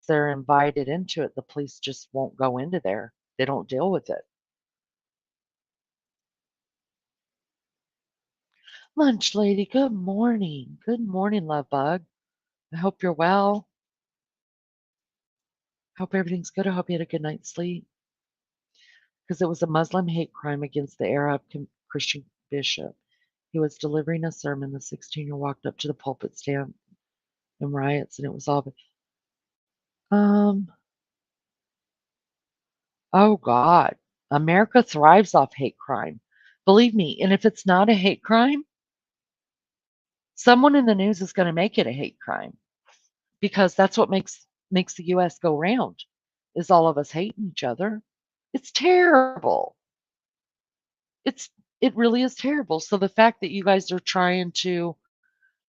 they're invited into it, the police just won't go into there. They don't deal with it. Lunch lady, good morning. Good morning, love bug. I hope you're well. Hope everything's good. I hope you had a good night's sleep. Because it was a Muslim hate crime against the Arab Christian bishop. He was delivering a sermon. The 16-year walked up to the pulpit stand in riots, and it was all. Um. Oh God, America thrives off hate crime. Believe me, and if it's not a hate crime, someone in the news is going to make it a hate crime because that's what makes the US go round is all of us hating each other. It's terrible. It's it really is terrible. So the fact that you guys are trying to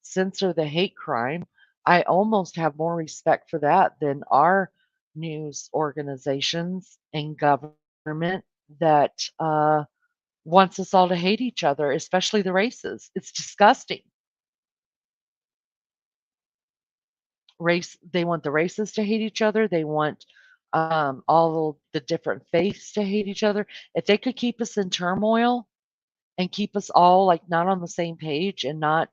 censor the hate crime, I almost have more respect for that than our news organizations and government that wants us all to hate each other, especially the races. It's disgusting. They want the races to hate each other. They want all the different faiths to hate each other. If they could keep us in turmoil and keep us all like not on the same page and not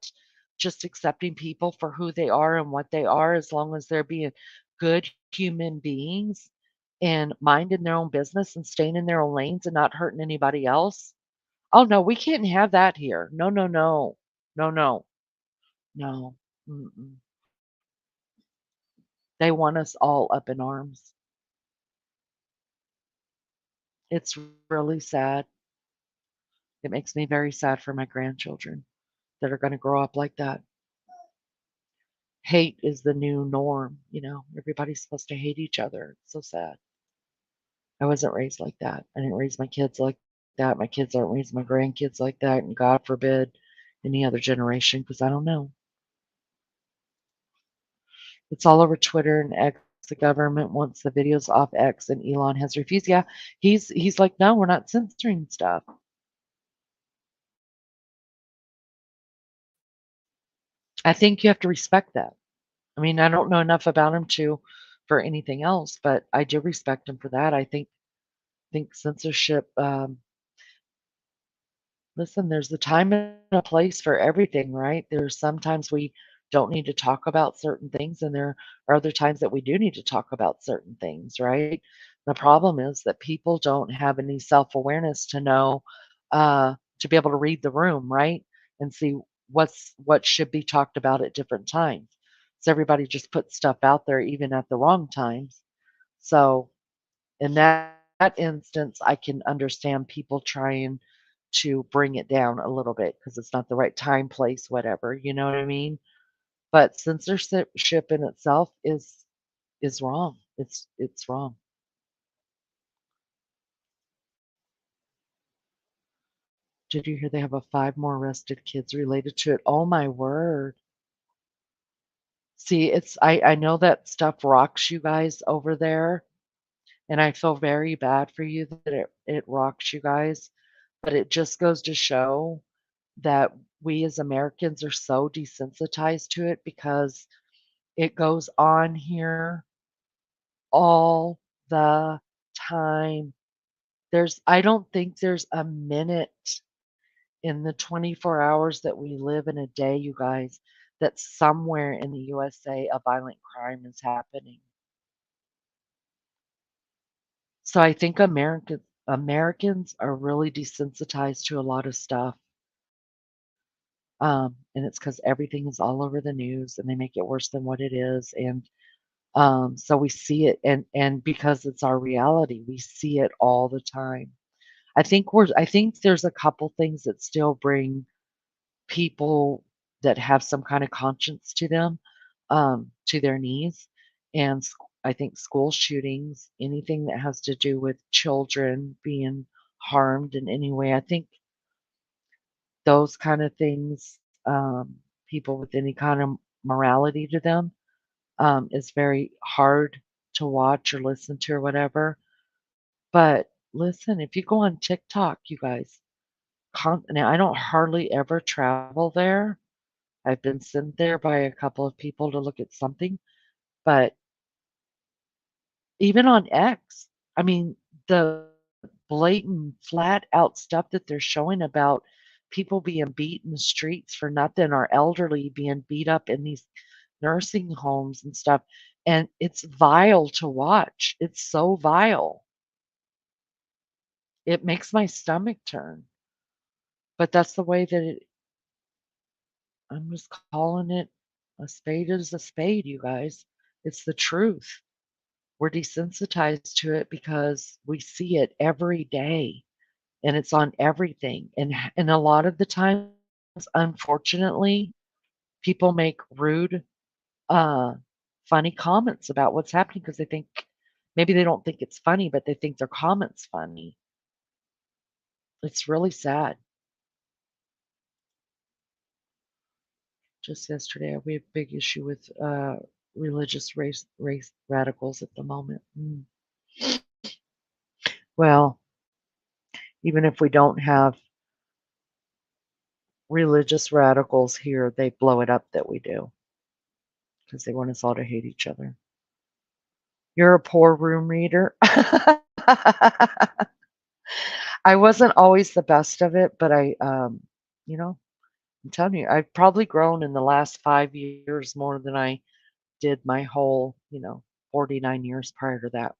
just accepting people for who they are and what they are, as long as they're being good human beings and minding their own business and staying in their own lanes and not hurting anybody else. Oh no, we can't have that here. No, no, no. No, no. No. Mm-mm. They want us all up in arms. It's really sad. It makes me very sad for my grandchildren that are going to grow up like that. Hate is the new norm, you know. Everybody's supposed to hate each other. It's so sad. I wasn't raised like that. I didn't raise my kids like that. My kids aren't raising my grandkids like that, and God forbid any other generation because I don't know. It's all over Twitter and X. The government wants the videos off X, and Elon has refused. Yeah, he's like, no, we're not censoring stuff. I think you have to respect that. I mean, I don't know enough about him to for anything else, but I do respect him for that. I think censorship. Listen, there's a time and a place for everything, right? There's sometimes we don't need to talk about certain things, and there are other times that we do need to talk about certain things, right? The problem is that people don't have any self-awareness to know, to be able to read the room, right? And see what should be talked about at different times. So everybody just puts stuff out there even at the wrong times. So in that instance, I can understand people trying to bring it down a little bit because it's not the right time, place, whatever, you know what I mean? But censorship in itself is wrong. It's wrong. Did you hear they have a 5 more arrested kids related to it? Oh my word. See, I know that stuff rocks you guys over there, and I feel very bad for you that it rocks you guys, but it just goes to show that we as Americans are so desensitized to it because it goes on here all the time. I don't think there's a minute in the 24 hours that we live in a day, you guys, that somewhere in the USA a violent crime is happening. So I think Americans are really desensitized to a lot of stuff. And it's because everything is all over the news and they make it worse than what it is. And so we see it and because it's our reality, we see it all the time. I think there's a couple things that still bring people that have some kind of conscience to them, to their knees. And I think school shootings, anything that has to do with children being harmed in any way, I think those kind of things, people with any kind of morality to them, is very hard to watch or listen to or whatever. But listen, if you go on TikTok, you guys, now I don't hardly ever travel there. I've been sent there by a couple of people to look at something, but even on X, I mean, the blatant, flat out stuff that they're showing about people being beat in the streets for nothing, or elderly being beat up in these nursing homes and stuff, and it's vile to watch. It's so vile. It makes my stomach turn, but that's the way that I'm just calling it a spade is a spade, you guys. It's the truth. We're desensitized to it because we see it every day and it's on everything. And a lot of the times, unfortunately, people make rude, uh, funny comments about what's happening because they think maybe they don't think it's funny, but they think their comments funny. It's really sad. Just yesterday, we have a big issue with religious race radicals at the moment. Well, even if we don't have religious radicals here, they blow it up that we do because they want us all to hate each other. You're a poor room reader. I wasn't always the best of it, but you know, I'm telling you, I've probably grown in the last 5 years more than I did my whole, 49 years prior to that.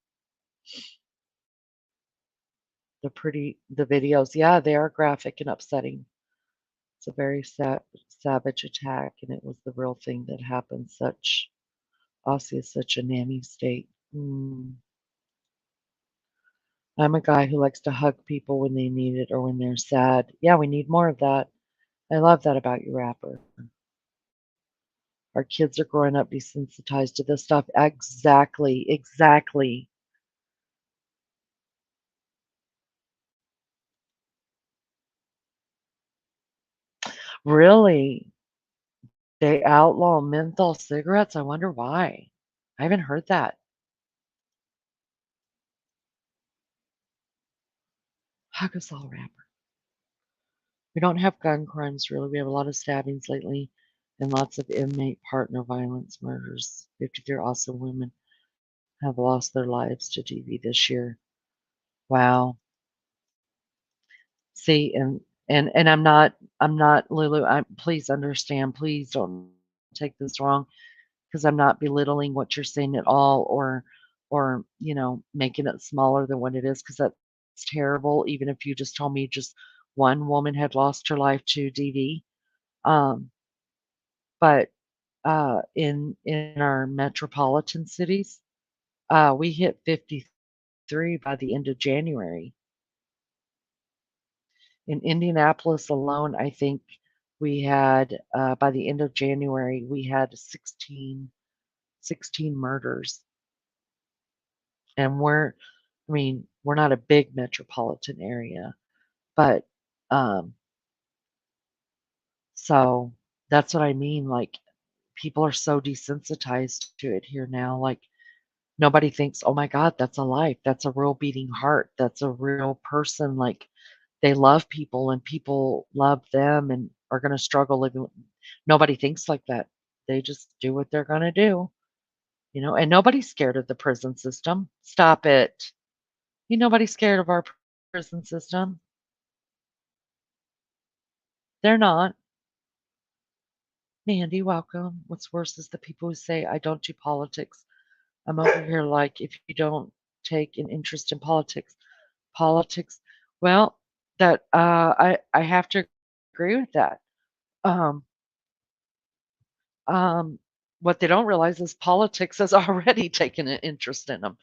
The videos, yeah, they are graphic and upsetting. It's a very savage attack, and it was the real thing that happened. Aussie is such a nanny state. I'm a guy who likes to hug people when they need it or when they're sad. Yeah, we need more of that. I love that about you, rapper. Our kids are growing up desensitized to this stuff. Exactly, exactly. Really? They outlaw menthol cigarettes? I wonder why. I haven't heard that. Hug us all, rapper. We don't have gun crimes really. We have a lot of stabbings lately and lots of inmate partner violence murders. 53 also women have lost their lives to DV this year. Wow. See, and I'm not Lulu. Please understand. Please don't take this wrong because I'm not belittling what you're saying at all, or making it smaller than what it is because that's terrible. Even if you just told me just one woman had lost her life to DV, um, but in our metropolitan cities, we hit 53 by the end of January. In Indianapolis alone, I think we had, by the end of January, we had 16 murders. And we're not a big metropolitan area, but um, so that's what I mean. Like, people are so desensitized to it here now. Like, nobody thinks, oh my God, that's a life. That's a real beating heart. That's a real person. Like, they love people and people love them and are going to struggle living. Nobody thinks like that. They just do what they're going to do, and nobody's scared of the prison system. Stop it. Nobody's scared of our prison system. They're not. Mandy, welcome. What's worse is the people who say, I don't do politics. I'm over here like, if you don't take an interest in politics, well, that I have to agree with that. Um, um, what they don't realize is politics has already taken an interest in them.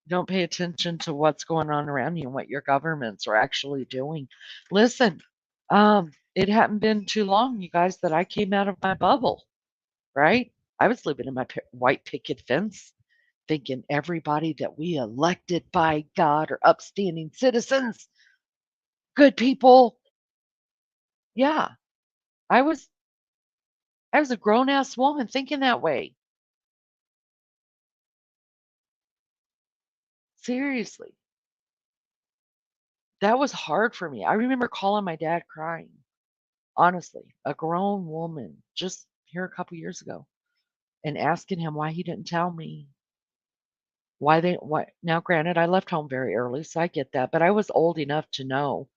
Don't pay attention to what's going on around you and what your governments are actually doing. Listen, it hadn't been too long, you guys, that I came out of my bubble, right? I was living in my white picket fence, thinking everybody that we elected by God are upstanding citizens, good people. Yeah, I was I was a grown ass woman thinking that way. Seriously, that was hard for me. I remember calling my dad crying. Honestly, a grown woman just here a couple years ago and asking him why he didn't tell me why now granted I left home very early, so I get that, but I was old enough to know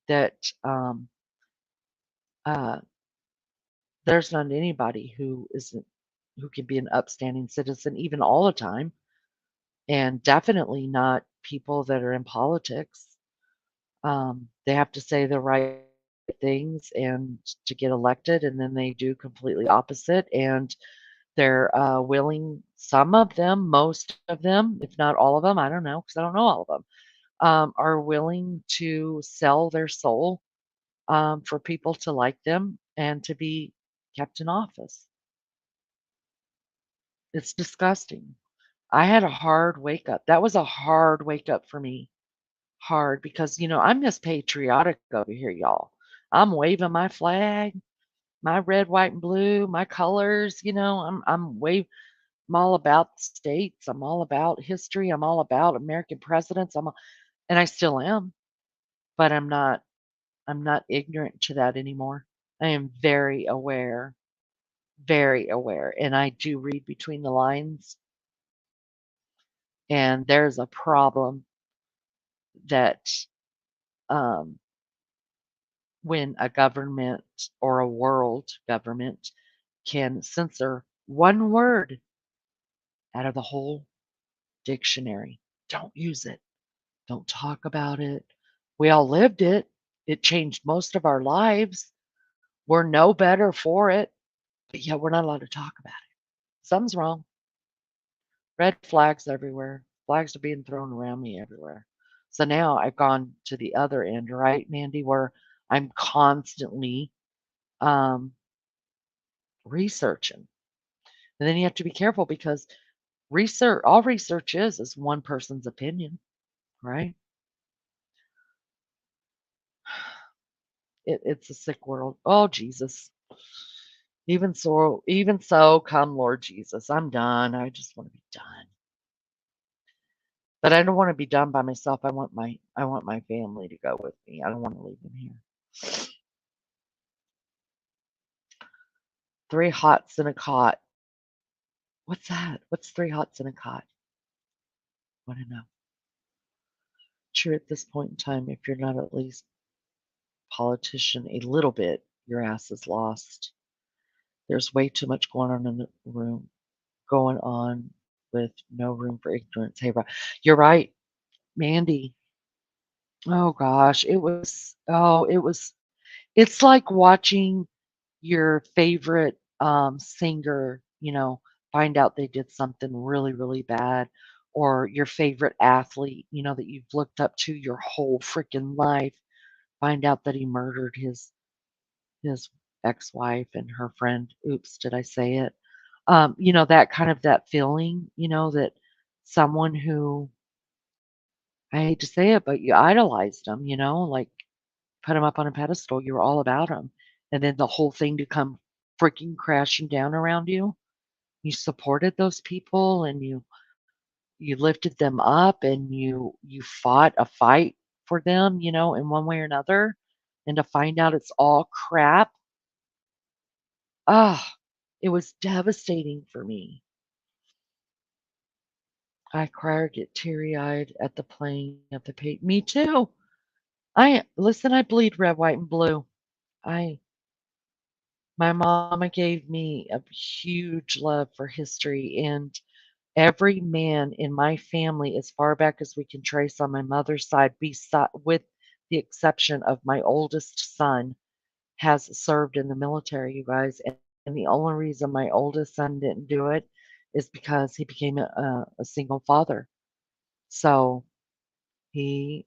that uh, there's not anybody who can be an upstanding citizen even all the time, and definitely not people that are in politics. They have to say the right things and to get elected, and then they do completely opposite. And they're willing, some of them, most of them, if not all of them, I don't know because I don't know all of them, are willing to sell their soul for people to like them and to be kept in office. It's disgusting. I had a hard wake up. That was a hard wake up for me. Hard because, I'm just patriotic over here, y'all. I'm waving my flag, my red, white, and blue, my colors, I'm all about states. I'm all about history. I'm all about American presidents. And I still am, but I'm not ignorant to that anymore. I am very aware, and I do read between the lines. And there's a problem that um, when a government or a world government can censor one word out of the whole dictionary. Don't use it. Don't talk about it. We all lived it. It changed most of our lives. We're no better for it, but yet we're not allowed to talk about it. Something's wrong. Red flags everywhere. Flags are being thrown around me everywhere. So now I've gone to the other end, right, Mandy, where I'm constantly um, researching. And then you have to be careful because all research is one person's opinion, right? It's a sick world. Oh, Jesus. Even so, come Lord Jesus. I'm done. I just want to be done. But I don't want to be done by myself. I want my family to go with me. I don't want to leave them here. Three hots in a cot. What's that? What's three hots in a cot? Want to know. Sure, at this point in time, if you're not at least politician a little bit, your ass is lost. There's way too much going on with no room for ignorance. Hey, you're right, Mandy. Oh gosh, it's like watching your favorite singer, find out they did something really, really bad, or your favorite athlete, that you've looked up to your whole freaking life, find out that he murdered his ex-wife and her friend. Oops, did I say it? That feeling, that someone who, I hate to say it, but you idolized them, like put them up on a pedestal. You were all about them. And then the whole thing to come freaking crashing down around you. You supported those people and you lifted them up and you fought a fight for them, in one way or another. And to find out it's all crap. Ah, it was devastating for me. I cry or get teary-eyed at the playing of the page. Me too. I bleed red, white, and blue. I My mama gave me a huge love for history, and every man in my family, as far back as we can trace on my mother's side, with the exception of my oldest son, has served in the military, you guys. And the only reason my oldest son didn't do it is because he became a single father. So he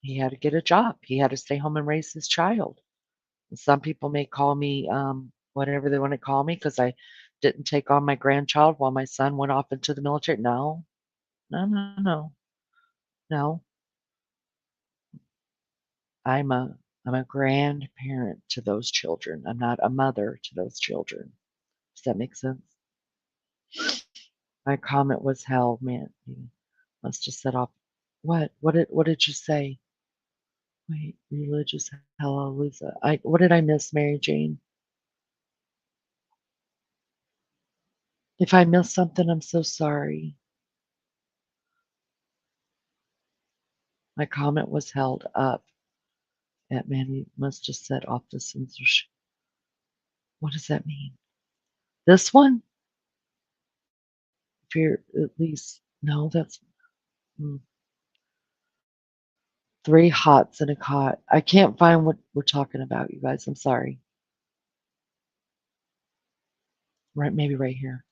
he had to get a job. He had to stay home and raise his child. Some people may call me whatever they want to call me because I didn't take on my grandchild while my son went off into the military. No, no, no, no, no. I'm a I'm a grandparent to those children. I'm not a mother to those children. Does that make sense? My comment was hell, man. You must have set off. What? What did you say? Wait, religious hallelujah. What did I miss, Mary Jane? If I missed something, I'm so sorry. My comment was held up That man must have set off the censorship. What does that mean? This one? If you're at least, no, that's mm, three hots and a cot. I can't find what we're talking about, you guys. I'm sorry. Right, maybe right here.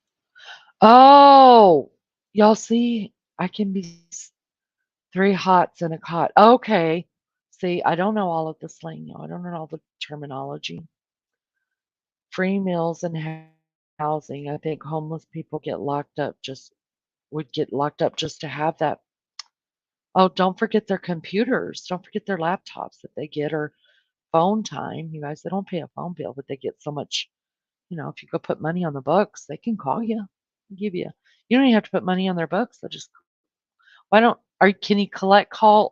Oh, y'all see? I can be three hots and a cot. Okay. See, I don't know all of the slang, y'all. I don't know all the terminology. Free meals and housing. I think homeless people get locked up just would get locked up just to have that. Oh, don't forget their computers. Don't forget their laptops that they get or phone time. You guys, they don't pay a phone bill, but they get so much, if you go put money on the books, they can call you, give you. You don't even have to put money on their books. They'll just why don't are can you collect call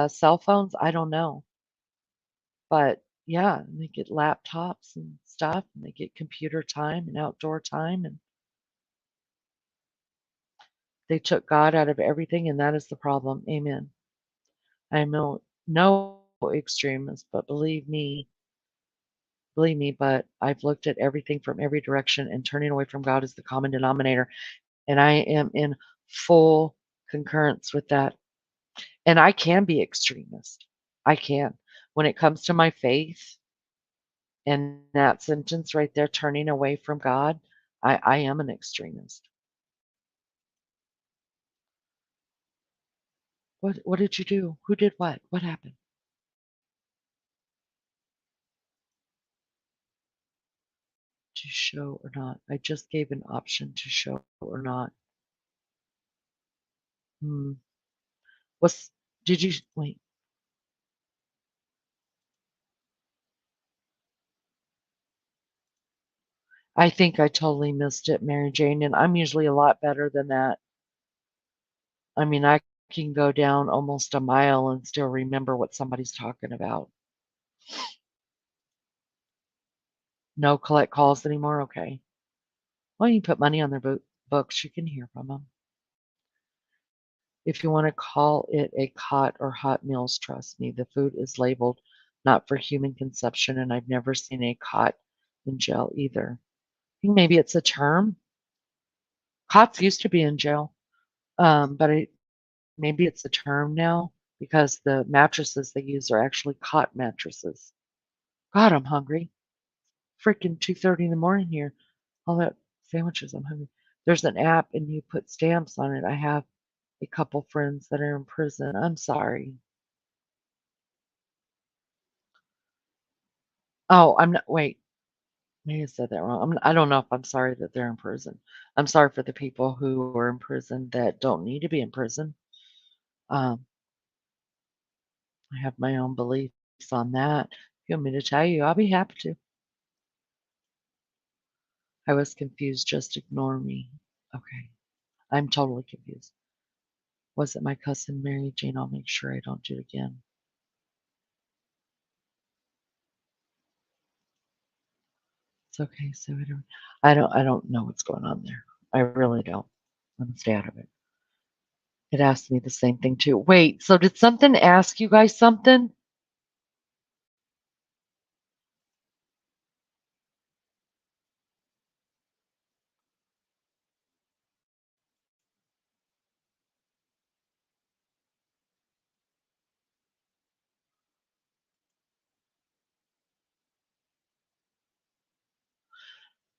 cell phones? I don't know. But yeah, and they get laptops and stuff and they get computer time and outdoor time and they took God out of everything and that is the problem. Amen. I am no extremist, but believe me, but I've looked at everything from every direction and turning away from God is the common denominator. And I am in full concurrence with that. And I can be extremist. I can. When it comes to my faith and that sentence right there, turning away from God, I am an extremist. What did you do? Who did what? What happened? To show or not? I just gave an option to show or not. Hmm. What's did you wait? I think I totally missed it, Mary Jane, and I'm usually a lot better than that. I mean, I can go down almost a mile and still remember what somebody's talking about. No collect calls anymore? Okay. Well, you put money on their books, you can hear from them. If you want to call it a cot or hot meals, trust me, the food is labeled not for human consumption, and I've never seen a cot in jail either. I think maybe it's a term. Cots used to be in jail, but maybe it's a term now because the mattresses they use are actually cot mattresses. God, I'm hungry. Freaking 2:30 in the morning here. All that sandwiches, I'm hungry. There's an app and you put stamps on it. I have a couple friends that are in prison. I'm sorry. Oh, I'm not. Wait, maybe I said that wrong. I don't know if I'm sorry that they're in prison. I'm sorry for the people who are in prison that don't need to be in prison. Um, I have my own beliefs on that. If you want me to tell you, I'll be happy to. I was confused. Just ignore me. Okay. I'm totally confused. Was it my cousin Mary Jane? I'll make sure I don't do it again. It's okay. So I don't know what's going on there. I really don't. I'm gonna stay out of it. It asked me the same thing too. Wait, so did something ask you guys something?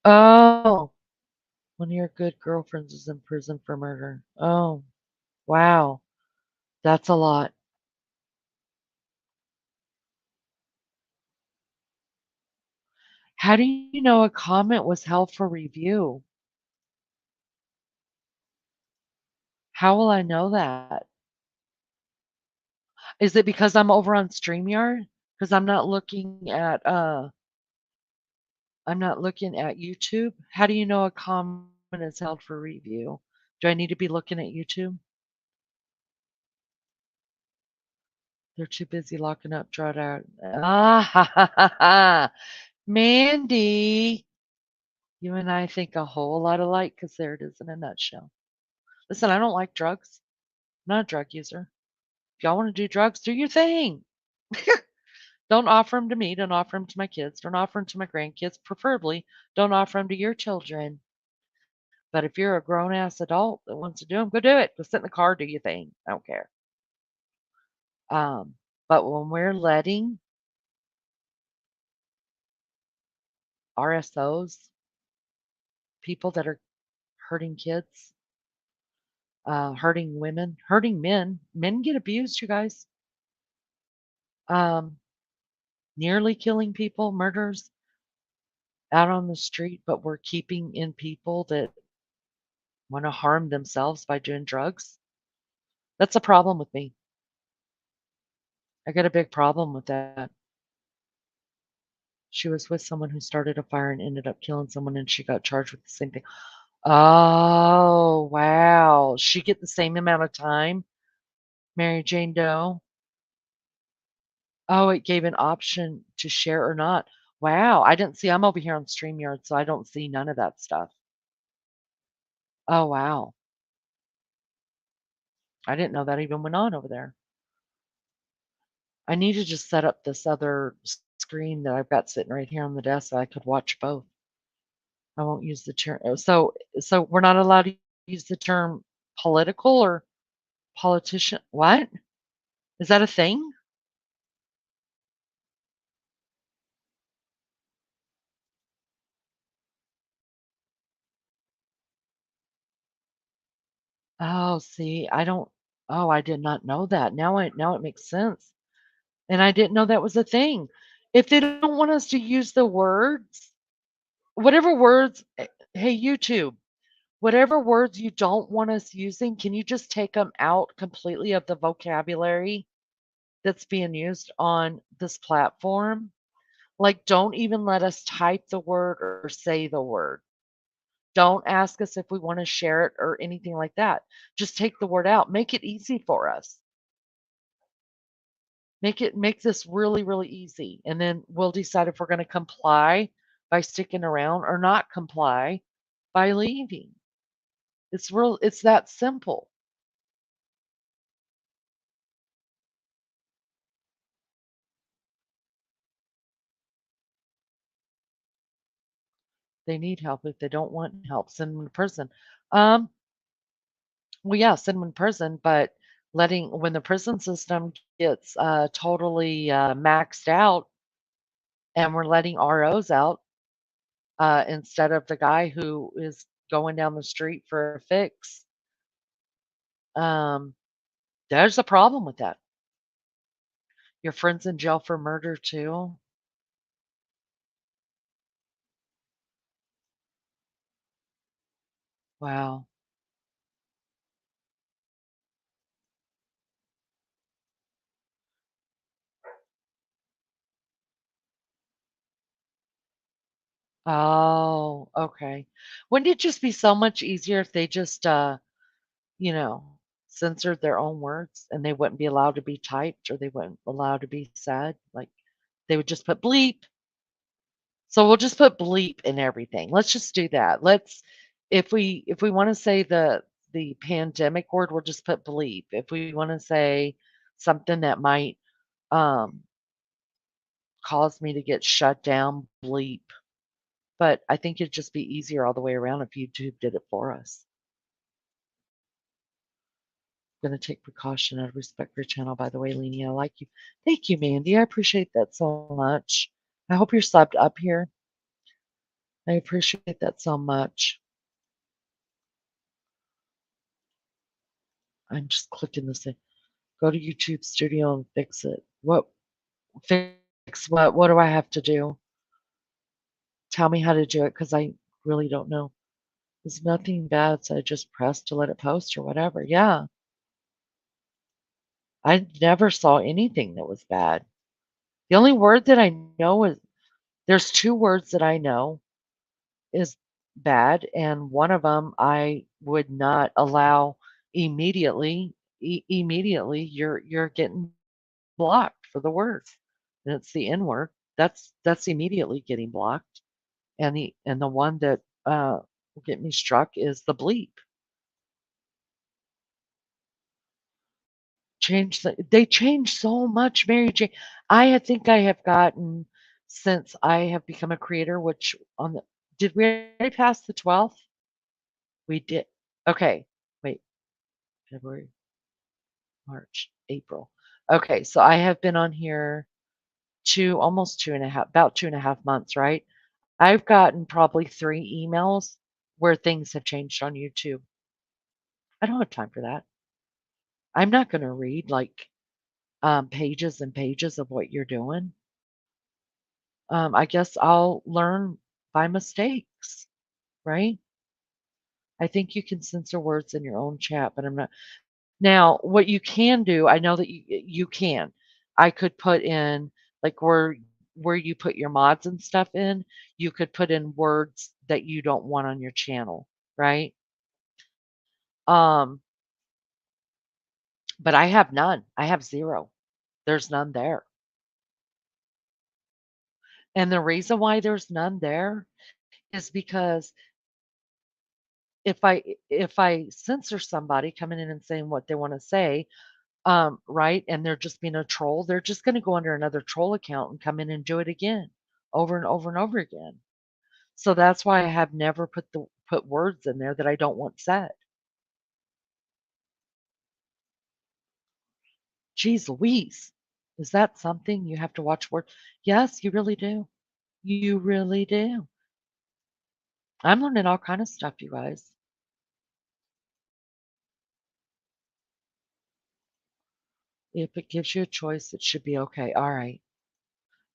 Oh, one of your good girlfriends is in prison for murder. Oh, wow. That's a lot. How do you know a comment was held for review? How will I know that? Is it because I'm over on StreamYard? Because I'm not looking at YouTube. How do you know a comment is held for review? Do I need to be looking at YouTube? They're too busy locking up drug out. Ah, ha, ha, ha, ha. Mandy, you and I think a whole lot alike because there it is in a nutshell. Listen, I don't like drugs. I'm not a drug user. If y'all want to do drugs, do your thing. Don't offer them to me, don't offer them to my kids, don't offer them to my grandkids, preferably don't offer them to your children. But if you're a grown ass adult that wants to do them, go do it. Go sit in the car, do your thing. I don't care. Um, but when we're letting RSOs, people that are hurting kids, hurting women, hurting men get abused, you guys. Um, nearly killing people, murders out on the street, but we're keeping in people that want to harm themselves by doing drugs. That's a problem with me. I got a big problem with that. She was with someone who started a fire and ended up killing someone, and she got charged with the same thing. Oh, wow. She get the same amount of time, Mary Jane Doe? Oh, it gave an option to share or not. Wow, I didn't see I'm over here on StreamYard, so I don't see none of that stuff. Oh, wow. I didn't know that even went on over there. I need to just set up this other screen that I've got sitting right here on the desk so I could watch both. I won't use the term. So we're not allowed to use the term political or politician. What? Is that a thing? Oh, see, I don't. Oh, I did not know that. Now it makes sense. And I didn't know that was a thing. If they don't want us to use the words, whatever words, hey, YouTube, whatever words you don't want us using, can you just take them out completely of the vocabulary that's being used on this platform? Like, don't even let us type the word or say the word. Don't ask us if we want to share it or anything like that. Just take the word out. Make it easy for us. Make this really, really easy. And then we'll decide if we're going to comply by sticking around or not comply by leaving. It's that simple. They need help. If they don't want help, send them to prison. Um, well, yeah, send them in prison, but letting when the prison system gets totally maxed out and we're letting ROs out instead of the guy who is going down the street for a fix, um, there's a problem with that. Your friend's in jail for murder too. Wow. Oh, okay. Wouldn't it just be so much easier if they just you know, censored their own words and they wouldn't be allowed to be typed or they wouldn't allowed to be said? Like they would just put bleep. So we'll just put bleep in everything. Let's just do that. Let's if we want to say the pandemic word, we'll just put bleep. If we want to say something that might um cause me to get shut down, bleep. But I think it'd just be easier all the way around if YouTube did it for us. Gonna take precaution out of respect for your channel, by the way, Leanie. I like you. Thank you, Mandy. I appreciate that so much. I hope you're subbed up here. I appreciate that so much. I'm just clicking this in. Go to YouTube Studio and fix it. What fix what? What do I have to do? Tell me how to do it because I really don't know. There's nothing bad, so I just press to let it post or whatever. Yeah. I never saw anything that was bad. The only word that I know is there's two words that I know is bad, and one of them I would not allow immediately. Immediately, you're getting blocked for the word, and it's the N word. That's immediately getting blocked, and the one that will get me struck is the bleep. They changed so much, Mary Jane. think I have gotten since I have become a creator, which on the did we already pass the 12th? We did. Okay. Wait, February, March, April. Okay, so I have been on here almost 2.5, about 2.5 months, right? I've gotten probably 3 emails where things have changed on YouTube. I don't have time for that. I'm not going to read like pages and pages of what you're doing. I guess I'll learn by mistakes, right? I think you can censor words in your own chat, but I'm not. Now, what you can do, I know that you can. I could put in like where you put your mods and stuff in, you could put in words that you don't want on your channel, right? Um, but I have none. I have 0. There's none there. And the reason why there's none there is because if I censor somebody coming in and saying what they want to say, right, and they're just being a troll, they're just going to go under another troll account and come in and do it again, over and over and over again. So that's why I have never put words in there that I don't want said. Geez Louise, is that something you have to watch words? Yes, you really do. You really do. I'm learning all kind of stuff, you guys. If it gives you a choice, it should be okay. All right.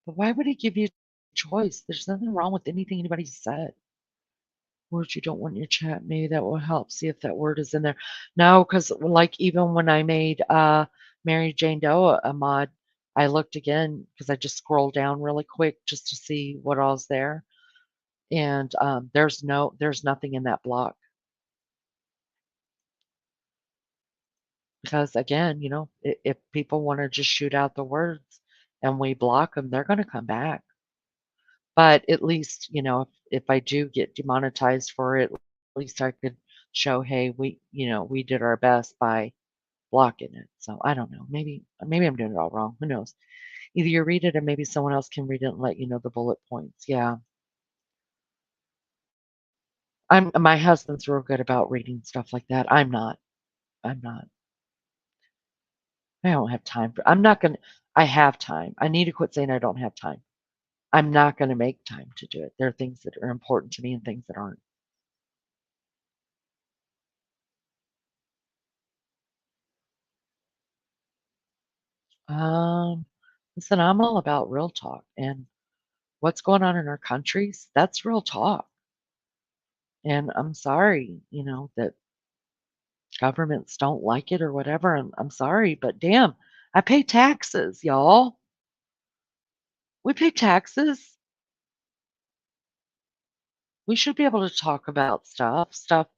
But why would it give you a choice? There's nothing wrong with anything anybody said. Words you don't want in your chat, maybe that will help. See if that word is in there. No, because like even when I made Mary Jane Doe a mod, I looked again because I just scrolled down really quick just to see what all's there. And there's nothing in that block. Because again, if people want to just shoot out the words and we block them, they're going to come back. But at least, if I do get demonetized for it, at least I could show, hey, we did our best by blocking it. So I don't know. Maybe I'm doing it all wrong. Who knows? Either you read it or maybe someone else can read it and let you know the bullet points. Yeah. My husband's real good about reading stuff like that. I'm not. I'm not. I don't have time for I'm not gonna I have time. I need to quit saying I don't have time. I'm not gonna make time to do it. There are things that are important to me and things that aren't. Um, listen, I'm all about real talk and what's going on in our countries. That's real talk. And I'm sorry, that governments don't like it or whatever. I'm sorry, but damn, I pay taxes, y'all. We pay taxes. We should be able to talk about stuff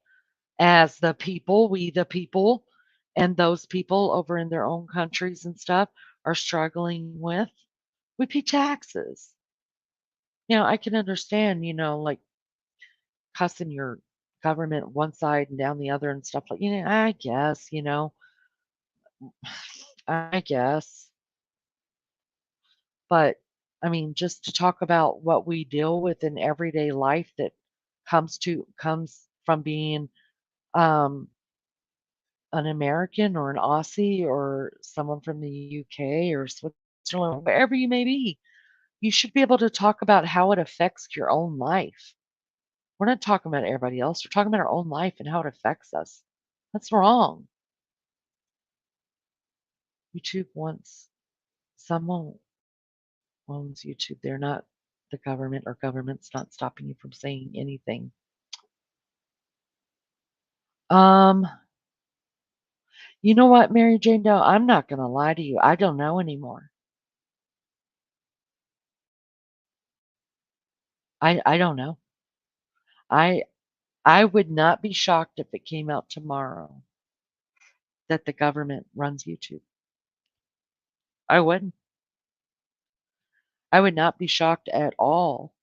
as we the people, and those people over in their own countries and stuff are struggling with. We pay taxes. I can understand, like cussing your government one side and down the other and stuff like, I guess, I guess. But I mean, just to talk about what we deal with in everyday life that comes from being um, an American or an Aussie or someone from the UK or Switzerland, wherever you may be, you should be able to talk about how it affects your own life. We're not talking about everybody else. We're talking about our own life and how it affects us. That's wrong. YouTube wants someone owns YouTube. They're not the government, or government's not stopping you from saying anything. Um, you know what, Mary Jane Doe? I'm not gonna lie to you. I don't know anymore. I don't know. I I would not be shocked if it came out tomorrow that the government runs YouTube. I wouldn't. I would not be shocked at all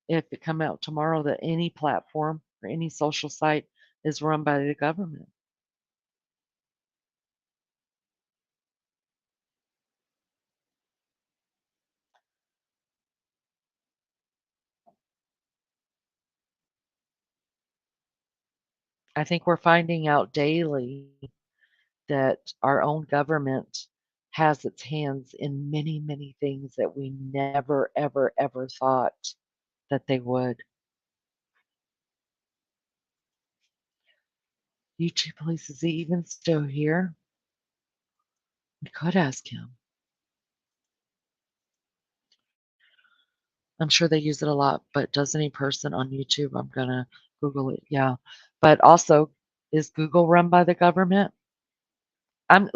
if it come out tomorrow that any platform or any social site is run by the government. I think we're finding out daily that our own government has its hands in many, many things that we never, ever, ever thought that they would. YouTube police, is he even still here? We could ask him. I'm sure they use it a lot, but does any person on YouTube? I'm gonna Google it. Yeah. But also, is Google run by the government? I'm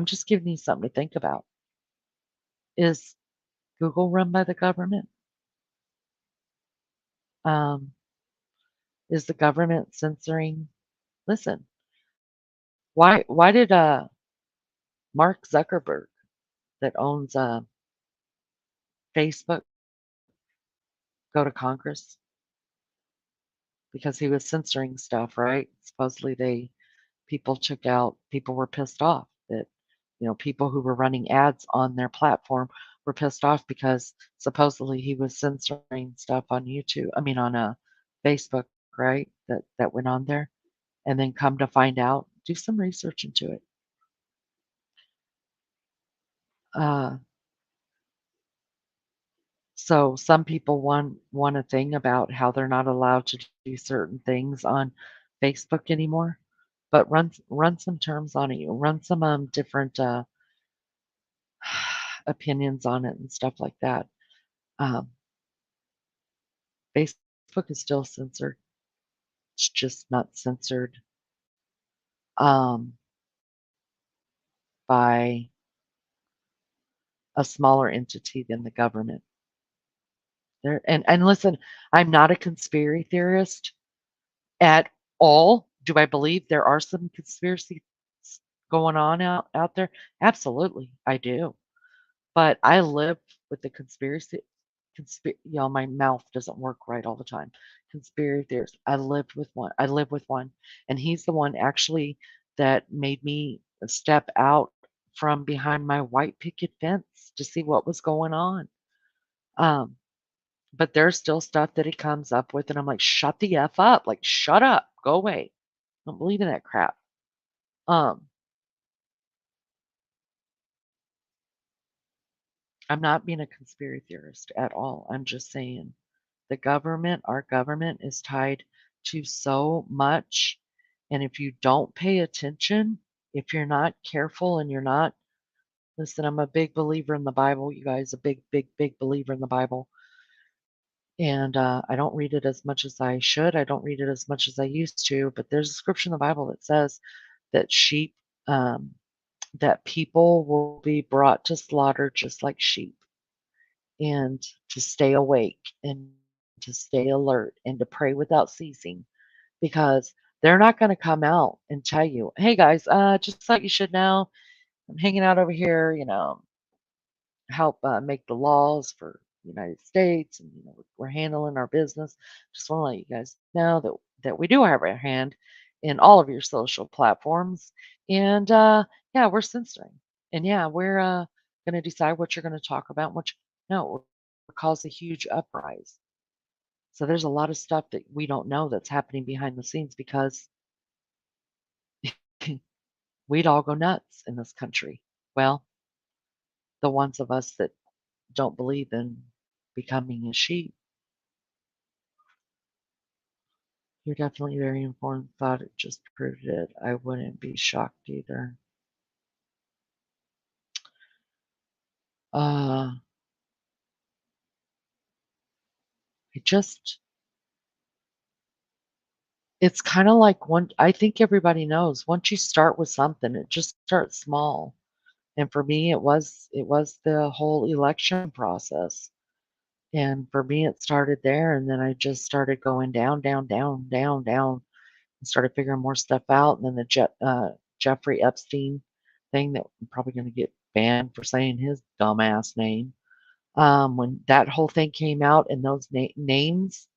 just giving you something to think about. Is Google run by the government? Um, is the government censoring? Listen, why did Mark Zuckerberg that owns Facebook go to Congress? Because he was censoring stuff, right? Supposedly people were pissed off that, people who were running ads on their platform were pissed off because supposedly he was censoring stuff on YouTube, I mean on Facebook, right? That went on there. And then come to find out, do some research into it. Uh, so some people want a thing about how they're not allowed to do certain things on Facebook anymore. But run some terms on it. Run some different opinions on it and stuff like that. Um, Facebook is still censored. It's just not censored um, by a smaller entity than the government. And listen, I'm not a conspiracy theorist at all. Do I believe there are some conspiracies going on out there? Absolutely, I do. But I live with the my mouth doesn't work right all the time. Conspiracy theories. I live with one, and he's the one actually that made me step out from behind my white picket fence to see what was going on. Um, but there's still stuff that he comes up with, and I'm like, shut the F up. Like, shut up. Go away. I don't believe in that crap. Um, I'm not being a conspiracy theorist at all. I'm just saying our government is tied to so much. And if you don't pay attention, if you're not careful and you're not, listen, I'm a big believer in the Bible, you guys, a big, big, big believer in the Bible. And I don't read it as much as I should. I don't read it as much as I used to, but there's a scripture in the Bible that says that um, that people will be brought to slaughter just like sheep, and to stay awake and to stay alert and to pray without ceasing, because they're not going to come out and tell you, hey guys, just like you should know, I'm hanging out over here, help make the laws for the United States, and we're handling our business. Just want to let you guys know that we do have our hand in all of your social platforms, and yeah, we're censoring, and yeah, we're going to decide what you're going to talk about, and no, we're cause a huge uprise. So there's a lot of stuff that we don't know that's happening behind the scenes because we'd all go nuts in this country. Well, the ones of us that don't believe in becoming a sheep. You're definitely very informed. Thought it just proved it. I wouldn't be shocked either. Uh, I just, it's kind of like I think everybody knows once you start with something, it just starts small. And for me, it was the whole election process. And for me, it started there, and then I just started going down, down, down, down, down, and started figuring more stuff out. And then the Jeffrey Epstein thing that I'm probably going to get banned for saying his dumbass name. When that whole thing came out and those names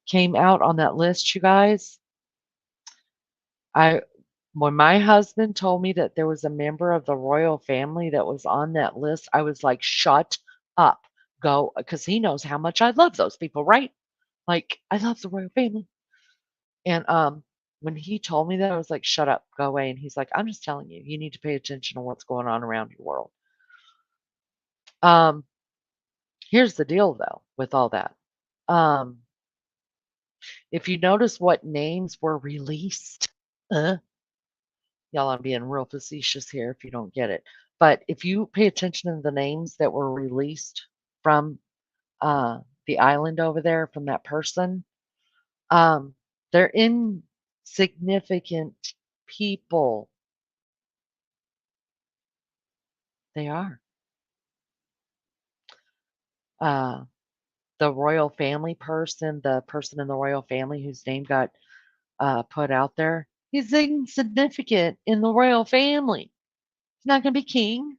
came out on that list, you guys, I when my husband told me that there was a member of the royal family that was on that list, I was like, shut up, go, because he knows how much I love those people, right? Like, I love the royal family. And When he told me that, I was like, "Shut up, go away." And he's like, "I'm just telling you, you need to pay attention to what's going on around your world." Um, Here's the deal though with all that. Um, if you notice what names were released, uh, y'all, I'm being real facetious here if you don't get it. But if you pay attention to the names that were released from the island over there from that person, um, they're insignificant people. They are. Uh, the royal family person, the person in the royal family whose name got put out there, he's insignificant in the royal family. He's not going to be king.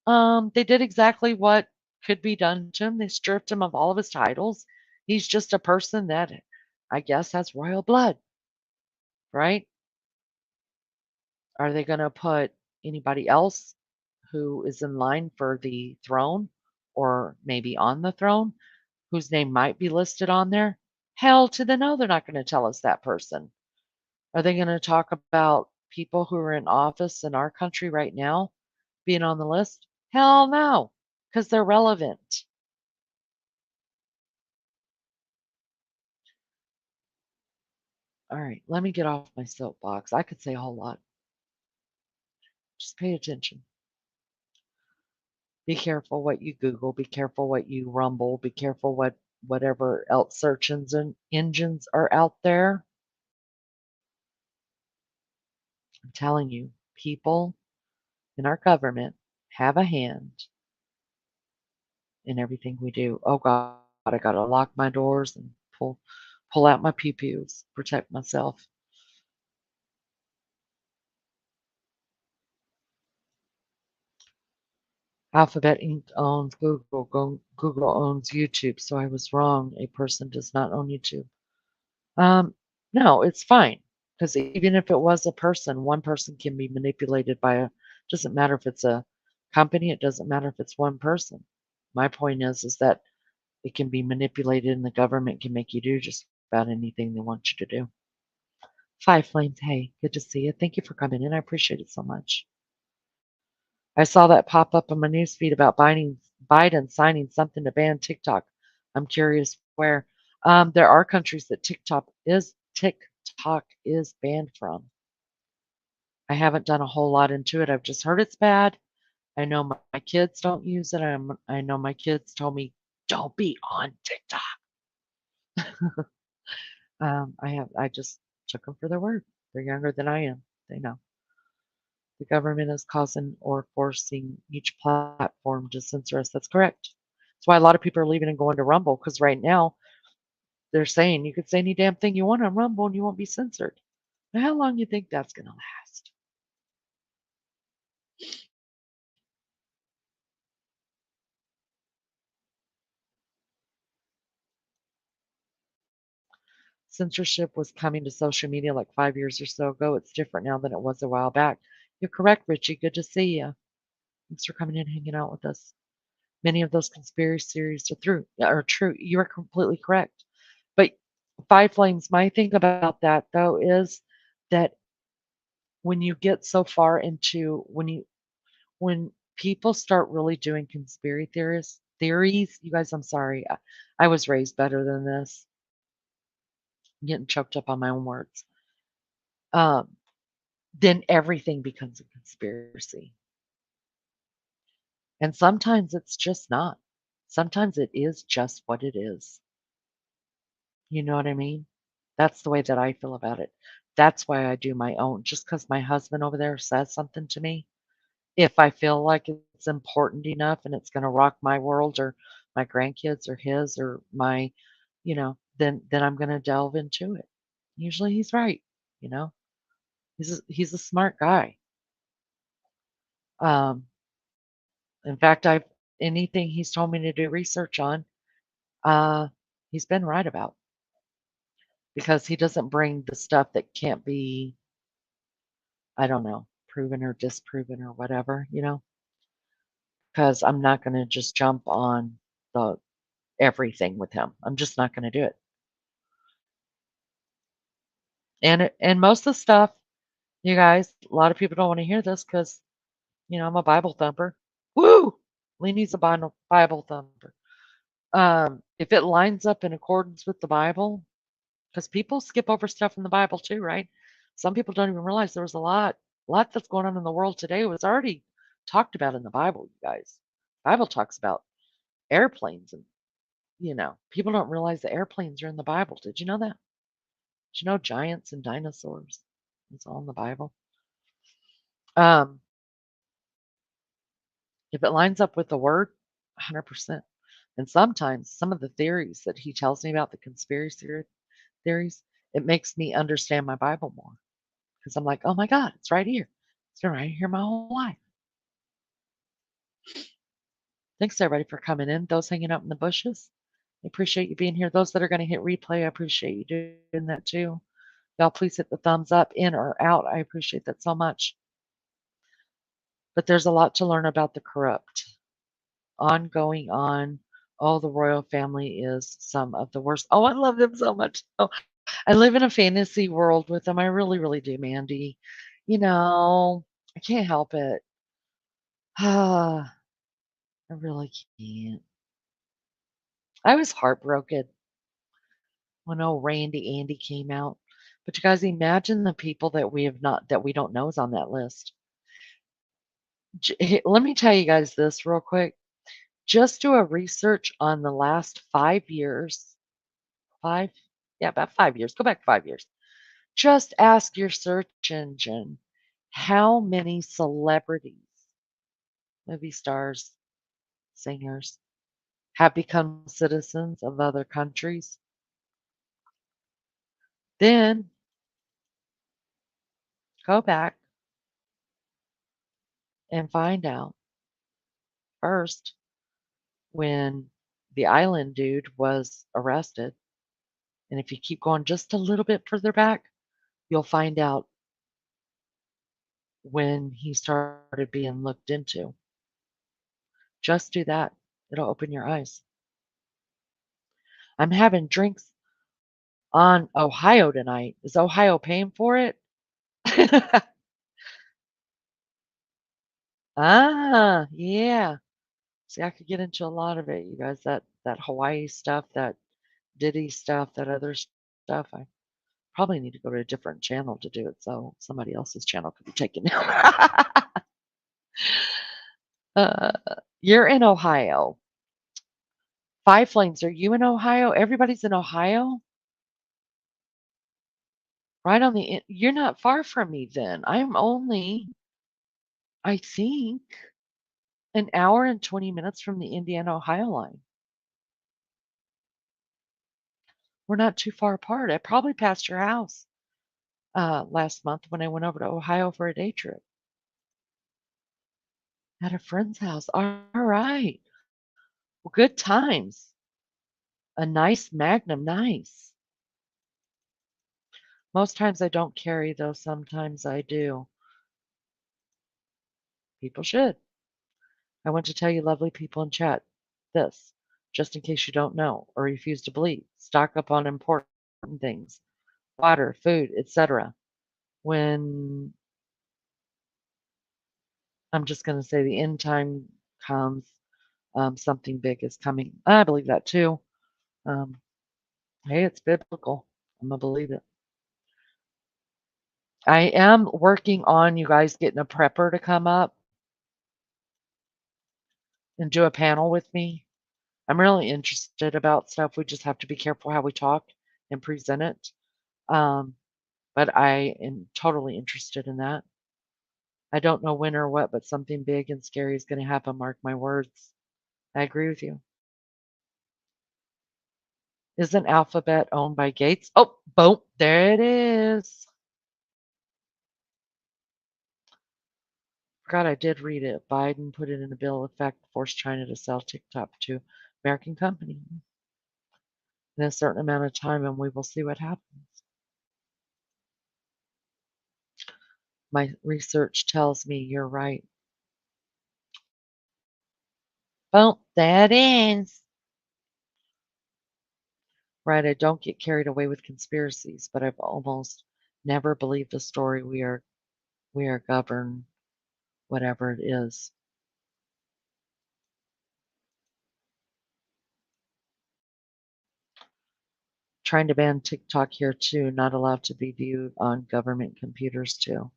They did exactly what could be done to him. They stripped him of all of his titles. He's just a person that I guess has royal blood, right? Are they going to put anybody else who is in line for the throne or maybe on the throne whose name might be listed on there? Hell to the no, they're not going to tell us that person. Are they going to talk about people who are in office in our country right now being on the list? Hell no, because they're relevant. All right, let me get off my soapbox. I could say a whole lot. Just pay attention. Be careful what you Google. Be careful what you Rumble. Be careful whatever else search engines are out there. I'm telling you, people in our government have a hand in everything we do. Oh God, I gotta lock my doors and pull out my pew-pews, protect myself. Alphabet Inc. owns Google. Google owns YouTube, so I was wrong. A person does not own YouTube. Um, no, it's fine because even if it was a person, one person can be manipulated by a. Doesn't matter if it's a company. It doesn't matter if it's one person. My point is that it can be manipulated, and the government can make you do just about anything they want you to do. Five Flames, hey, good to see you. Thank you for coming in. I appreciate it so much. I saw that pop up on my newsfeed about Biden signing something to ban TikTok. I'm curious where. There are countries that TikTok is banned from. I haven't done a whole lot into it. I've just heard it's bad. I know my kids don't use it. I know my kids told me, don't be on TikTok. I just took them for their word. They're younger than I am. They know. The government is causing or forcing each platform to censor us. That's correct. That's why a lot of people are leaving and going to Rumble because right now they're saying you could say any damn thing you want on Rumble and you won't be censored. Now, how long do you think that's going to last? Censorship was coming to social media like 5 years or so ago. It's different now than it was a while back. You're correct, Richie. Good to see you. Thanks for coming in, hanging out with us. Many of those conspiracy theories are true. You are completely correct. But Five Flames, my thing about that though is that when you get so far into when people start really doing conspiracy theories, you guys, I'm sorry. I was raised better than this. I'm getting choked up on my own words. Um, then everything becomes a conspiracy. And sometimes it's just not. Sometimes it is just what it is. You know what I mean? That's the way that I feel about it. That's why I do my own. Just because my husband over there says something to me, if I feel like it's important enough and it's going to rock my world or my grandkids or his or my, then I'm going to delve into it. Usually he's right. You know, he's a smart guy. Um, in fact, I've anything he's told me to do research on, uh, he's been right about because he doesn't bring the stuff that can't be, I don't know, proven or disproven or whatever, because I'm not going to just jump on the everything with him. I'm just not going to do it. And most of the stuff, you guys, a lot of people don't want to hear this because I'm a Bible thumper. Woo! Leanie's a Bible thumper. If it lines up in accordance with the Bible, because people skip over stuff in the Bible too, right? Some people don't even realize there was a lot that's going on in the world today was already talked about in the Bible, you guys. Bible talks about airplanes and people don't realize the airplanes are in the Bible. Did you know that? Did you know giants and dinosaurs? It's all in the Bible. Um, if it lines up with the word, 100%. And sometimes some of the theories that he tells me about, the conspiracy theories, it makes me understand my Bible more because I'm like, oh my God, it's right here. It's been right here my whole life. Thanks everybody for coming in. Those hanging out in the bushes, I appreciate you being here. Those that are going to hit replay, I appreciate you doing that too. Y'all, please hit the thumbs up, in or out. I appreciate that so much. But there's a lot to learn about the corrupt. Ongoing on. Oh, the royal family is some of the worst. Oh, I love them so much. Oh, I live in a fantasy world with them. I really, really do, Mandy. I can't help it. Ah, I really can't. I was heartbroken when old Randy Andy came out. But you guys imagine the people that we don't know is on that list. Let me tell you guys this real quick. Just do a research on the last 5 years. 5? Yeah, about 5 years. Go back 5 years. Just ask your search engine how many celebrities, movie stars, singers have become citizens of other countries. Then go back and find out first when the island dude was arrested. And if you keep going just a little bit further back, you'll find out when he started being looked into. Just do that. It'll open your eyes. I'm having drinks on Ohio tonight. Is Ohio paying for it? Ah, yeah. See, I could get into a lot of it, you guys. That Hawaii stuff, that Diddy stuff, that other stuff. I probably need to go to a different channel to do it, so somebody else's channel could be taken down. uh, you're in Ohio. Five Flames, are you in Ohio? Everybody's in Ohio? Right on you're not far from me then. I'm only, I think, an hour and 20 minutes from the Indiana-Ohio line. We're not too far apart. I probably passed your house last month when I went over to Ohio for a day trip at a friend's house. All right. Well, good times. A nice Magnum, nice. Most times I don't carry, though. Sometimes I do. People should. I want to tell you, lovely people in chat, this, just in case you don't know or refuse to believe. Stock up on important things, water, food, etc. When I'm just going to say the end time comes, something big is coming. I believe that too. Um, hey, it's biblical. I'm going to believe it. I am working on you guys getting a prepper to come up and do a panel with me. I'm really interested about stuff. We just have to be careful how we talk and present it. Um, but I am totally interested in that. I don't know when or what, but something big and scary is going to happen. Mark my words. I agree with you. Isn't Alphabet owned by Gates? Oh, boom, there it is. Forgot I did read it. Biden put it in a bill of effect, forced China to sell TikTok to American company in a certain amount of time, and we will see what happens. My research tells me you're right. Boom, that is. Right, I don't get carried away with conspiracies, but I've almost Never believe the story we are governed, whatever it is. Trying to ban TikTok here too, not allowed to be viewed on government computers too.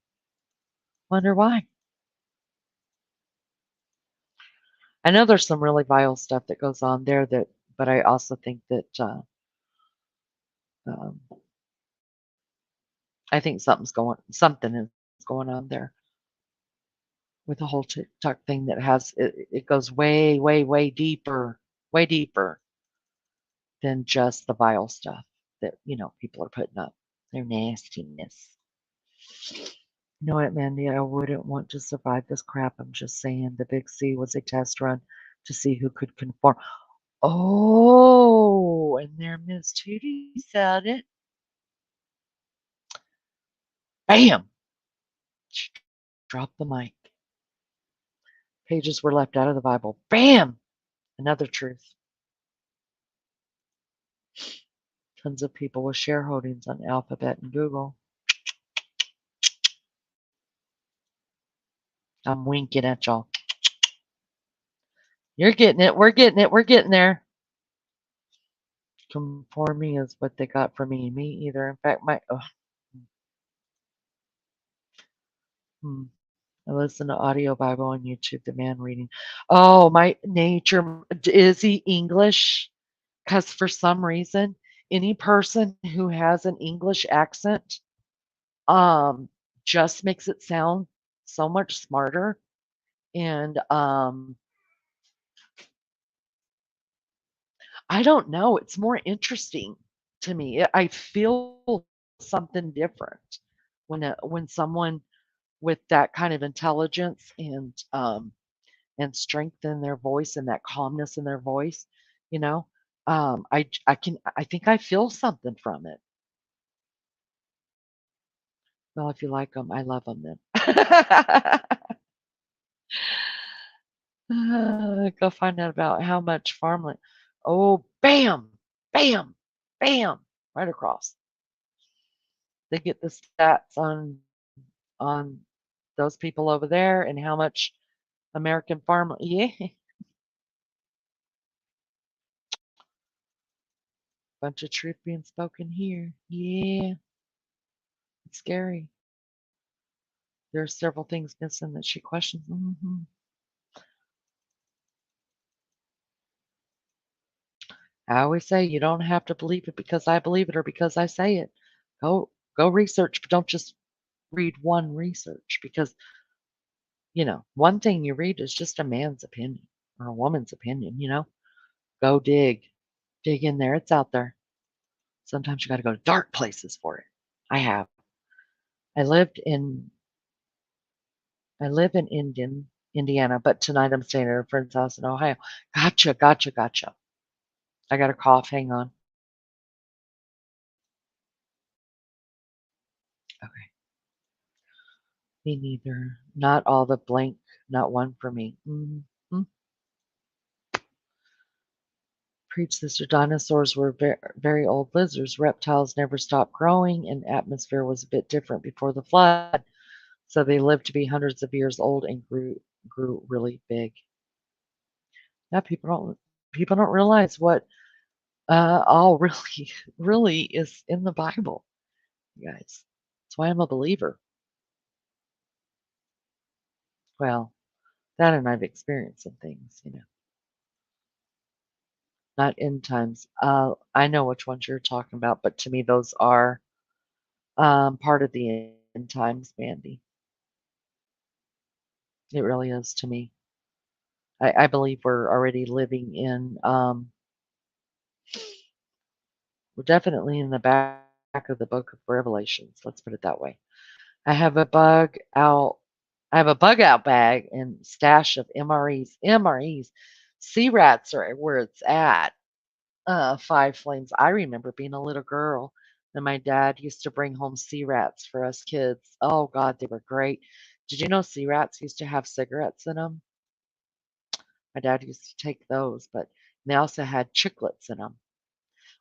Wonder why. I know there's some really vile stuff that goes on there but I also think that, um, I think something is going on there with the whole TikTok thing that it goes way, way, way deeper than just the vile stuff that, people are putting up. Their nastiness. You know what, Mandy? I wouldn't want to survive this crap. I'm just saying the Big C was a test run to see who could conform. Oh, and there Miss Tootie said it. Bam! Drop the mic. Pages were left out of the Bible. Bam! Another truth. Tons of people with shareholdings on Alphabet and Google. I'm winking at y'all. You're getting it. We're getting it. We're getting there. Conforming is what they got for me. Me either. In fact, hmm. I listen to audio Bible on YouTube, the man reading. Oh, my nature. Is he English? Because for some reason, any person who has an English accent um, just makes it sound so much smarter. And I don't know. It's more interesting to me. I feel something different when someone with that kind of intelligence and strength in their voice and that calmness in their voice, you know, I think I feel something from it. Well, if you like them, I love them then. Go find out about how much farmland. Oh, bam, bam, bam, right across. They get the stats on those people over there and how much American farmland. Yeah, bunch of truth being spoken here. Yeah, it's scary. There are several things missing that she questions. I always say you don't have to believe it because I believe it or because I say it. Go go research, but don't just read one research because one thing you read is just a man's opinion or a woman's opinion. Go dig in there. It's out there. Sometimes you got to go to dark places for it. I have. I lived in I live in Indiana, but tonight I'm staying at a friend's house in Ohio. Gotcha, gotcha, gotcha. I got a cough. Hang on. Okay. Me neither. Not all the blank, not one for me. Preach, sister. Dinosaurs were very old lizards. Reptiles never stopped growing, and atmosphere was a bit different before the flood. So they lived to be hundreds of years old and grew really big. Yeah, people don't realize what all really really is in the Bible, you guys. That's why I'm a believer. Well, that and I've experienced some things. Not end times. I know which ones you're talking about, but to me those are part of the end times, Mandy. It really is to me. I believe we're already living in we're definitely in the back of the book of Revelations. Let's put it that way. I have a bug out. I have a bug out bag and stash of MREs. MREs. Sea rats are where it's at. Five Flames. I remember being a little girl and my dad used to bring home sea rats for us kids. Oh God, they were great. Did you know sea rats used to have cigarettes in them? My dad used to take those, but they also had chiclets in them.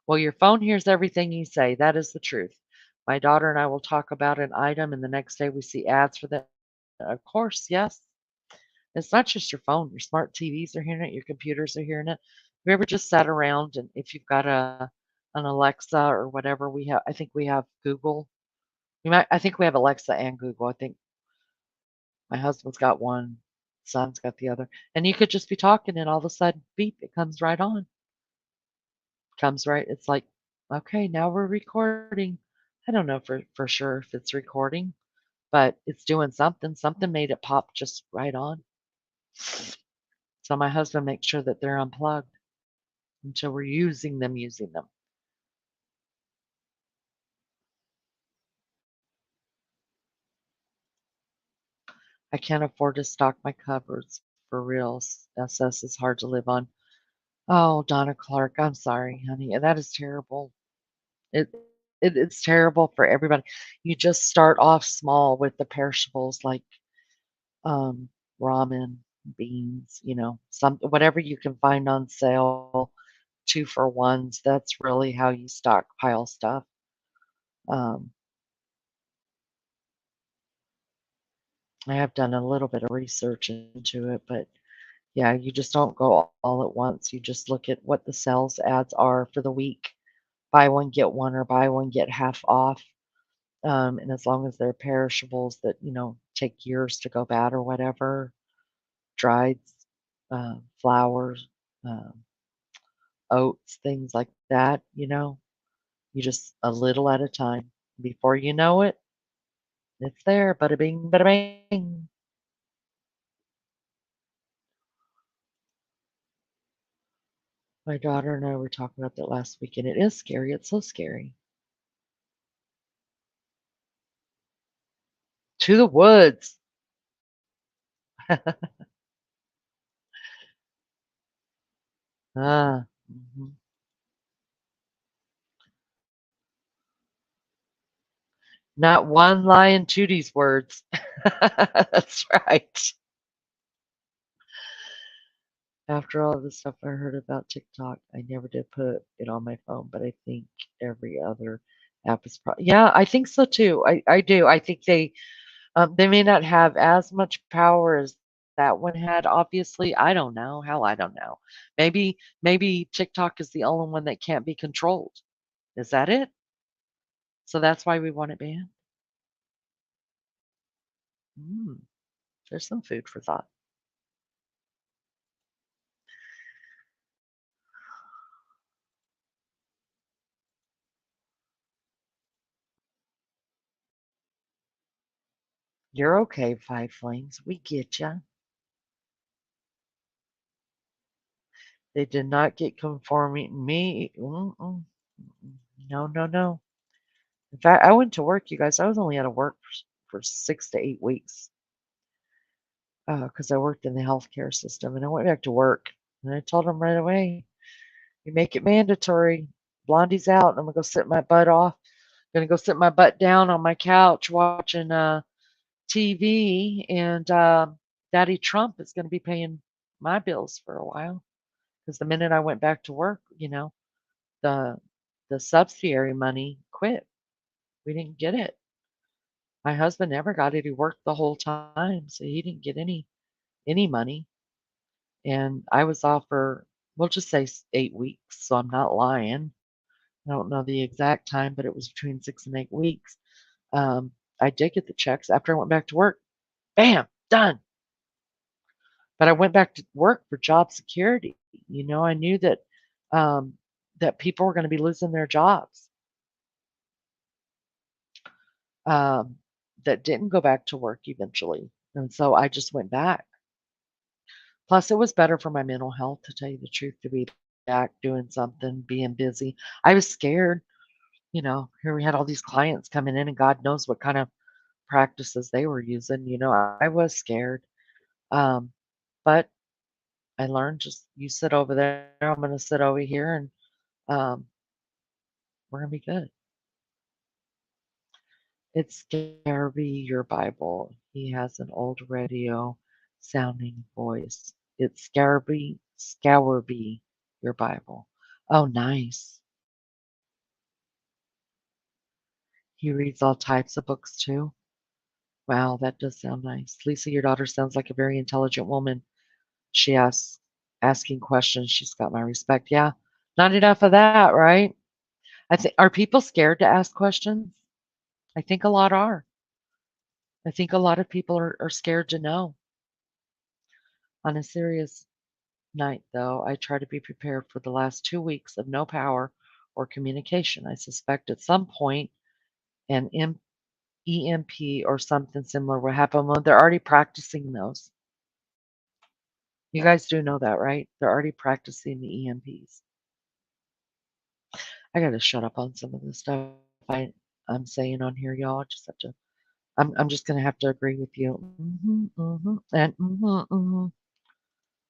Well, your phone hears everything you say. That is the truth. My daughter and I will talk about an item, and the next day we see ads for that. Of course, yes. It's not just your phone, your smart TVs are hearing it, your computers are hearing it. Have you ever just sat around and if you've got an Alexa or whatever we have, I think we have Google. I think we have Alexa and Google. I think my husband's got one, son's got the other. And you could just be talking and all of a sudden, beep, it comes right on. Comes right. It's like, okay, now we're recording. I don't know for sure if it's recording, but it's doing something. Something made it pop just right on. So my husband makes sure that they're unplugged until we're using them. I can't afford to stock my cupboards for reals. SS is hard to live on. Oh, Donna Clark, I'm sorry, honey. That is terrible. It, it's terrible for everybody. You just start off small with the perishables like um, ramen, beans, some whatever you can find on sale, two for ones. That's really how you stockpile stuff. Um, I have done a little bit of research into it, but yeah, you just don't go all at once. You just look at what the sales ads are for the week. Buy one, get one, or buy one, get half off. And as long as they're perishables that, take years to go bad or whatever, dried flowers, um, oats, things like that, you just a little at a time. Before you know it, it's there. Bada bing, bada bang. My daughter and I were talking about that last week, and it is scary. It's so scary. To the woods. Ah, mhm. Not one lie in Tootie's words. That's right. After all the stuff I heard about TikTok, I never did put it on my phone, but I think every other app is probably. Yeah, I think so too. I do. I think they may not have as much power as that one had, obviously. I don't know. Hell, I don't know. Maybe TikTok is the only one that can't be controlled. Is that it? So that's why we want it banned? Mm, there's some food for thought. You're okay, Five Flames. We get ya. They did not get conforming me. Mm-mm. No, no, no. In fact, I went to work, you guys. I was only out of work for 6 to 8 weeks because I worked in the healthcare system, and I went back to work, and I told them right away, "You make it mandatory. Blondie's out. I'm gonna go sit my butt off. Gonna go sit my butt down on my couch watching TV, and Daddy Trump is gonna be paying my bills for a while." Because the minute I went back to work, the the subsidiary money quit. We didn't get it. My husband never got it. He worked the whole time, so he didn't get any money. And I was off for, we'll just say 8 weeks, so I'm not lying. I don't know the exact time, but it was between 6 and 8 weeks. I did get the checks after I went back to work. Bam, done. But I went back to work for job security. I knew um, that people were going to be losing their jobs um, that didn't go back to work eventually. And so I just went back. Plus, it was better for my mental health, to tell you the truth, to be back doing something, being busy. I was scared. Here we had all these clients coming in, and God knows what kind of practices they were using. I was scared. Um, but I learned just you sit over there, I'm going to sit over here, and um, we're going to be good. It's Garvey, your Bible. He has an old radio sounding voice. It's Scourby, your Bible. Oh, nice. He reads all types of books too. Wow, that does sound nice. Lisa, your daughter sounds like a very intelligent woman. She asks, asking questions. She's got my respect. Yeah, not enough of that, right? I think are people scared to ask questions? I think a lot are. I think a lot of people are scared to know. On a serious night, though, I try to be prepared for the last 2 weeks of no power or communication. I suspect at some point an EMP or something similar will happen. Well, they're already practicing those. You guys do know that, right? They're already practicing the EMPs. I gotta shut up on some of the stuff I'm saying on here, y'all. I just have to. I'm just gonna have to agree with you. And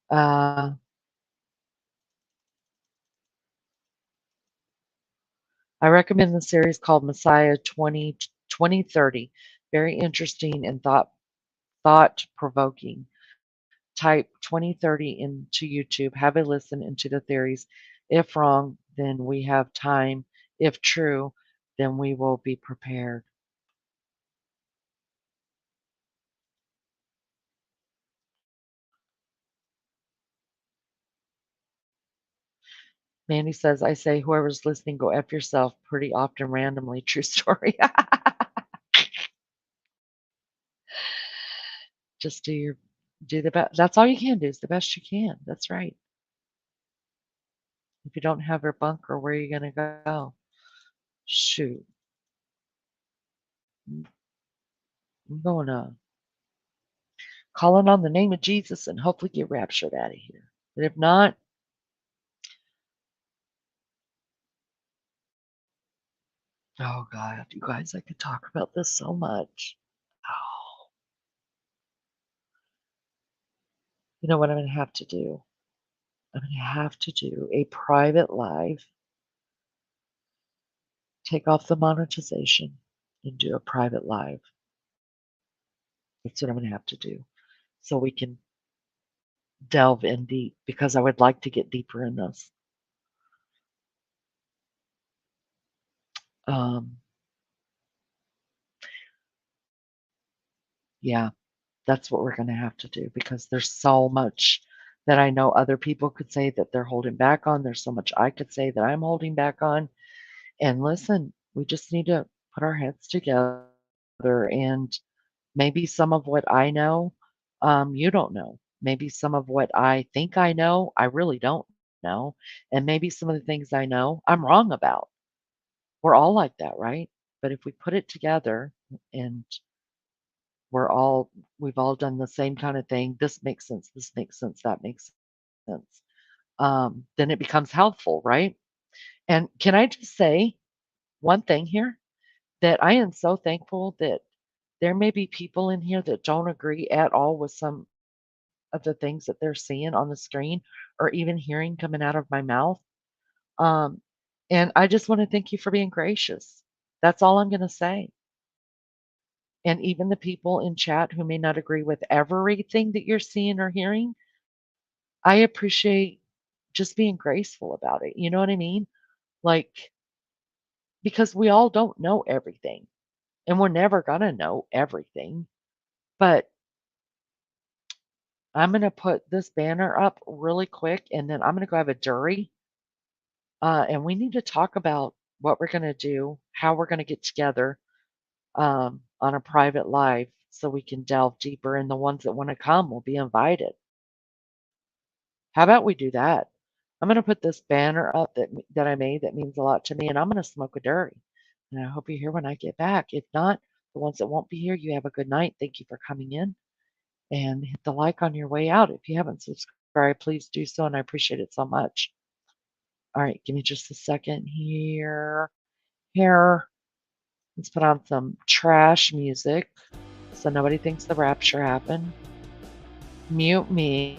Uh, I recommend the series called Messiah 2030. Very interesting and thought provoking. Type 2030 into YouTube. Have a listen into the theories. If wrong, then we have time. If true, then we will be prepared. Mandy says, I say, whoever's listening, go F yourself pretty often randomly. True story. Just do the best. That's all you can do is the best you can. That's right. If you don't have your bunker, where are you going to go? Shoot. I'm going to calling on the name of Jesus and hopefully get raptured out of here. But if not, oh God, you guys, I could talk about this so much. Oh, you know what I'm going to have to do? I'm going to have to do a private live, take off the monetization, and do a private live. That's what I'm going to have to do so we can delve in deep because I would like to get deeper in this. Um, yeah, that's what we're going to have to do because there's so much that I know other people could say that they're holding back on. There's so much I could say that I'm holding back on. And listen, we just need to put our heads together and maybe some of what I know, you don't know. Maybe some of what I think I know, I really don't know. And maybe some of the things I know, I'm wrong about. We're all like that, right? But if we put it together and we're all we've all done the same kind of thing, this makes sense, this makes sense, that makes sense. Then it becomes helpful, right? And can I just say one thing here that I am so thankful that there may be people in here that don't agree at all with some of the things that they're seeing on the screen or even hearing coming out of my mouth. Um, and I just want to thank you for being gracious. That's all I'm going to say. And even the people in chat who may not agree with everything that you're seeing or hearing, I appreciate just being graceful about it. You know what I mean? Like, because we all don't know everything and we're never going to know everything. But I'm going to put this banner up really quick and then I'm going to go have a jury. And we need to talk about what we're going to do, how we're going to get together on a private live so we can delve deeper. And the ones that want to come will be invited. How about we do that? I'm going to put this banner up that I made that means a lot to me, and I'm going to smoke a Dury. And I hope you're here when I get back. If not, the ones that won't be here, you have a good night. Thank you for coming in, and hit the like on your way out. If you haven't subscribed, please do so, and I appreciate it so much. All right, give me just a second here. Here, let's put on some trash music so nobody thinks the rapture happened. Mute me.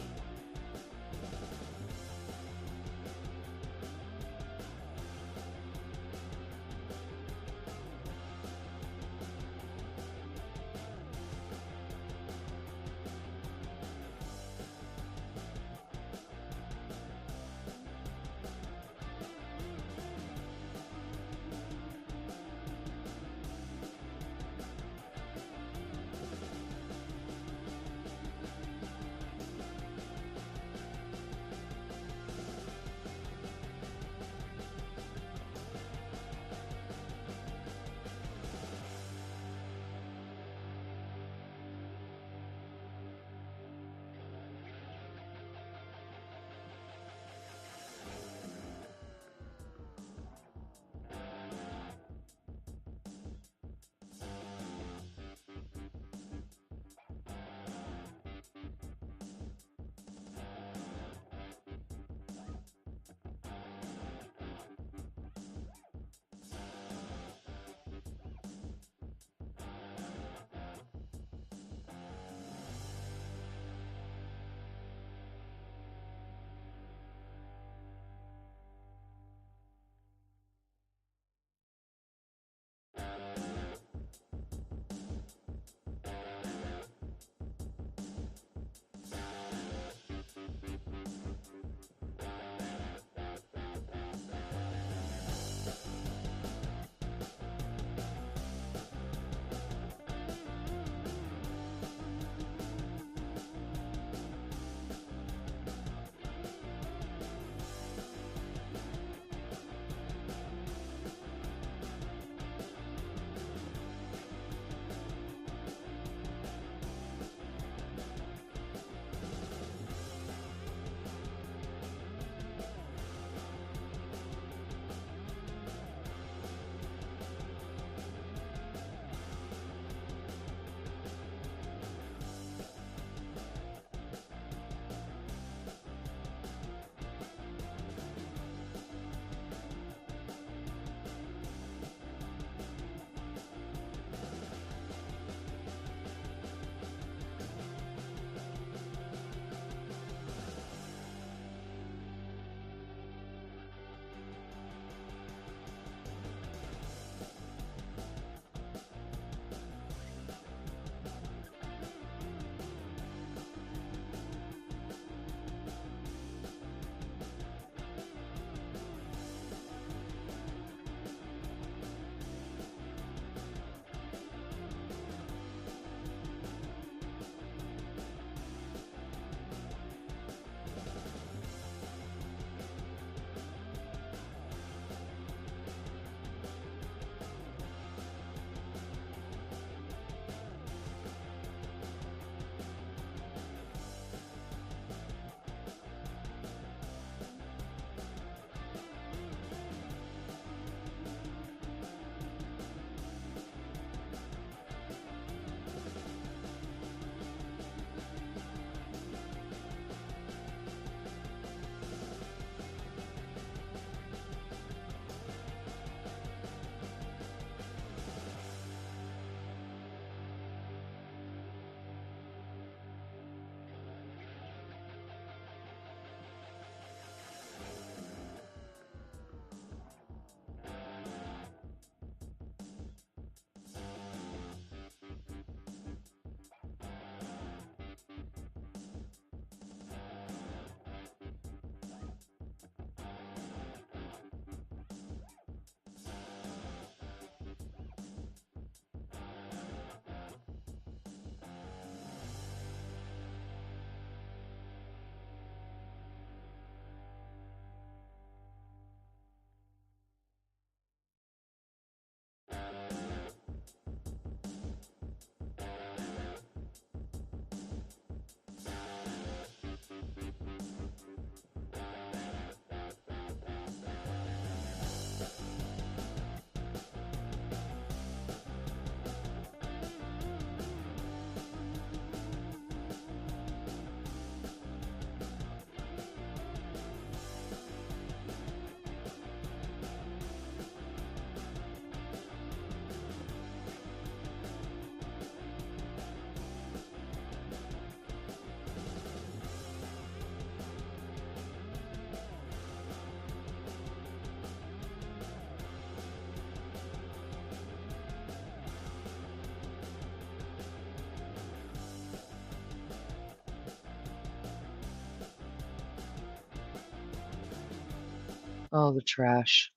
Oh, the trash.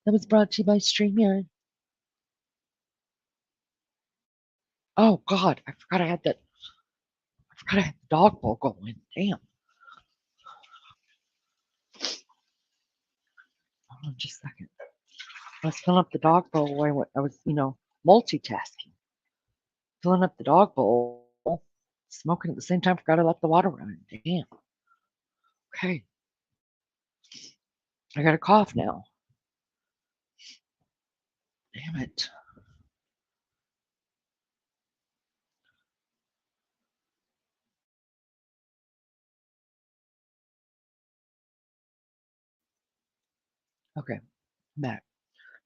That was brought to you by StreamYard. Oh God, I forgot I had the dog bowl going. Damn. Hold on just a second. I was filling up the dog bowl while I was, multitasking. Filling up the dog bowl, smoking at the same time, forgot I left the water running. Damn. Okay. I got a cough now. Damn it. Okay, I'm back.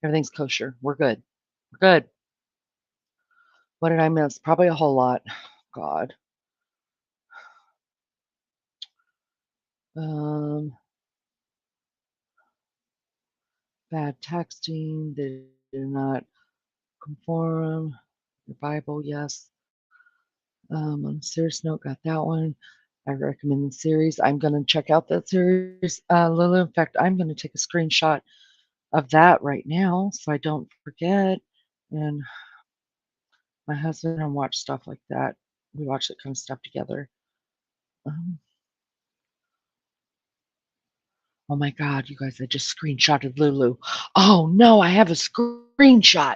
Everything's kosher. We're good. We're good. What did I miss? Probably a whole lot. God. Um, bad texting. They did not conform. Your Bible, yes. On a serious note, got that one. I recommend the series. I'm going to check out that series, Lulu. In fact, I'm going to take a screenshot of that right now so I don't forget. And my husband and I watch stuff like that. We watch that kind of stuff together. Um, oh my God, you guys, I just screenshotted Lulu. Oh no, I have a screenshot.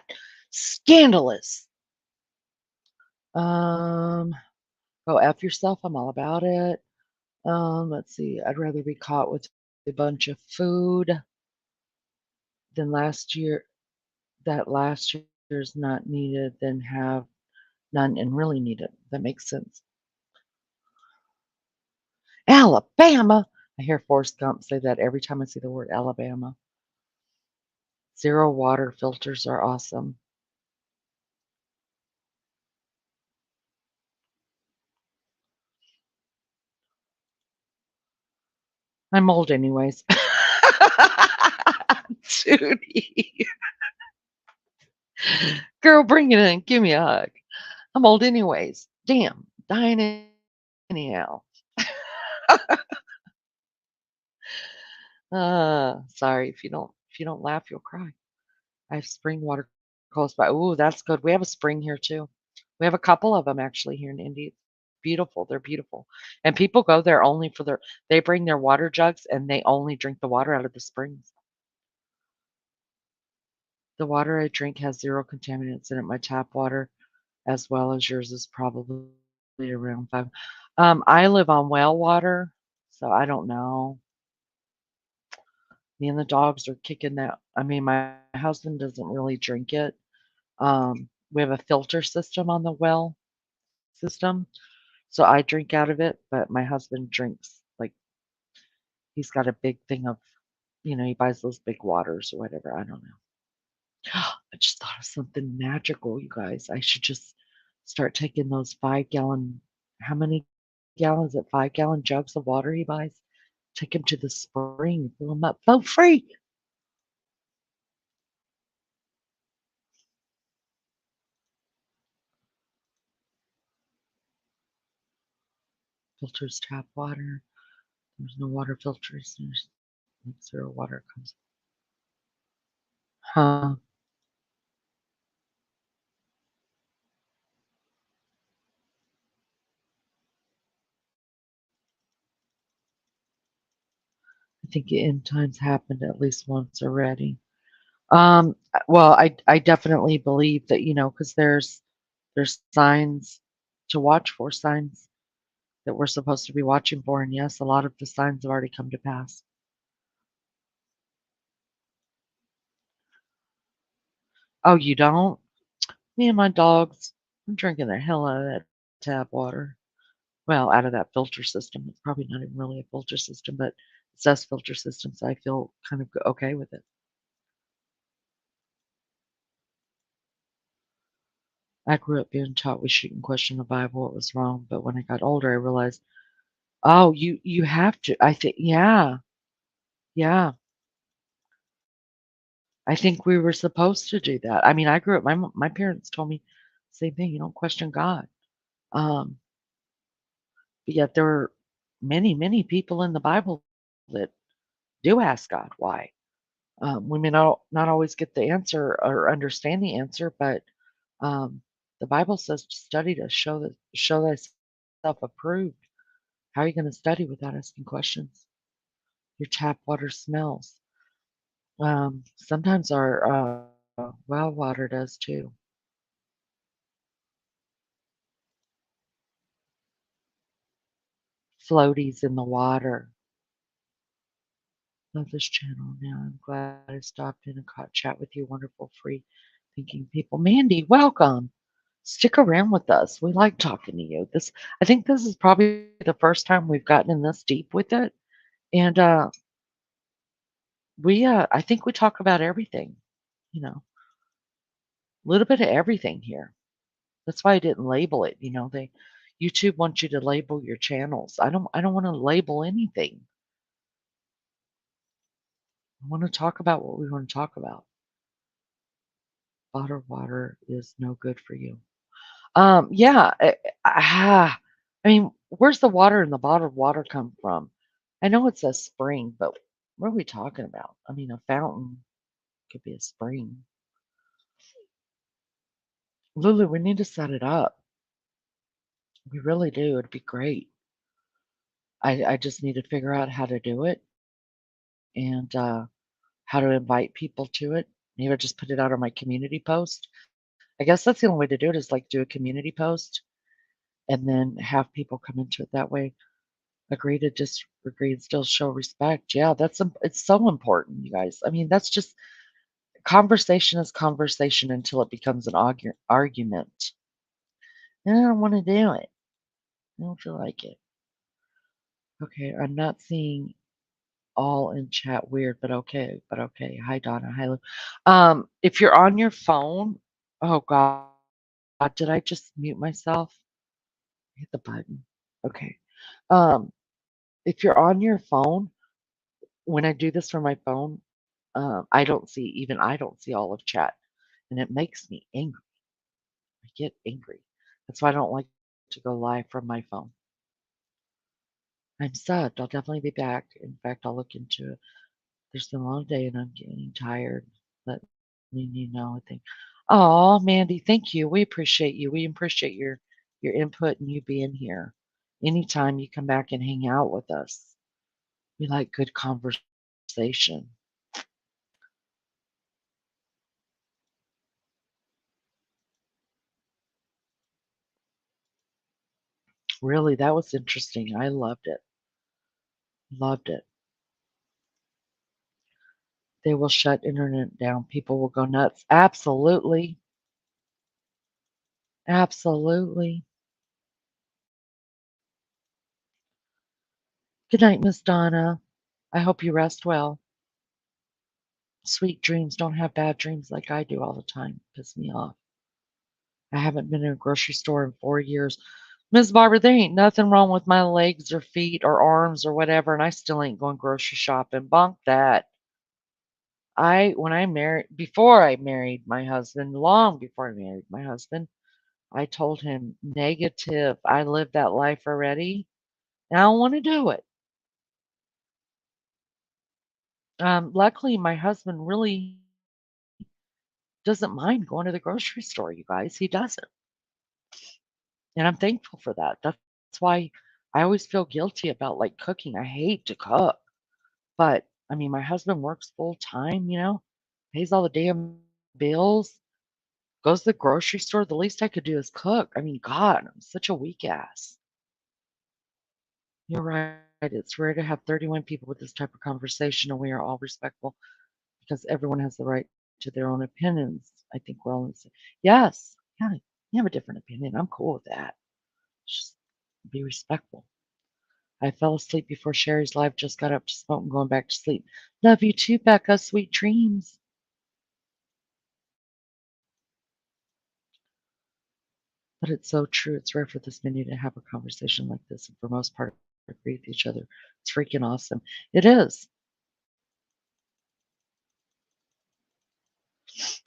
Scandalous. Um, Go F yourself. I'm all about it. Let's see. I'd rather be caught with a bunch of food than last year's not needed than have none and really need it. That makes sense. Alabama. I hear Forrest Gump say that every time I see the word Alabama. Zero water filters are awesome. I'm old anyways. Judy. Girl, bring it in. Give me a hug. I'm old anyways. Damn. Dying anyhow. Sorry if you don't laugh, you'll cry. I have spring water close by. Ooh, that's good. We have a spring here too. We have a couple of them actually here in Indy. Beautiful. They're beautiful. And people go there only for they bring their water jugs and they only drink the water out of the springs. The water I drink has zero contaminants in it. My tap water, as well as yours, is probably around 5. I live on well water, so I don't know. Me and the dogs are kicking that. I mean, my husband doesn't really drink it. We have a filter system on the well system, so I drink out of it, but my husband drinks like he's got a big thing of, he buys those big waters or whatever. I don't know. I just thought of something magical, you guys. I should just start taking those 5-gallon, how many gallons at 5-gallon jugs of water he buys? Take him to the spring, fill them up for free. Filters tap water. There's no water filters. There's like zero water comes. Huh. I think end times happened at least once already. Well, I definitely believe that, because there's signs to watch for, signs that we're supposed to be watching for, and yes, a lot of the signs have already come to pass. Oh, you don't? Me and my dogs, I'm drinking the hell out of that tap water. Well, out of that filter system. It's probably not even really a filter system, but it says filter system, so I feel kind of okay with it. I grew up being taught we shouldn't question the Bible. It was wrong. But when I got older, I realized, oh, you have to. I think, yeah, yeah. I think we were supposed to do that. I mean, I grew up. My parents told me same thing. You don't question God. Um, but yet there were many people in the Bible that do ask God why. We may not always get the answer or understand the answer, but um, the Bible says to study to show thyself approved. How are you going to study without asking questions? Your tap water smells. Sometimes our well water does too. Floaties in the water. Love this channel now. I'm glad I stopped in and caught chat with you, wonderful free thinking people. Mandy, welcome. Stick around with us. We like talking to you. I think this is probably the first time we've gotten in this deep with it. And I think we talk about everything, you know, a little bit of everything here. That's why I didn't label it. YouTube wants you to label your channels. I don't want to label anything. I want to talk about what we want to talk about. Bottled water is no good for you. Yeah. I mean, where's the water in the bottled water come from? I know it's a spring, but what are we talking about? I mean, a fountain could be a spring. Lulu, we need to set it up. We really do. It'd be great. I just need to figure out how to do it and how to invite people to it. Maybe I just put it out on my community post. I guess that's the only way to do it is like do a community post and then have people come into it that way. Agree to disagree and still show respect. Yeah, it's so important, you guys. I mean, that's just conversation is conversation until it becomes an argument. And I don't want to do it. I don't feel like it. Okay, I'm not seeing all in chat weird, but okay, Hi Donna, hi Lou. If you're on your phone, oh God, did I just mute myself? Hit the button. Okay. Um, if you're on your phone, when I do this from my phone, I don't see all of chat, and it makes me angry. I get angry. That's why I don't like to go live from my phone. I'm sad. I'll definitely be back. In fact, I'll look into it. There's been a long day and I'm getting tired. Let me know. I think. Oh, Mandy, thank you. We appreciate you. We appreciate your input and you being here. Anytime you come back and hang out with us, we like good conversation. Really, that was interesting. I loved it. Loved it. They will shut internet down. People will go nuts. Absolutely. Absolutely. Good night, Miss Donna. I hope you rest well. Sweet dreams. Don't have bad dreams like I do all the time. Piss me off. I haven't been in a grocery store in 4 years. Miss Barbara, there ain't nothing wrong with my legs or feet or arms or whatever, and I still ain't going grocery shopping. Bonk that. When I married, before I married my husband, long before I married my husband, I told him negative. I lived that life already. And I don't want to do it. Luckily, my husband really doesn't mind going to the grocery store, you guys. He doesn't. And I'm thankful for that. That's why I always feel guilty about like cooking. I hate to cook. But I mean, my husband works full time, pays all the damn bills, goes to the grocery store. The least I could do is cook. I mean, God, I'm such a weak ass. You're right. It's rare to have 31 people with this type of conversation, and we are all respectful because everyone has the right to their own opinions. I think we're all in the same. Yes, yeah, you have a different opinion. I'm cool with that. Just be respectful. I fell asleep before Sherry's live, just got up to smoke and going back to sleep. Love you too, Becca. Sweet dreams. But it's so true. It's rare for this many to have a conversation like this, and for most part, agree with each other. It's freaking awesome. It is.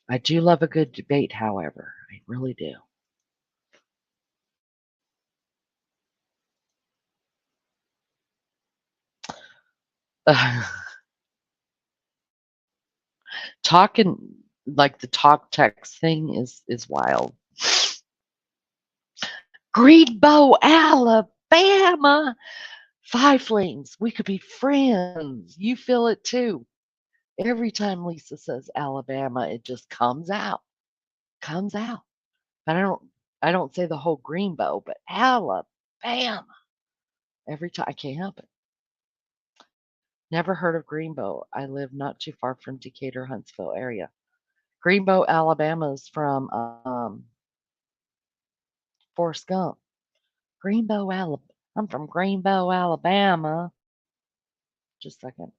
I do love a good debate, however. I really do. Talking like the talk text thing is wild. Greenbow, Alabama. Five lanes. We could be friends. You feel it too. Every time Lisa says Alabama, it just comes out. Comes out. But I don't say the whole Greenbow, but Alabama. Every time I can't help it. Never heard of Greenbow. I live not too far from Decatur, Huntsville area. Greenbow, Alabama is from Forrest Gump. Greenbow, Alabama. I'm from Greenbow, Alabama. Just a second.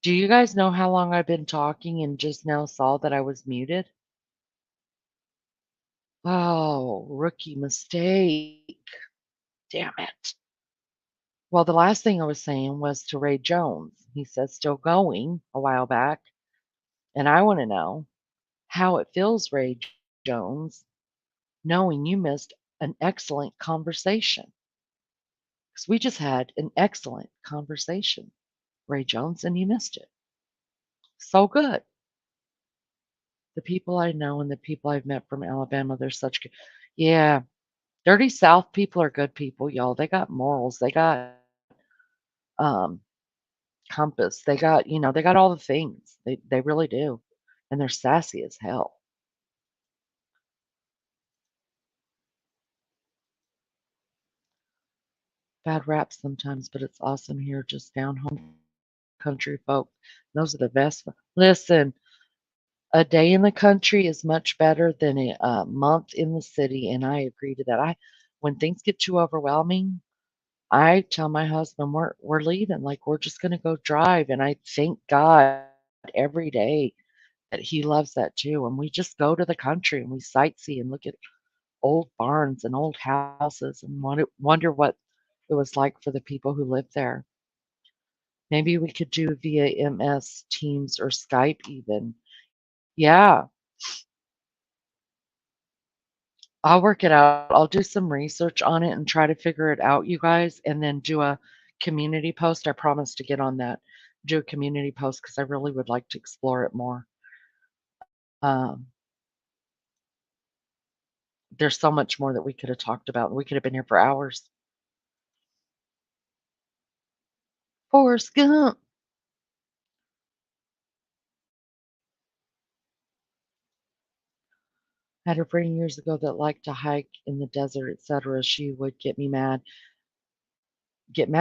Do you guys know how long I've been talking and just now saw that I was muted? Oh, rookie mistake. Damn it. Well, the last thing I was saying was to Ray Jones. He says still going a while back. And I want to know how it feels, Ray Jones, knowing you missed an excellent conversation. Because we just had an excellent conversation, Ray Jones, and you missed it. So good. The people I know and the people I've met from Alabama, they're such good. Yeah, Dirty South people are good people, y'all. They got morals. They got um, compass. They got all the things. They really do, and they're sassy as hell. Bad rap sometimes, but it's awesome here. Just down home country folk. Those are the best. Listen, a day in the country is much better than a month in the city, and I agree to that. When things get too overwhelming, I tell my husband we're leaving, like we're just gonna go drive, and I thank God every day that he loves that too. And we just go to the country and we sightsee and look at old barns and old houses and wonder what it was like for the people who lived there. Maybe we could do via MS Teams or Skype even. Yeah, I'll work it out. I'll do some research on it and try to figure it out, you guys, and then do a community post. I promise to get on that, do a community post because I really would like to explore it more. Um, there's so much more that we could have talked about. We could have been here for hours. Forrest Gump. Had a friend years ago that liked to hike in the desert, etc. She would get mad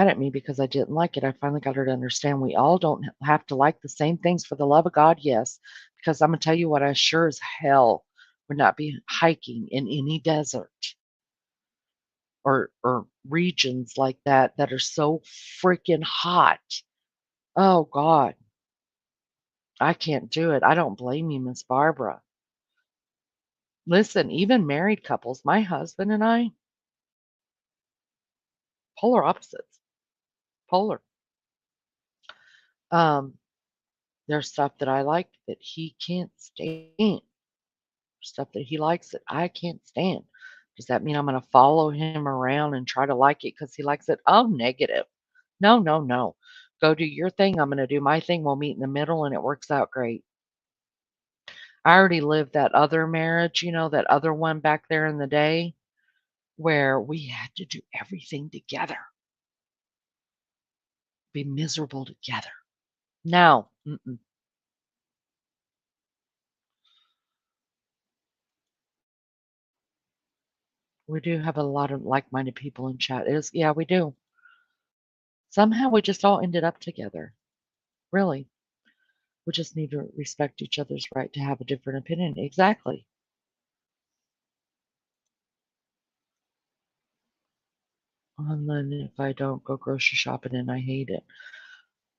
at me because I didn't like it. I finally got her to understand we all don't have to like the same things for the love of God, yes. Because I'm gonna tell you what, I sure as hell would not be hiking in any desert or regions like that are so freaking hot. Oh God, I can't do it. I don't blame you, Miss Barbara. Listen, even married couples, my husband and I, polar opposites. Polar. Um, there's stuff that I like that he can't stand. Stuff that he likes that I can't stand. Does that mean I'm going to follow him around and try to like it because he likes it? Oh, negative. No, no, no. Go do your thing. I'm going to do my thing. We'll meet in the middle and it works out great. I already lived that other marriage, that other one back there in the day where we had to do everything together, be miserable together. No, mm-mm. We do have a lot of like-minded people in chat. It is yeah, we do. Somehow we just all ended up together. Really. We just need to respect each other's right to have a different opinion. Exactly. And then if I don't go grocery shopping and I hate it.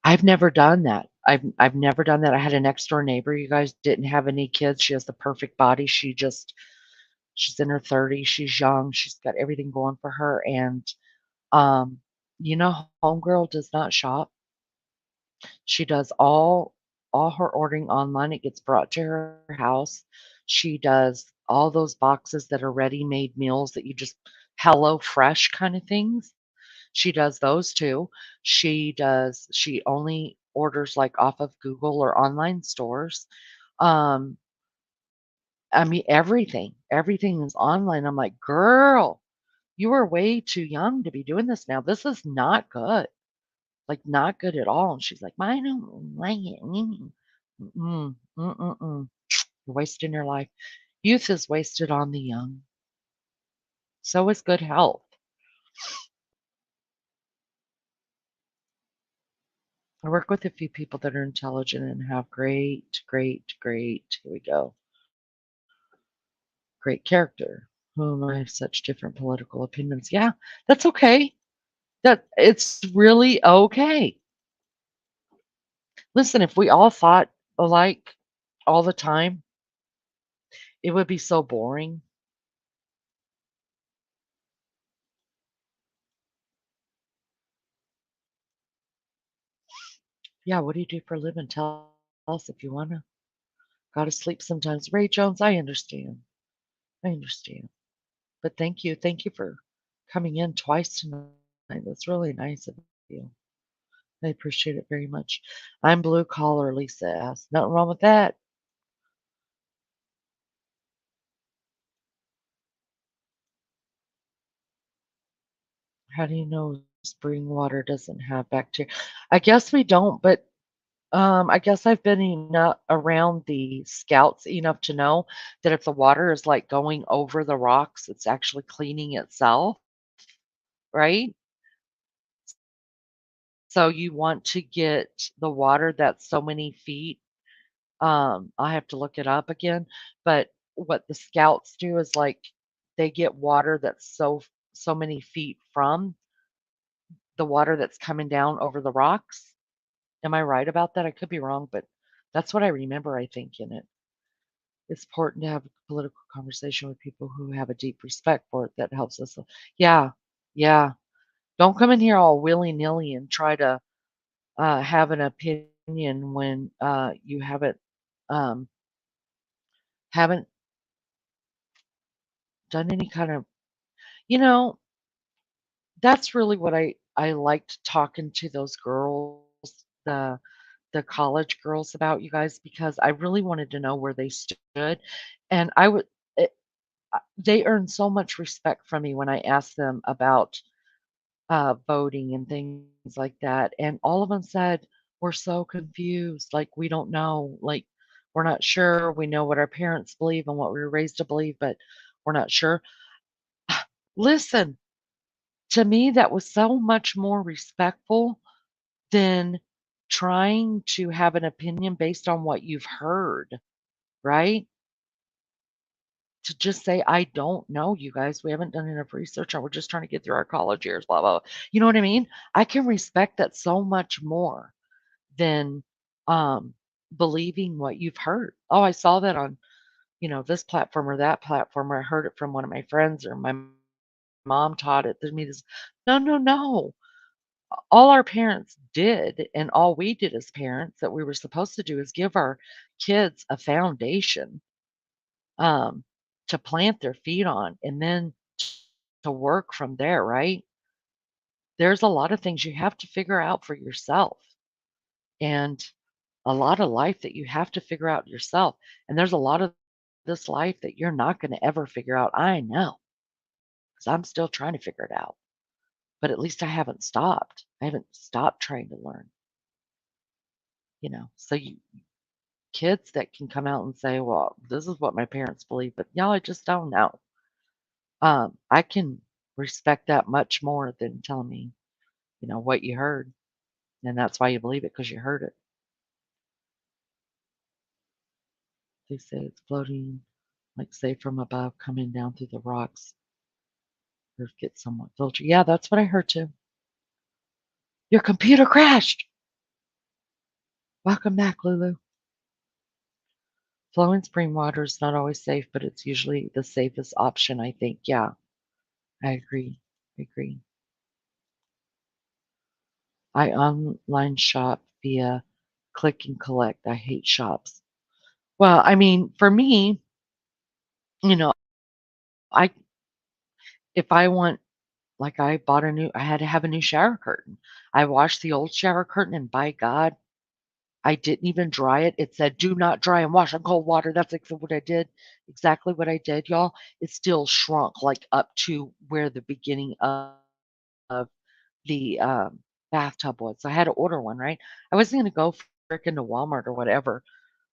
I've never done that. I've never done that. I had a next door neighbor, you guys, didn't have any kids. She has the perfect body. She's in her 30s. She's young. She's got everything going for her. And um, homegirl does not shop. She does all her ordering online. It gets brought to her house. She does all those boxes that are ready-made meals that you just Hello Fresh kind of things. She does those too. She only orders like off of Google or online stores. Um, I mean everything is online. I'm like, "Girl, you are way too young to be doing this now. This is not good." Like, not good at all, and she's like, "I don't like it." Mm-mm, mm-mm-mm. You're wasting your life. Youth is wasted on the young. So is good health. I work with a few people that are intelligent and have here we go, great character, whom I have such different political opinions. Yeah, that's okay. That it's really okay. Listen, if we all thought alike all the time, it would be so boring. Yeah, what do you do for a living? Tell us if you wanna. Gotta sleep sometimes. Ray Jones, I understand. I understand. But thank you for coming in twice tonight. That's really nice of you. I appreciate it very much. I'm blue collar, Lisa asked. Nothing wrong with that. How do you know spring water doesn't have bacteria? I guess we don't, but I guess I've been enough around the scouts enough to know that if the water is like going over the rocks, it's actually cleaning itself, right? So you want to get the water that's so many feet. I have to look it up again, but what the scouts do is like they get water that's so many feet from the water that's coming down over the rocks. Am I right about that? I could be wrong, but that's what I remember, I think, in it. It's important to have a political conversation with people who have a deep respect for it that helps us. Yeah, yeah. Don't come in here all willy-nilly and try to have an opinion when you um, haven't done any kind of, you know, that's really what I liked talking to those girls, the the college girls about you guys because I really wanted to know where they stood, and I would. They earned so much respect from me when I asked them about voting and things like that. And all of them said, "We're so confused. Like, we don't know. Like, we're not sure. We know what our parents believe and what we were raised to believe, but we're not sure." Listen, to me, that was so much more respectful than trying to have an opinion based on what you've heard, right? To just say, "I don't know, you guys. We haven't done enough research, and we're just trying to get through our college years, blah, blah." You know what I mean? I can respect that so much more than, um, believing what you've heard. "Oh, I saw that on, this platform or that platform, or I heard it from one of my friends, or my mom taught it to me this." No, no, no. All our parents did, and all we did as parents that we were supposed to do is give our kids a foundation um, to plant their feet on and then to work from there, right? There's a lot of things you have to figure out for yourself and a lot of life that you have to figure out yourself. And there's a lot of this life that you're not going to ever figure out. I know because I'm still trying to figure it out, but at least I haven't stopped. I haven't stopped trying to learn, So kids that can come out and say, well, this is what my parents believe, but y'all, I just don't know. I can respect that much more than telling me, what you heard, and that's why you believe it because you heard it. They say it's floating, like, say, from above, coming down through the rocks. Earth gets somewhat filtered. Yeah, that's what I heard too. Your computer crashed. Welcome back, Lulu. Flowing spring water is not always safe, but it's usually the safest option, I think. Yeah, I agree. I agree. I online shop via click and collect. I hate shops. Well, I mean, for me, you know, I if I want like I had to have a new shower curtain. I washed the old shower curtain and by God, I didn't even dry it. It said, "Do not dry and wash in cold water." That's exactly what I did. Exactly what I did, y'all. It still shrunk like up to where the beginning of the bathtub was. So I had to order one, right? I wasn't gonna go frickin' to Walmart or whatever.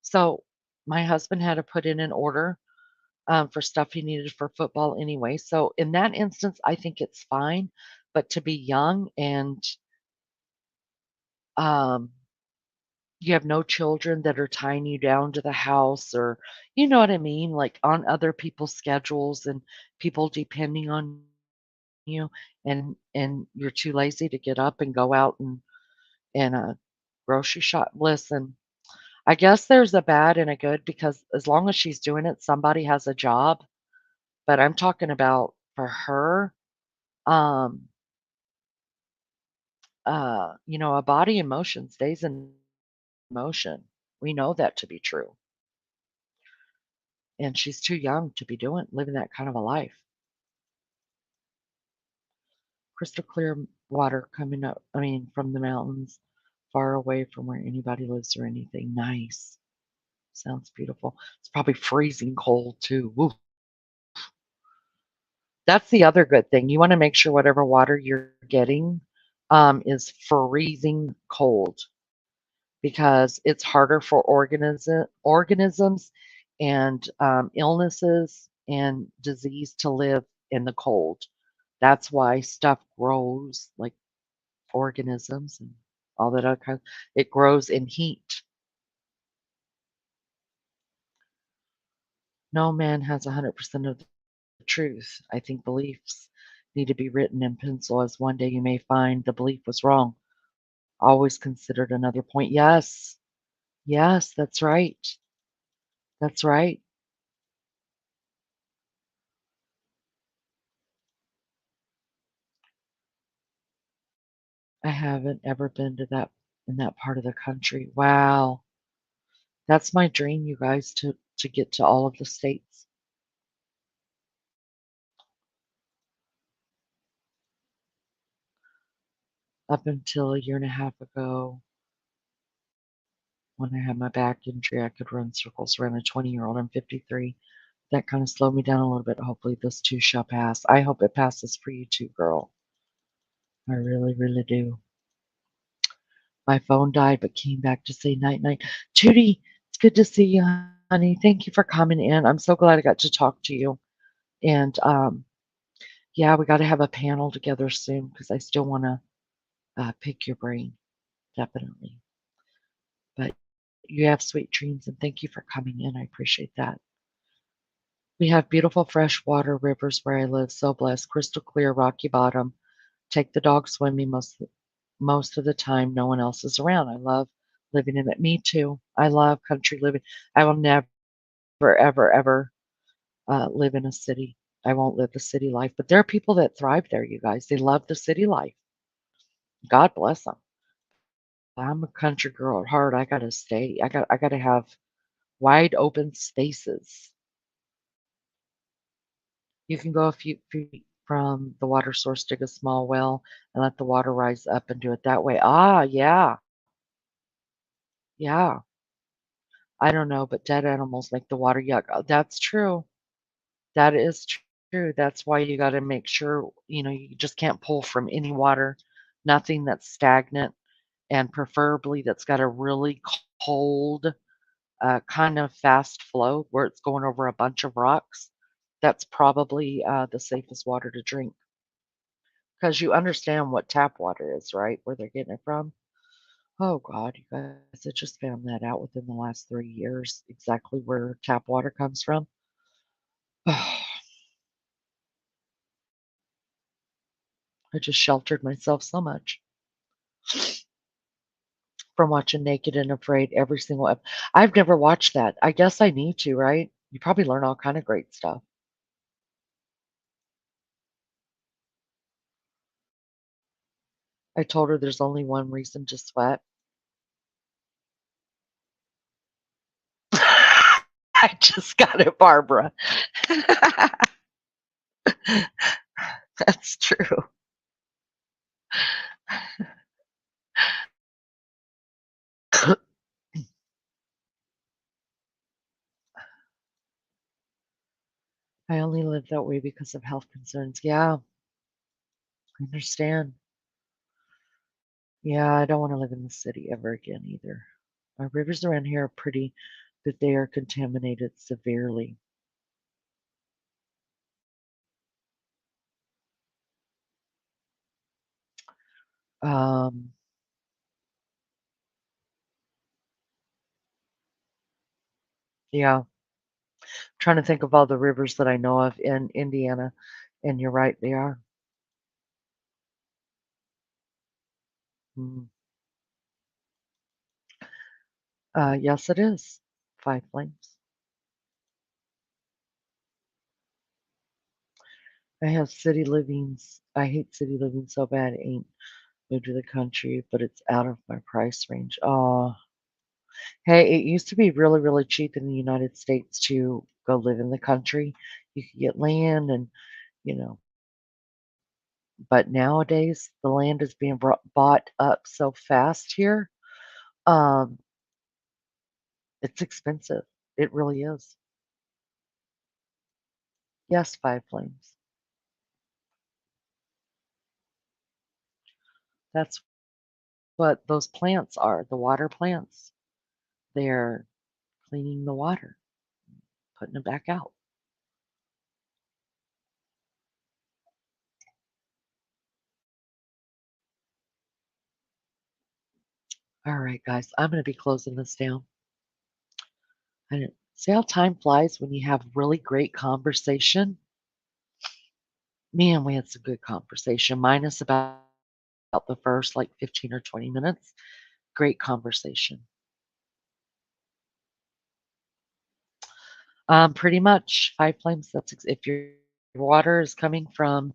So my husband had to put in an order for stuff he needed for football anyway. So in that instance, I think it's fine. But to be young and um, you have no children that are tying you down to the house, or you know what I mean, like on other people's schedules and people depending on you, and you're too lazy to get up and go out and grocery shop. Listen, I guess there's a bad and a good because as long as she's doing it, somebody has a job. But I'm talking about for her, um, a body in motion stays in motion. We know that to be true. And she's too young to be living that kind of a life. Crystal clear water coming up, I mean, from the mountains, far away from where anybody lives or anything. Nice. Sounds beautiful. It's probably freezing cold too. Woo. That's the other good thing. You want to make sure whatever water you're getting is freezing cold because it's harder for organisms and illnesses and disease to live in the cold. That's why stuff grows like organisms and all that other kind. It grows in heat. No man has 100% of the truth. I think beliefs need to be written in pencil, as one day you may find the belief was wrong. Always considered another point. Yes. Yes, that's right. That's right. I haven't ever been to that in that part of the country. Wow. That's my dream, you guys, to get to all of the states. Up until a year and a half ago, when I had my back injury, I could run circles around a 20-year-old. I'm 53. That kind of slowed me down a little bit. Hopefully, this too shall pass. I hope it passes for you too, girl. I really, really do. My phone died, but came back to say night night. Judy, it's good to see you, honey. Thank you for coming in. I'm so glad I got to talk to you. And yeah, we got to have a panel together soon because I still want to pick your brain, definitely. But you have sweet dreams, and thank you for coming in. I appreciate that. We have beautiful freshwater rivers where I live. So blessed, crystal clear, rocky bottom. Take the dog swimming most of the time. No one else is around. I love living in it. Me too. I love country living. I will never, ever, ever live in a city. I won't live the city life. But there are people that thrive there. You guys, they love the city life. God bless them. I'm a country girl at heart. I gotta stay. I gotta have wide open spaces. You can go a few feet from the water source, dig a small well, and let the water rise up and do it that way. Ah, yeah, yeah. I don't know, but dead animals make the water yuck. That's true. That is true. That's why you got to make sure, you just can't pull from any water, nothing that's stagnant, and preferably that's got a really cold, kind of fast flow where it's going over a bunch of rocks. That's probably, the safest water to drink because you understand what tap water is, right? Where they're getting it from? Oh god, you guys, I just found that out within the last 3 years, exactly where tap water comes from. I just sheltered myself so much from watching Naked and Afraid every single I've never watched that. I guess I need to, right? You probably learn all kind of great stuff. I told her there's only one reason to sweat. I just got it, Barbara. That's true. I only live that way because of health concerns. Yeah, I understand. Yeah, I don't want to live in the city ever again either. Our rivers around here are pretty, but they are contaminated severely. Um, yeah, trying to think of all the rivers that I know of in Indiana, and you're right, they are. Mm. Yes, it is. Five Flames. I have city livings. I hate city living so bad. It ain't moved to the country, but it's out of my price range. Oh, hey, it used to be really, really cheap in the United States to go live in the country. You could get land and, you know, but nowadays the land is being bought up so fast here. Um, it's expensive. It really is. Yes, Five Flames. That's what those plants are, the water plants. They're cleaning the water, putting it back out. All right, guys, I'm going to be closing this down. And see how time flies when you have really great conversation? Man, we had some good conversation, minus about the first like 15 or 20 minutes. Great conversation. Pretty much Five Flames. If your water is coming from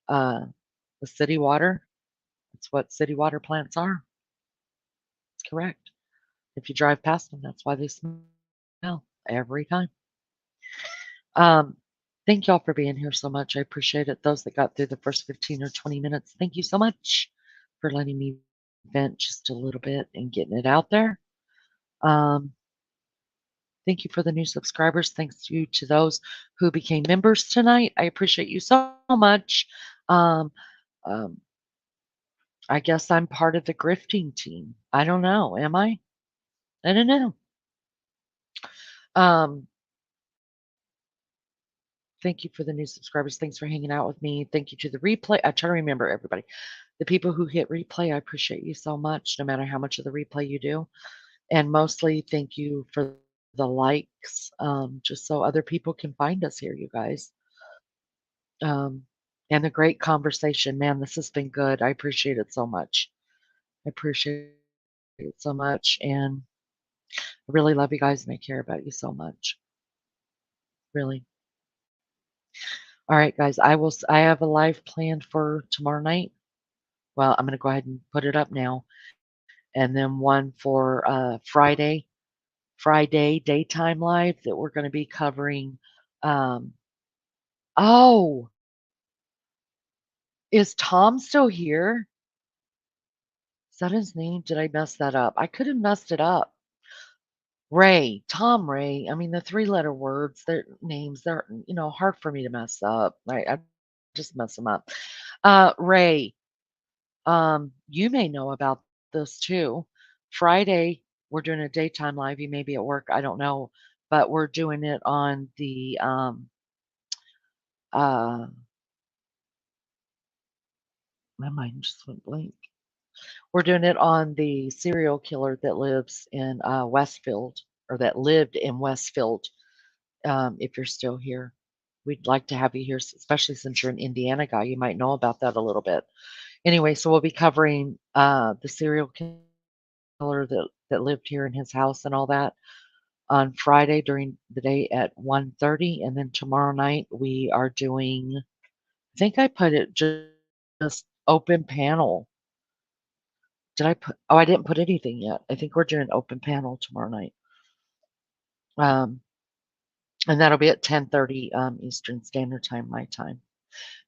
uh, the city water, that's what city water plants are. It's correct. If you drive past them, that's why they smell every time. Um, thank y'all for being here so much. I appreciate it. Those that got through the first 15 or 20 minutes, thank you so much for letting me vent just a little bit and getting it out there. Um, thank you for the new subscribers. Thanks to those who became members tonight. I appreciate you so much. Um, um, I guess I'm part of the grifting team. I don't know. Am I? I don't know. Um, thank you for the new subscribers. Thanks for hanging out with me. Thank you to the replay. I try to remember everybody. The people who hit replay, I appreciate you so much, no matter how much of the replay you do. And mostly, thank you for the likes, just so other people can find us here, you guys. Um, and a great conversation. Man, this has been good. I appreciate it so much. I appreciate it so much. And I really love you guys and I care about you so much. Really. All right, guys. I have a live planned for tomorrow night. Well, I'm going to go ahead and put it up now. And then one for Friday daytime live that we're going to be covering. Um, oh, is Tom still here? Is that his name? Did I mess that up? I could have messed it up. Ray, Tom Ray. I mean, the three-letter words, their names, they're, hard for me to mess up. I just mess them up. Ray, you may know about this too. Friday, we're doing a daytime live. You may be at work. I don't know, but we're doing it on the Uh, my mind just went blank. We're doing it on the serial killer that lives in Westfield, or that lived in Westfield. If you're still here, we'd like to have you here, especially since you're an Indiana guy. You might know about that a little bit. Anyway, so we'll be covering the serial killer that lived here in his house and all that on Friday during the day at 1:30, and then tomorrow night we are doing. I think I put it just open panel. Did I put? Oh, I didn't put anything yet. I think we're doing open panel tomorrow night. Um, and that'll be at 10:30 Eastern Standard Time, my time.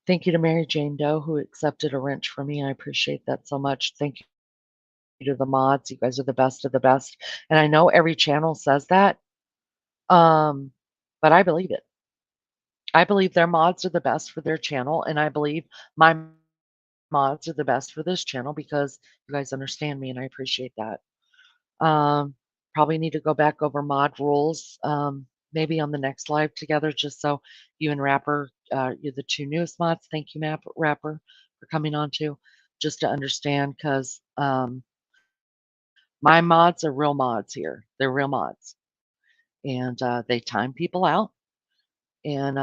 Thank you to Mary Jane Doe who accepted a wrench for me. I appreciate that so much. Thank you to the mods. You guys are the best of the best. And I know every channel says that, um, but I believe it. I believe their mods are the best for their channel, and I believe my mods are the best for this channel because you guys understand me, and I appreciate that. Um, Probably need to go back over mod rules, maybe on the next live together, just so you and Rapper, you're the two newest mods. Thank you, Rapper, for coming on too, just to understand, because my mods are real mods here. They're real mods, and they time people out, and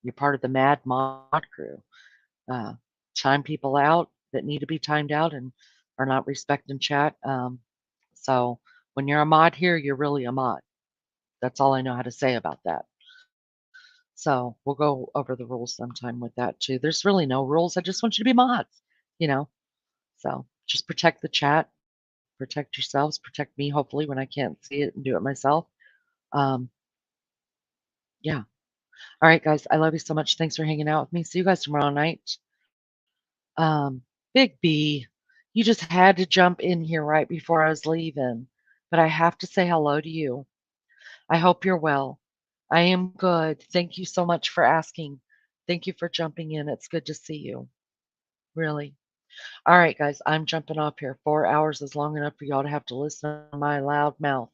you're part of the Mad Mod crew. Uh, Time people out that need to be timed out and are not respecting chat. So when you're a mod here, you're really a mod. That's all I know how to say about that. So we'll go over the rules sometime with that too. There's really no rules. I just want you to be mods, you know. So just protect the chat, protect yourselves, protect me, hopefully, when I can't see it and do it myself. Um, yeah. All right, guys. I love you so much. Thanks for hanging out with me. See you guys tomorrow night. Um, Big B, you just had to jump in here right before I was leaving, but I have to say hello to you. I hope you're well. I am good. Thank you so much for asking. Thank you for jumping in. It's good to see you. Really. All right, guys, I'm jumping off here. 4 hours is long enough for y'all to have to listen to my loud mouth.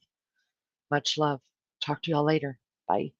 Much love. Talk to y'all later. Bye.